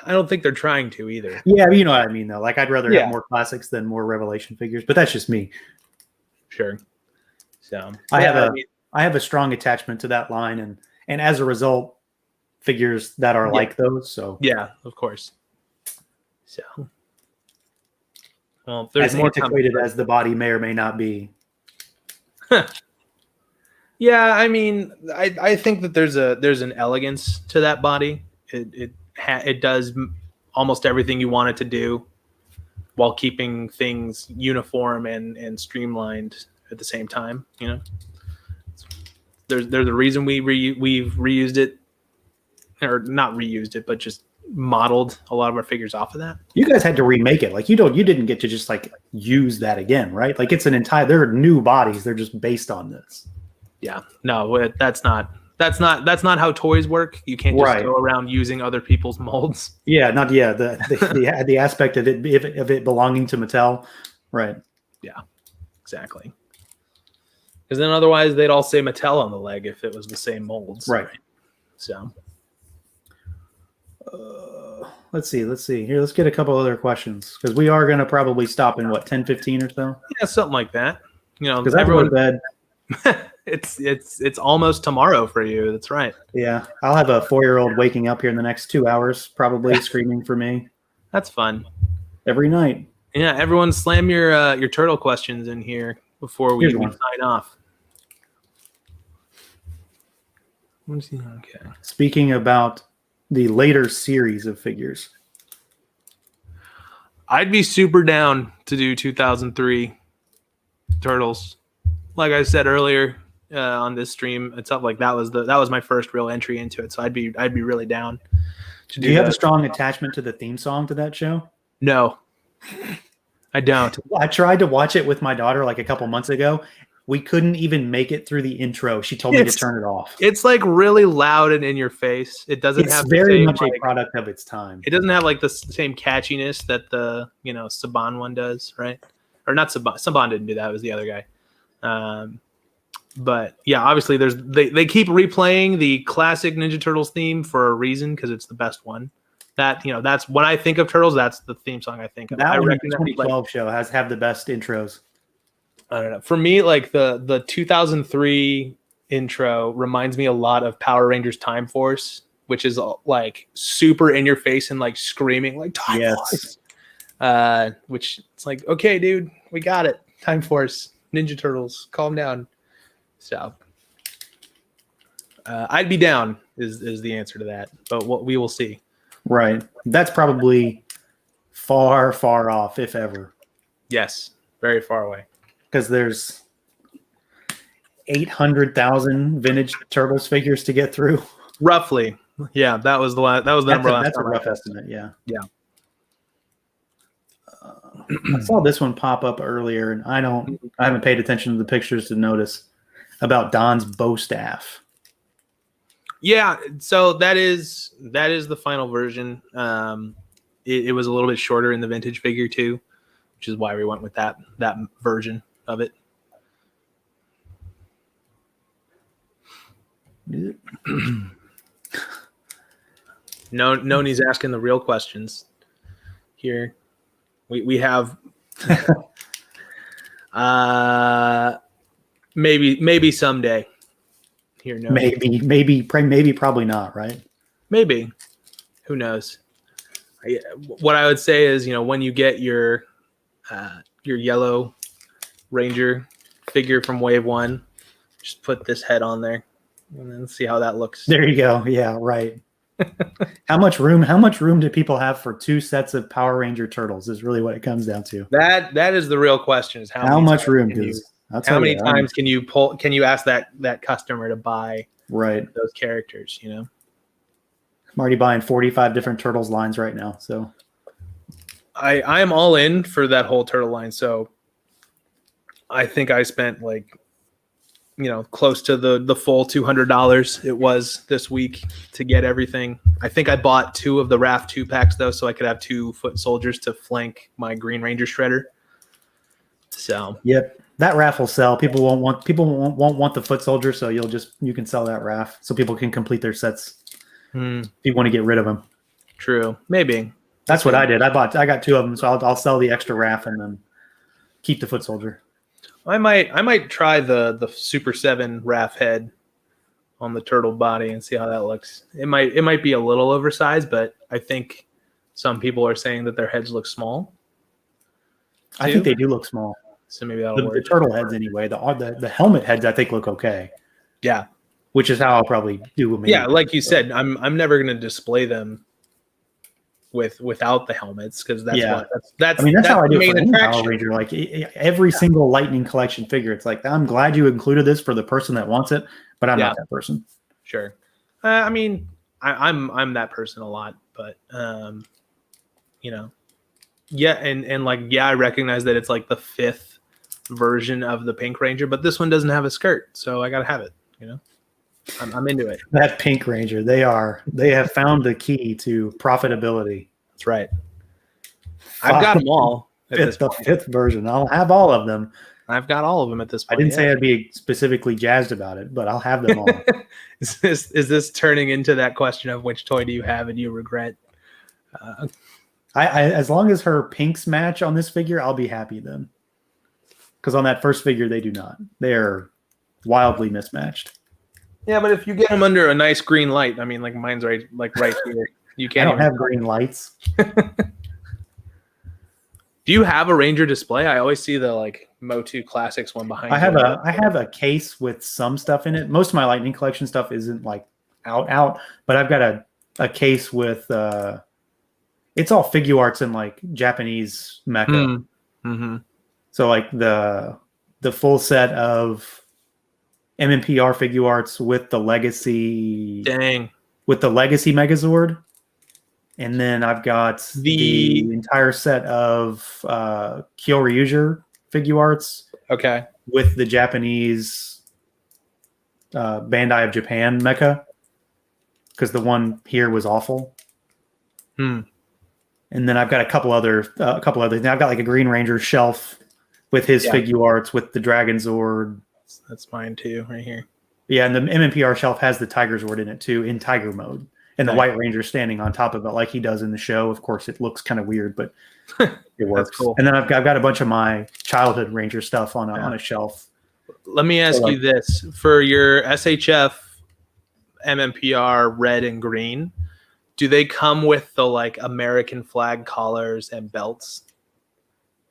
I don't think they're trying to either. Yeah, you know what I mean, though. Like, I'd rather have more classics than more Revelation figures, but that's just me. Sure. So I have a strong attachment to that line, and as a result, figures that are like those. So yeah, of course. So, well, there's as more antiquated as the body may or may not be. Yeah, I mean, I think that there's an elegance to that body. It does almost everything you want it to do, while keeping things uniform and streamlined at the same time. There's a reason we've reused it, or not reused it, but just modeled a lot of our figures off of that. You guys had to remake it. Like you didn't get to just like use that again, right? Like it's an entire. There are new bodies. They're just based on this. Yeah, no, that's not how toys work. You can't just go around using other people's molds. Yeah, the aspect of it belonging to Mattel, right? Yeah, exactly. Because then otherwise they'd all say Mattel on the leg if it was the same molds, right? So, let's see. Here, let's get a couple other questions because we are going to probably stop in 10-15 or so. Yeah, something like that. You know, because everyone bed. it's almost tomorrow for you. That's right. Yeah, I'll have a 4-year-old waking up here in the next 2 hours, probably screaming for me. That's fun. Every night. Yeah, everyone, slam your turtle questions in here before we sign off. Okay. Speaking about the later series of figures, I'd be super down to do 2003 Turtles. Like I said earlier on this stream, it's up like that was my first real entry into it. So I'd be really down to do. Do you have a strong attachment to the theme song to that show? No, I don't. I tried to watch it with my daughter like a couple months ago. We couldn't even make it through the intro. She told me to turn it off. It's like really loud and in your face. It doesn't have very much a product of its time. It doesn't have like the same catchiness that the Saban one does, right? Or not Saban. Saban didn't do that. It was the other guy. But yeah, obviously they keep replaying the classic Ninja Turtles theme for a reason because it's the best one. That's when I think of Turtles. That's the theme song I think of. That 2012 show have the best intros. I don't know. For me, like the 2003 intro reminds me a lot of Power Rangers Time Force, which is like super in your face and like screaming like Time Force. Which it's like, okay, dude, we got it. Time Force, Ninja Turtles, calm down. So I'd be down is the answer to that, but we will see. Right. That's probably far, far off, if ever. Yes, very far away. Because there's 800,000 vintage Turtles figures to get through. Roughly. Yeah, that was the number. That's a rough estimate, yeah. Yeah. I saw this one pop up earlier, and I haven't paid attention to the pictures to notice about Don's bow staff. Yeah, so that is the final version. It was a little bit shorter in the vintage figure too, which is why we went with that version of it. Noni's asking the real questions here. We have maybe someday here. No, maybe probably not, right? Maybe, who knows? What I would say is, when you get your yellow Ranger figure from Wave 1, just put this head on there and then see how that looks. There you go. Yeah, right. How much room do people have for 2 sets of Power Ranger Turtles is really what it comes down to. That is the real question, is how much room how many times can you ask that customer to buy those characters, I'm already buying 45 different Turtles lines right now, so I am all in for that whole turtle line. So I think I spent close to the full $200 it was this week to get everything. I think I bought 2 of the RAF 2 packs though, so I could have 2 foot soldiers to flank my Green Ranger shredder. So yep, that RAF will sell. People won't want the foot soldier, so you can sell that RAF so people can complete their sets. If you want to get rid of them. True, maybe. That's what I did. I got 2 of them, so I'll sell the extra RAF and then keep the foot soldier. I might try the Super7 RAF head on the turtle body and see how that looks. It might be a little oversized, but I think some people are saying that their heads look small. I think they do look small. So maybe that'll work. The turtle heads anyway. The helmet heads I think look okay. Yeah. Which is how I'll probably do them. Yeah, like you said, I'm never going to display them without the helmets, because that's how I do it for any Power Ranger. Like every single Lightning Collection figure, it's like, I'm glad you included this for the person that wants it, but I'm not that person. Sure. I'm that person a lot, but I recognize that it's like the 5th version of the Pink Ranger, but this one doesn't have a skirt, so I gotta have it. I'm into it. That Pink Ranger, they have found the key to profitability. That's right. I've got them all. The fifth version. I'll have all of them. I've got all of them at this point. I didn't say I'd be specifically jazzed about it, but I'll have them all. Is this turning into that question of which toy do you have and you regret? I as long as her pinks match on this figure, I'll be happy then. Because on that first figure, they do not. They are wildly mismatched. Yeah, but if you get them under a nice green light, I mean, like mine's right here. You can't. I don't have green lights. Do you have a Ranger display? I always see the like Motu Classics one behind. I have a case with some stuff in it. Most of my Lightning collection stuff isn't like out, but I've got a case with it's all figure arts and like Japanese mecha. Mm-hmm. So like the full set of MMPR figure arts with the legacy Megazord. And then I've got the entire set of Kyoryuger figure arts. Okay. With the Japanese Bandai of Japan mecha. Because the one here was awful. And then I've got a couple other things. I've got like a Green Ranger shelf with his figure arts with the Dragon Zord. That's mine too, right here. Yeah, and the MMPR shelf has the Tiger Zord in it too, in Tiger mode. And the White Ranger standing on top of it like he does in the show. Of course, it looks kind of weird, but it works. Cool. And then I've got a bunch of my childhood Ranger stuff on a shelf. Let me ask you this. For your SHF MMPR red and green, do they come with the like American flag collars and belts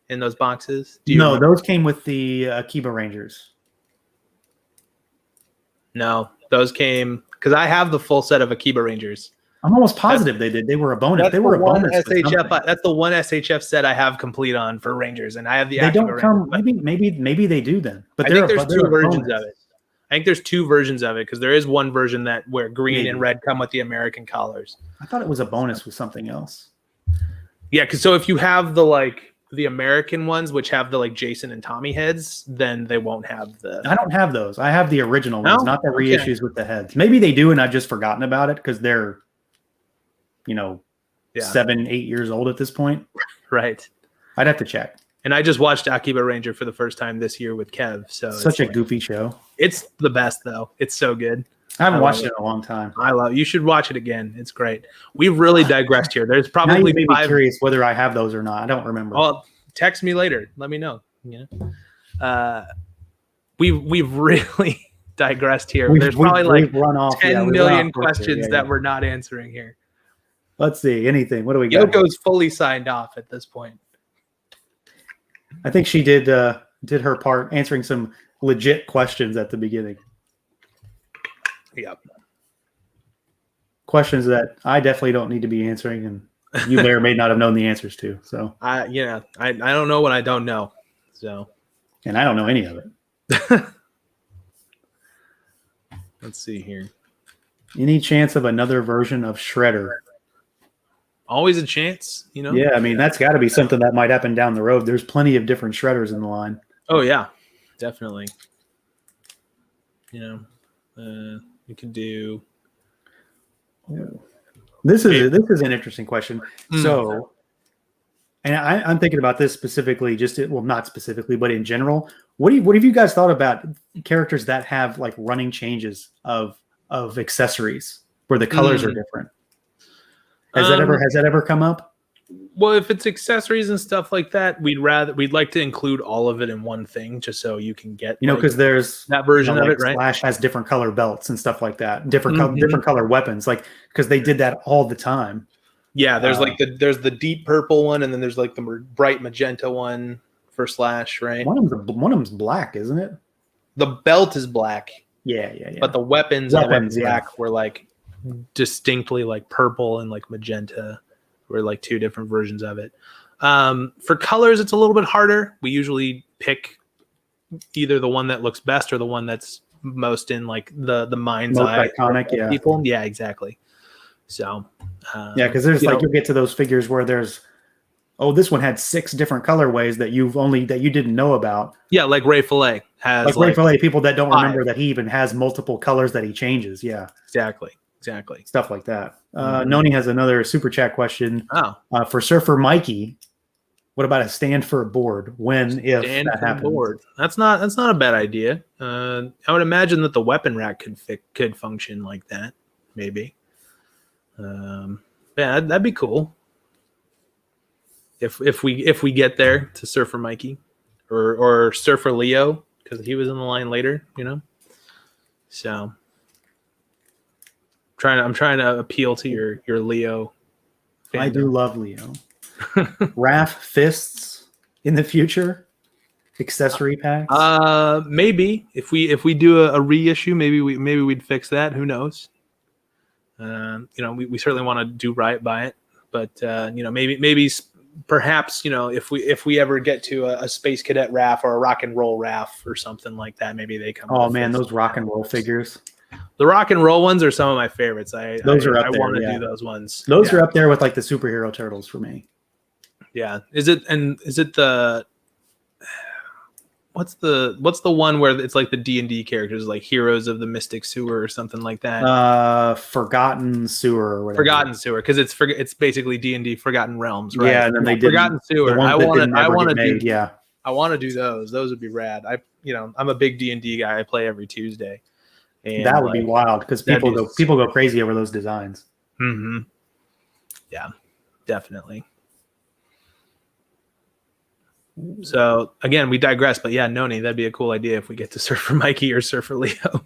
in those boxes? No, those came with the Akiba Rangers. No, those came because I have the full set of Akiba Rangers. I'm almost positive they did. They were a bonus. They were a bonus. That's the one SHF set I have complete on for Rangers, and I have the. They don't come. Maybe they do then. But I think there's two versions of it. I think there's two versions of it because there is one version where green and red come with the American collars. I thought it was a bonus with something else. Yeah, because so if you have the American ones, which have the like Jason and Tommy heads, then they won't have the. I don't have those. I have the original ones, not the reissues with the heads. Maybe they do, and I've just forgotten about it because they're, 7, 8 years old at this point. Right. I'd have to check. And I just watched Akiba Ranger for the first time this year with Kev. So such a goofy show. It's the best though. It's so good. I haven't watched it in a long time. You should watch it again. It's great. We've really digressed here. There's probably now you may be curious whether I have those or not. I don't remember. Well, text me later. Let me know. We've really digressed here. There's probably like 10 million questions that we're not answering here. Let's see. Anything. What do we got? Yoko's fully signed off at this point. I think she did her part answering some legit questions at the beginning. Yep. Questions that I definitely don't need to be answering, and you may or may not have known the answers to. So I don't know what I don't know. So, and I don't know any of it. Let's see here. Any chance of another version of Shredder? Always a chance, Yeah, I mean that's got to be something that might happen down the road. There's plenty of different Shredders in the line. Oh yeah, definitely. We could do. This is an interesting question. So, and I'm thinking about this specifically, not specifically, but in general. What have you guys thought about characters that have like running changes of accessories where the colors are different? Has that ever come up? Well, if it's accessories and stuff like that, we'd like to include all of it in one thing, just so you can get because there's that version of it, right? Slash has different color belts and stuff like that, different color weapons, like because they did that all the time. Yeah, there's there's the deep purple one, and then there's like the bright magenta one for Slash, right? One of them's black, isn't it? The belt is black. Yeah. But the weapons black were like distinctly like purple and like magenta. We're like two different versions of it. For colors, it's a little bit harder. We usually pick either the one that looks best or the one that's most in like the mind's eye iconic, people. Yeah, exactly. So because there's you'll get to those figures where there's oh, this one had 6 different colorways that you didn't know about. Yeah, like Ray Fillet has Like Ray Fillet, people that don't 5. remember that he even has multiple colors that he changes. Yeah, Exactly. stuff like that. Noni has another super chat question. Oh, For Surfer Mikey, what about a stand for a board? When, if stand that for the happens? board. That's not a bad idea. I would imagine that the weapon rack could function like that, maybe. Yeah, that'd be cool. If we get there to Surfer Mikey, or Surfer Leo, because he was in the line later, So I'm trying to appeal to your Leo fandom. I do love Leo. Raph fists in the future, accessory packs. Maybe if we do a reissue, maybe we'd fix that. Who knows? We certainly want to do right by it, but maybe perhaps if we ever get to a Space Cadet Raph or a Rock and Roll Raph or something like that, maybe they come. Oh man, those Rock and Roll figures. The Rock and Roll ones are some of my favorites. Those are up there. I want to do those ones. Those are up there with like the superhero turtles for me. Yeah. Is it the what's the one where it's like the D&D characters, like Heroes of the Mystic Sewer or something like that? Forgotten Sewer or whatever. Forgotten Sewer, because it's basically D&D Forgotten Realms, right? Yeah, and then they did Forgotten Sewer. I want to do those. Those would be rad. I'm a big D&D guy. I play every Tuesday. And that would be wild because people go crazy over those designs. Mm-hmm. Yeah, definitely. So again, we digress, but yeah, Noni, that'd be a cool idea if we get to Surfer Mikey or Surfer Leo.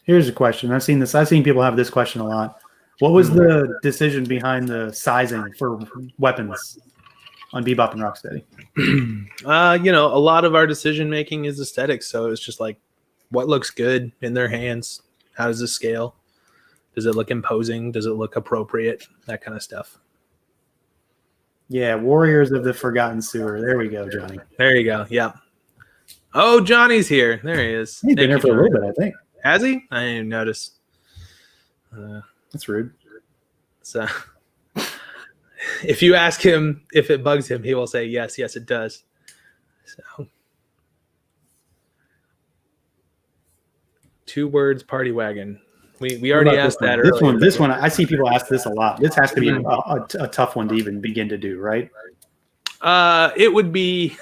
Here's a question. I've seen people have this question a lot. What was the decision behind the sizing for weapons on Bebop and Rocksteady? A lot of our decision making is aesthetics, so it's just like what looks good in their hands. How does this scale? Does it look imposing? Does it look appropriate? That kind of stuff. Yeah, Warriors of the Forgotten Sewer. There we go, Johnny. There you go. Yeah. Oh, Johnny's here. There he is. He's been here for a little bit, I think. Has he? I didn't even notice. That's rude. So, if you ask him if it bugs him, he will say yes, it does. So, 2 words, party wagon. We already asked that earlier. This one, I see people ask this a lot. This has to be a tough one to even begin to do, right? It would be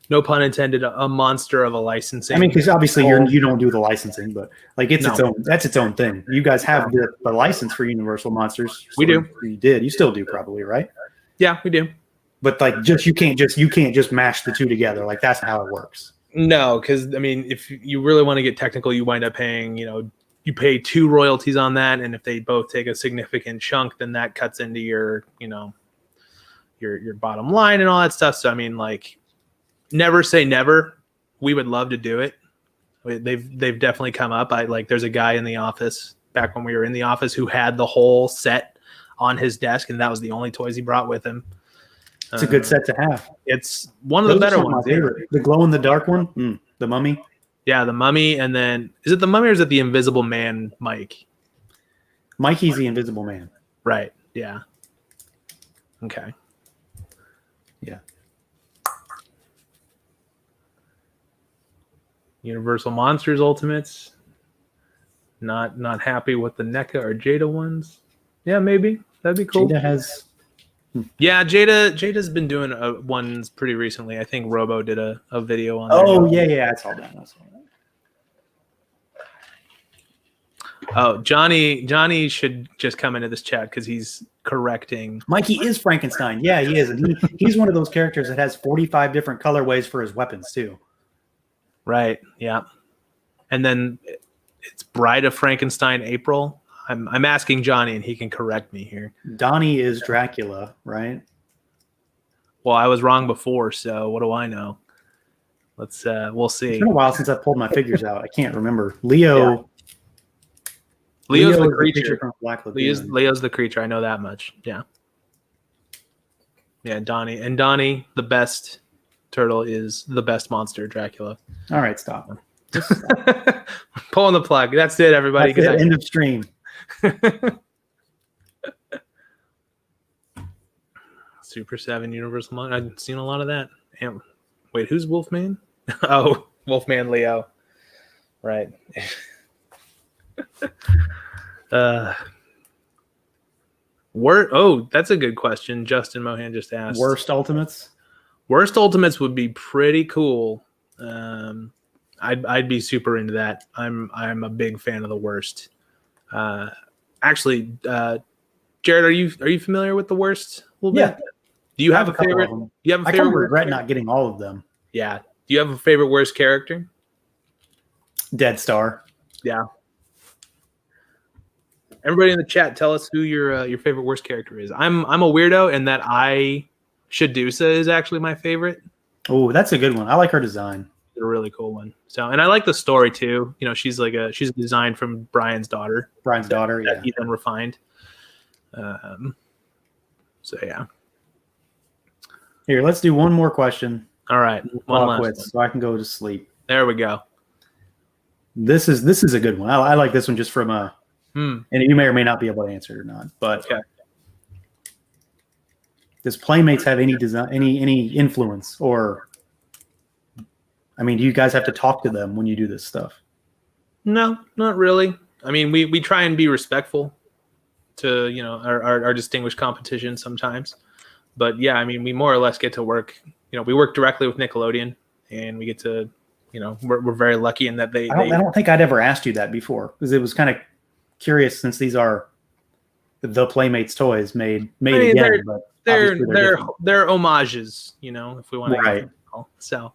no pun intended, a monster of a licensing. I mean, because obviously you don't do the licensing, but like that's its own thing. You guys have the license for Universal Monsters. So we do. You still do probably, right? Yeah, we do. But like, you can't just mash the two together. Like that's how it works. No, because I mean, if you really want to get technical, you wind up paying. You pay 2 royalties on that, and if they both take a significant chunk, then that cuts into your your bottom line and all that stuff. So I mean, like, never say never. We would love to do it. They've definitely come up. There's a guy in the office back when we were in the office who had the whole set on his desk, and that was the only toys he brought with him. It's a good set to have. It's one of the better ones. The glow in the dark one, the Mummy. Yeah, the Mummy, and then is it the Mummy or is it the Invisible Man, Mike? Mikey's the Invisible Man. Right. Yeah. Okay. Yeah. Universal Monsters Ultimates. Not happy with the NECA or Jada ones. Yeah, maybe that'd be cool. Jada has. Yeah, Jada's been doing ones pretty recently. I think Robo did a video on. Oh yeah, I saw that. Oh, Johnny should just come into this chat because he's correcting. Mikey is Frankenstein. Yeah, he is, and he's one of those characters that has 45 different colorways for his weapons too. Right. Yeah. And then it's Bride of Frankenstein April. I'm asking Johnny, and he can correct me here. Donnie is Dracula, right? Well, I was wrong before, so what do I know? We'll see. It's been a while since I pulled my figures out. I can't remember. Leo's the creature from Black Lagoon. Leo's the creature. I know that much. Yeah. Yeah, Donnie, the best turtle, is the best monster, Dracula. All right, stop. pulling the plug. That's it, everybody. That's it. End of stream. Super7 Universal Mon. I've seen a lot of that. Damn. Wait, who's Wolfman? Oh, Wolfman Leo. Right. That's a good question. Justin Mohan just asked. Worst Ultimates? Worst Ultimates would be pretty cool. I'd be super into that. I'm a big fan of the worst. Actually, Jared, are you familiar with the worst? A little bit? Do you have a favorite? Do you have a favorite? I kind of regret not getting all of them. Yeah. Do you have a favorite worst character? Dead Star. Yeah. Everybody in the chat, tell us who your favorite worst character is. I'm a weirdo in that Shadusa is actually my favorite. Oh, that's a good one. I like her design. It's a really cool one. So, and I like the story too. You know, she's designed from Brian's daughter. Yeah. He then refined. So yeah. Here, let's do one more question. All right, one last one. So I can go to sleep. There we go. This is a good one. I like this one just from and you may or may not be able to answer it or not. But okay. Does Playmates have any design, any influence, or I mean, do you guys have to talk to them when you do this stuff? No, not really. I mean, we try and be respectful to our distinguished competition sometimes, but yeah, I mean, we more or less get to work. We work directly with Nickelodeon, and we get to, we're very lucky in that they. I don't think I'd ever asked you that before, because it was kind of curious, since these are the Playmates toys made again. They're homages, if we want to. Right. So,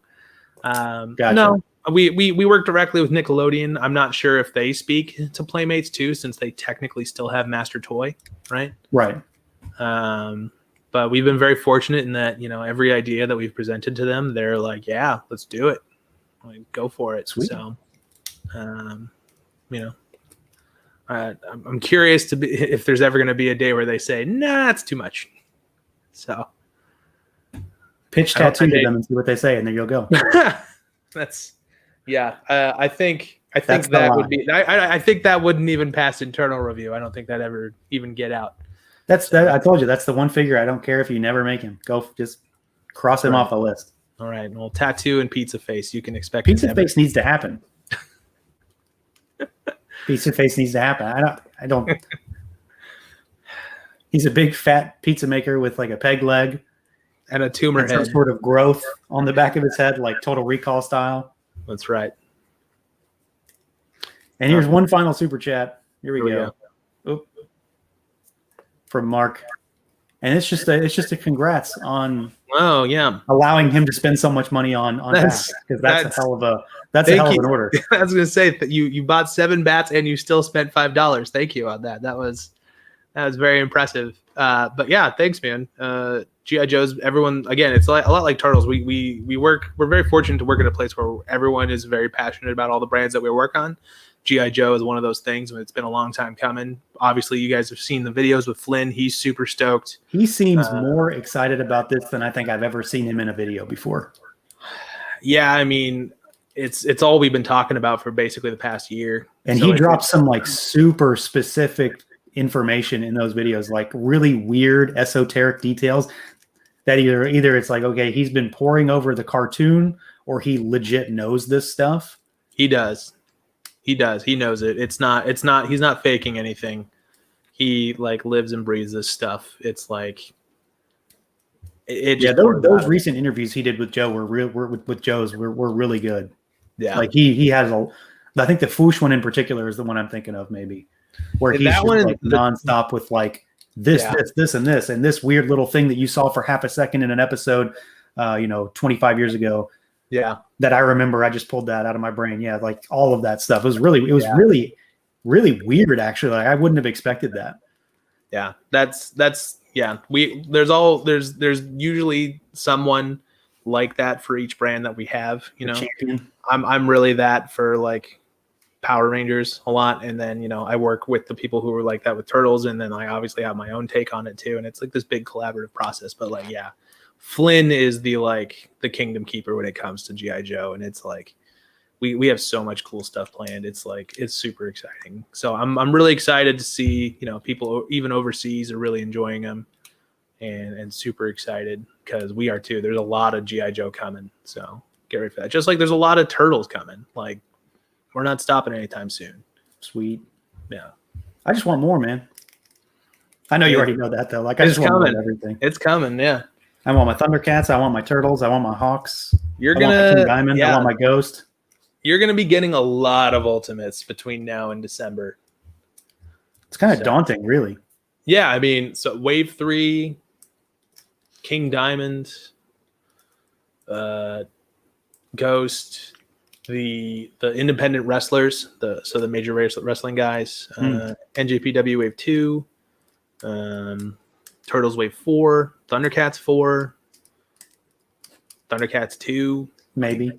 gotcha. No, we work directly with Nickelodeon. I'm not sure if they speak to Playmates too, since they technically still have Master Toy, right? Right. But we've been very fortunate in that, every idea that we've presented to them, they're like, yeah, let's do it. Like, go for it. Sweet. So, I'm curious to be if there's ever going to be a day where they say, nah, it's too much. So pitch tattoo to them and see what they say, and there you'll go. That's, yeah. I think that would be. I think that wouldn't even pass internal review. I don't think that ever even get out. I told you, that's the one figure I don't care if you never make him. Go, just cross him off the list. All right. Well, tattoo and pizza face. You can expect pizza face needs to happen. Pizza face needs to happen. I don't. He's a big fat pizza maker with like a peg leg and a tumor head, some sort of growth on the back of his head, like Total Recall style. That's right. And here's one final super chat. Here we go. Oop. From Mark, and it's just a congrats on allowing him to spend so much money on bats, because that's a hell of an order. I was gonna say that you bought 7 bats and you still spent $5. Thank you on that. That was very impressive. But yeah, thanks, man. G.I. Joe's, everyone, again, it's a lot like Turtles. We're very fortunate to work at a place where everyone is very passionate about all the brands that we work on. G.I. Joe is one of those things, and it's been a long time coming. Obviously, you guys have seen the videos with Flynn. He's super stoked. He seems more excited about this than I think I've ever seen him in a video before. Yeah, I mean, it's all we've been talking about for basically the past year. And so he dropped some like super specific information in those videos, like really weird esoteric details that either it's like, okay, he's been poring over the cartoon, or he legit knows this stuff. He does. He knows it. He's not faking anything. He like lives and breathes this stuff. It's like those recent interviews he did with Joe were really good. Yeah. Like he has I think the Foosh one in particular is the one I'm thinking of, maybe, where he's just like nonstop with like this, and this weird little thing that you saw for half a second in an episode, 25 years ago. Yeah. That I remember. I just pulled that out of my brain. Yeah. Like all of that stuff. It was really, really weird, actually. Like I wouldn't have expected that. Yeah. That's there's usually someone like that for each brand that we have, Champion. I'm really that for like Power Rangers a lot. And then, I work with the people who are like that with Turtles. And then I obviously have my own take on it too. And it's like this big collaborative process, but like, yeah. Flynn is the Kingdom Keeper when it comes to G.I. Joe, and it's like we have so much cool stuff planned. It's super exciting. So I'm really excited to see, people even overseas are really enjoying them, and super excited because we are too. There's a lot of G.I. Joe coming, so get ready for that. Just like there's a lot of Turtles coming. Like, we're not stopping anytime soon. Sweet. Yeah. I just want more, man. I know you already know that, though. Like, I just want more of everything. It's coming, yeah. I want my Thundercats. I want my Turtles. I want my Hawks. I want my King Diamond. Yeah. I want my Ghost. You're going to be getting a lot of Ultimates between now and December. It's kind of daunting, really. Yeah, I mean, so Wave 3, King Diamond, Ghost, the independent wrestlers, the major wrestling guys, NJPW Wave 2, Turtles Wave 4, Thundercats 4, Thundercats 2, maybe.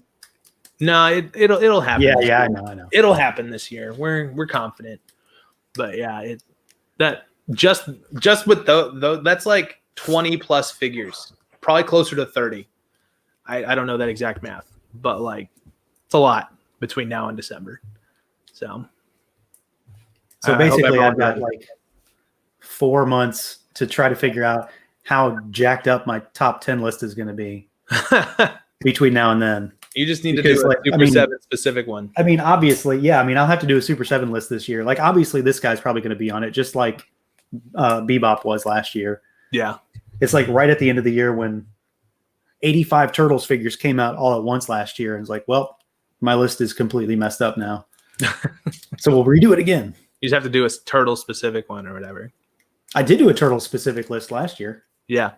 No, it'll happen. Yeah, I know. It'll happen this year. We're confident. But yeah, that just with that's like 20 plus figures, probably closer to 30. I don't know that exact math, but like it's a lot between now and December. So basically, I've got like 4 months to try to figure out how jacked up my top 10 list is going to be between now and then. You just need to do a Super 7 specific one. I mean, obviously, yeah. I mean, I'll have to do a Super 7 list this year. Like, obviously, this guy's probably going to be on it, just like Bebop was last year. Yeah. It's like right at the end of the year when 85 Turtles figures came out all at once last year. And it's like, well, my list is completely messed up now. So we'll redo it again. You just have to do a Turtle specific one or whatever. I did do a Turtle specific list last year. Yeah.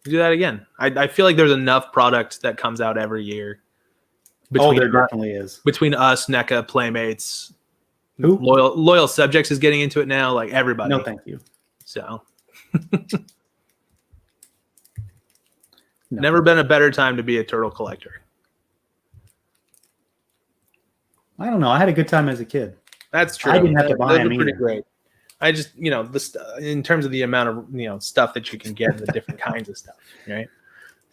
Do that again. I feel like there's enough product that comes out every year. There definitely is. Between us, NECA, Playmates, who Loyal Subjects is getting into it now. Like everybody. No, thank you. So, never been a better time to be a turtle collector. I don't know. I had a good time as a kid. That's true. I didn't have to buy them either. Pretty great. I just, in terms of the amount of, stuff that you can get, the different kinds of stuff, right?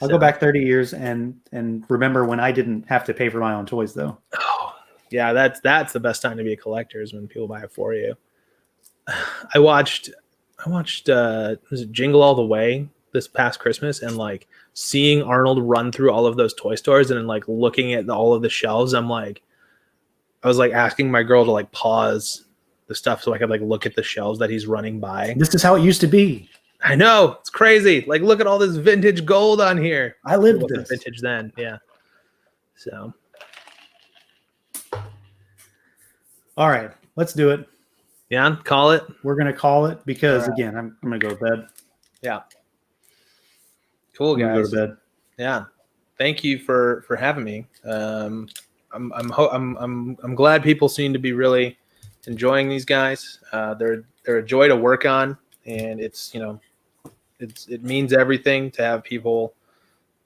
I'll go back 30 years and remember when I didn't have to pay for my own toys, though. Oh, yeah, that's the best time to be a collector is when people buy it for you. I watched was it Jingle All the Way this past Christmas, and like seeing Arnold run through all of those toy stores and then like looking at all of the shelves, I was like asking my girl to like pause the stuff so I could like look at the shelves that he's running by. This is how it used to be. I know, it's crazy. Like, look at all this vintage gold on here. I lived this vintage then, yeah. So, all right, let's do it. Yeah, call it. We're gonna call it because again, I'm gonna go to bed. Yeah. Cool, guys. Go to bed. Yeah. Thank you for having me. I'm glad people seem to be really enjoying these guys. They're a joy to work on, and it's it means everything to have people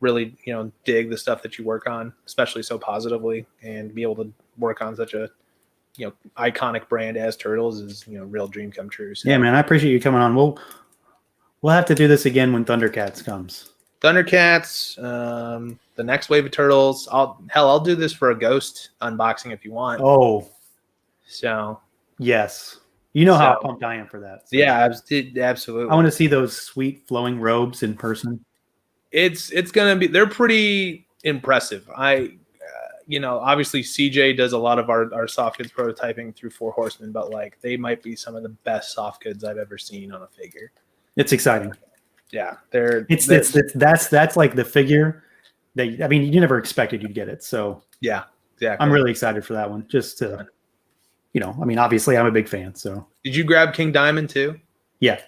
really dig the stuff that you work on, especially so positively, and be able to work on such a iconic brand as Turtles is real dream come true. So. Yeah, man, I appreciate you coming on. We'll have to do this again when Thundercats comes. Thundercats, the next wave of Turtles. I'll do this for a Ghost unboxing if you want. Oh, so yes, how pumped I am for that. So. Yeah, absolutely. I want to see those sweet flowing robes in person. It's gonna be. They're pretty impressive. Obviously CJ does a lot of our soft goods prototyping through Four Horsemen, but like they might be some of the best soft goods I've ever seen on a figure. It's exciting. Yeah, that's like the figure that you never expected you'd get it. So yeah, exactly. I'm really excited for that one. Just to, obviously I'm a big fan. So did you grab King Diamond too? Yeah.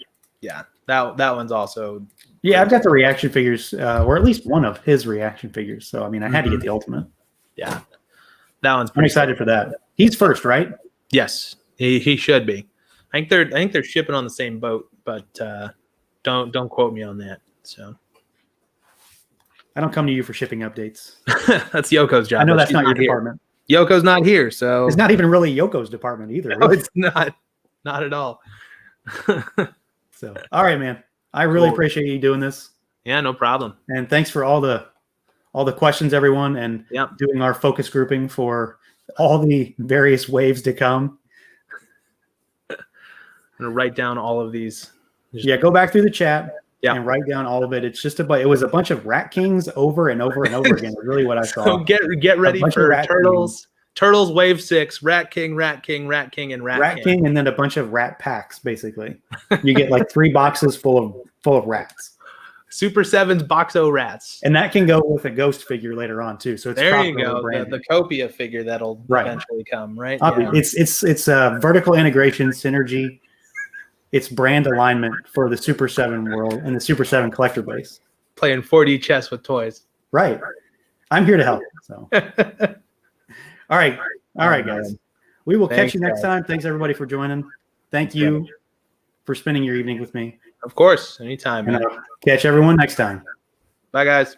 That one's also. Yeah, I've got the reaction figures, or at least one of his reaction figures. So I had to get the Ultimate. Yeah, that one's. I'm excited for that. He's first, right? Yes, he should be. I think they're shipping on the same boat, but don't quote me on that. So I don't come to you for shipping updates. That's Yoko's job. I know that's not your department. Yoko's not here, so it's not even really Yoko's department either. No, it's not at all. So all right, man. I really appreciate you doing this. Yeah, no problem. And thanks for all the all the questions, everyone, and doing our focus grouping for all the various waves to come. I'm gonna write down all of these. Yeah, go back through the chat and write down all of it. It's just it was a bunch of Rat Kings over and over and over again. Is really what I saw. So get ready for Turtles. Turtles Wave 6, Rat King, Rat King, Rat King, and Rat King, and then a bunch of rat packs. Basically, you get like 3 boxes full of rats. Super 7's Boxo Rats, and that can go with a ghost figure later on too. So it's there you go, the Copia figure that'll eventually come, right? Yeah. It's vertical integration, synergy. It's brand alignment for the Super 7 world and the Super 7 collector base. Playing 4D chess with toys. Right. I'm here to help. So. All right, guys. We will catch you next time. Thanks everybody for joining. Thank you for spending your evening with me. Of course, anytime. And catch everyone next time. Bye, guys.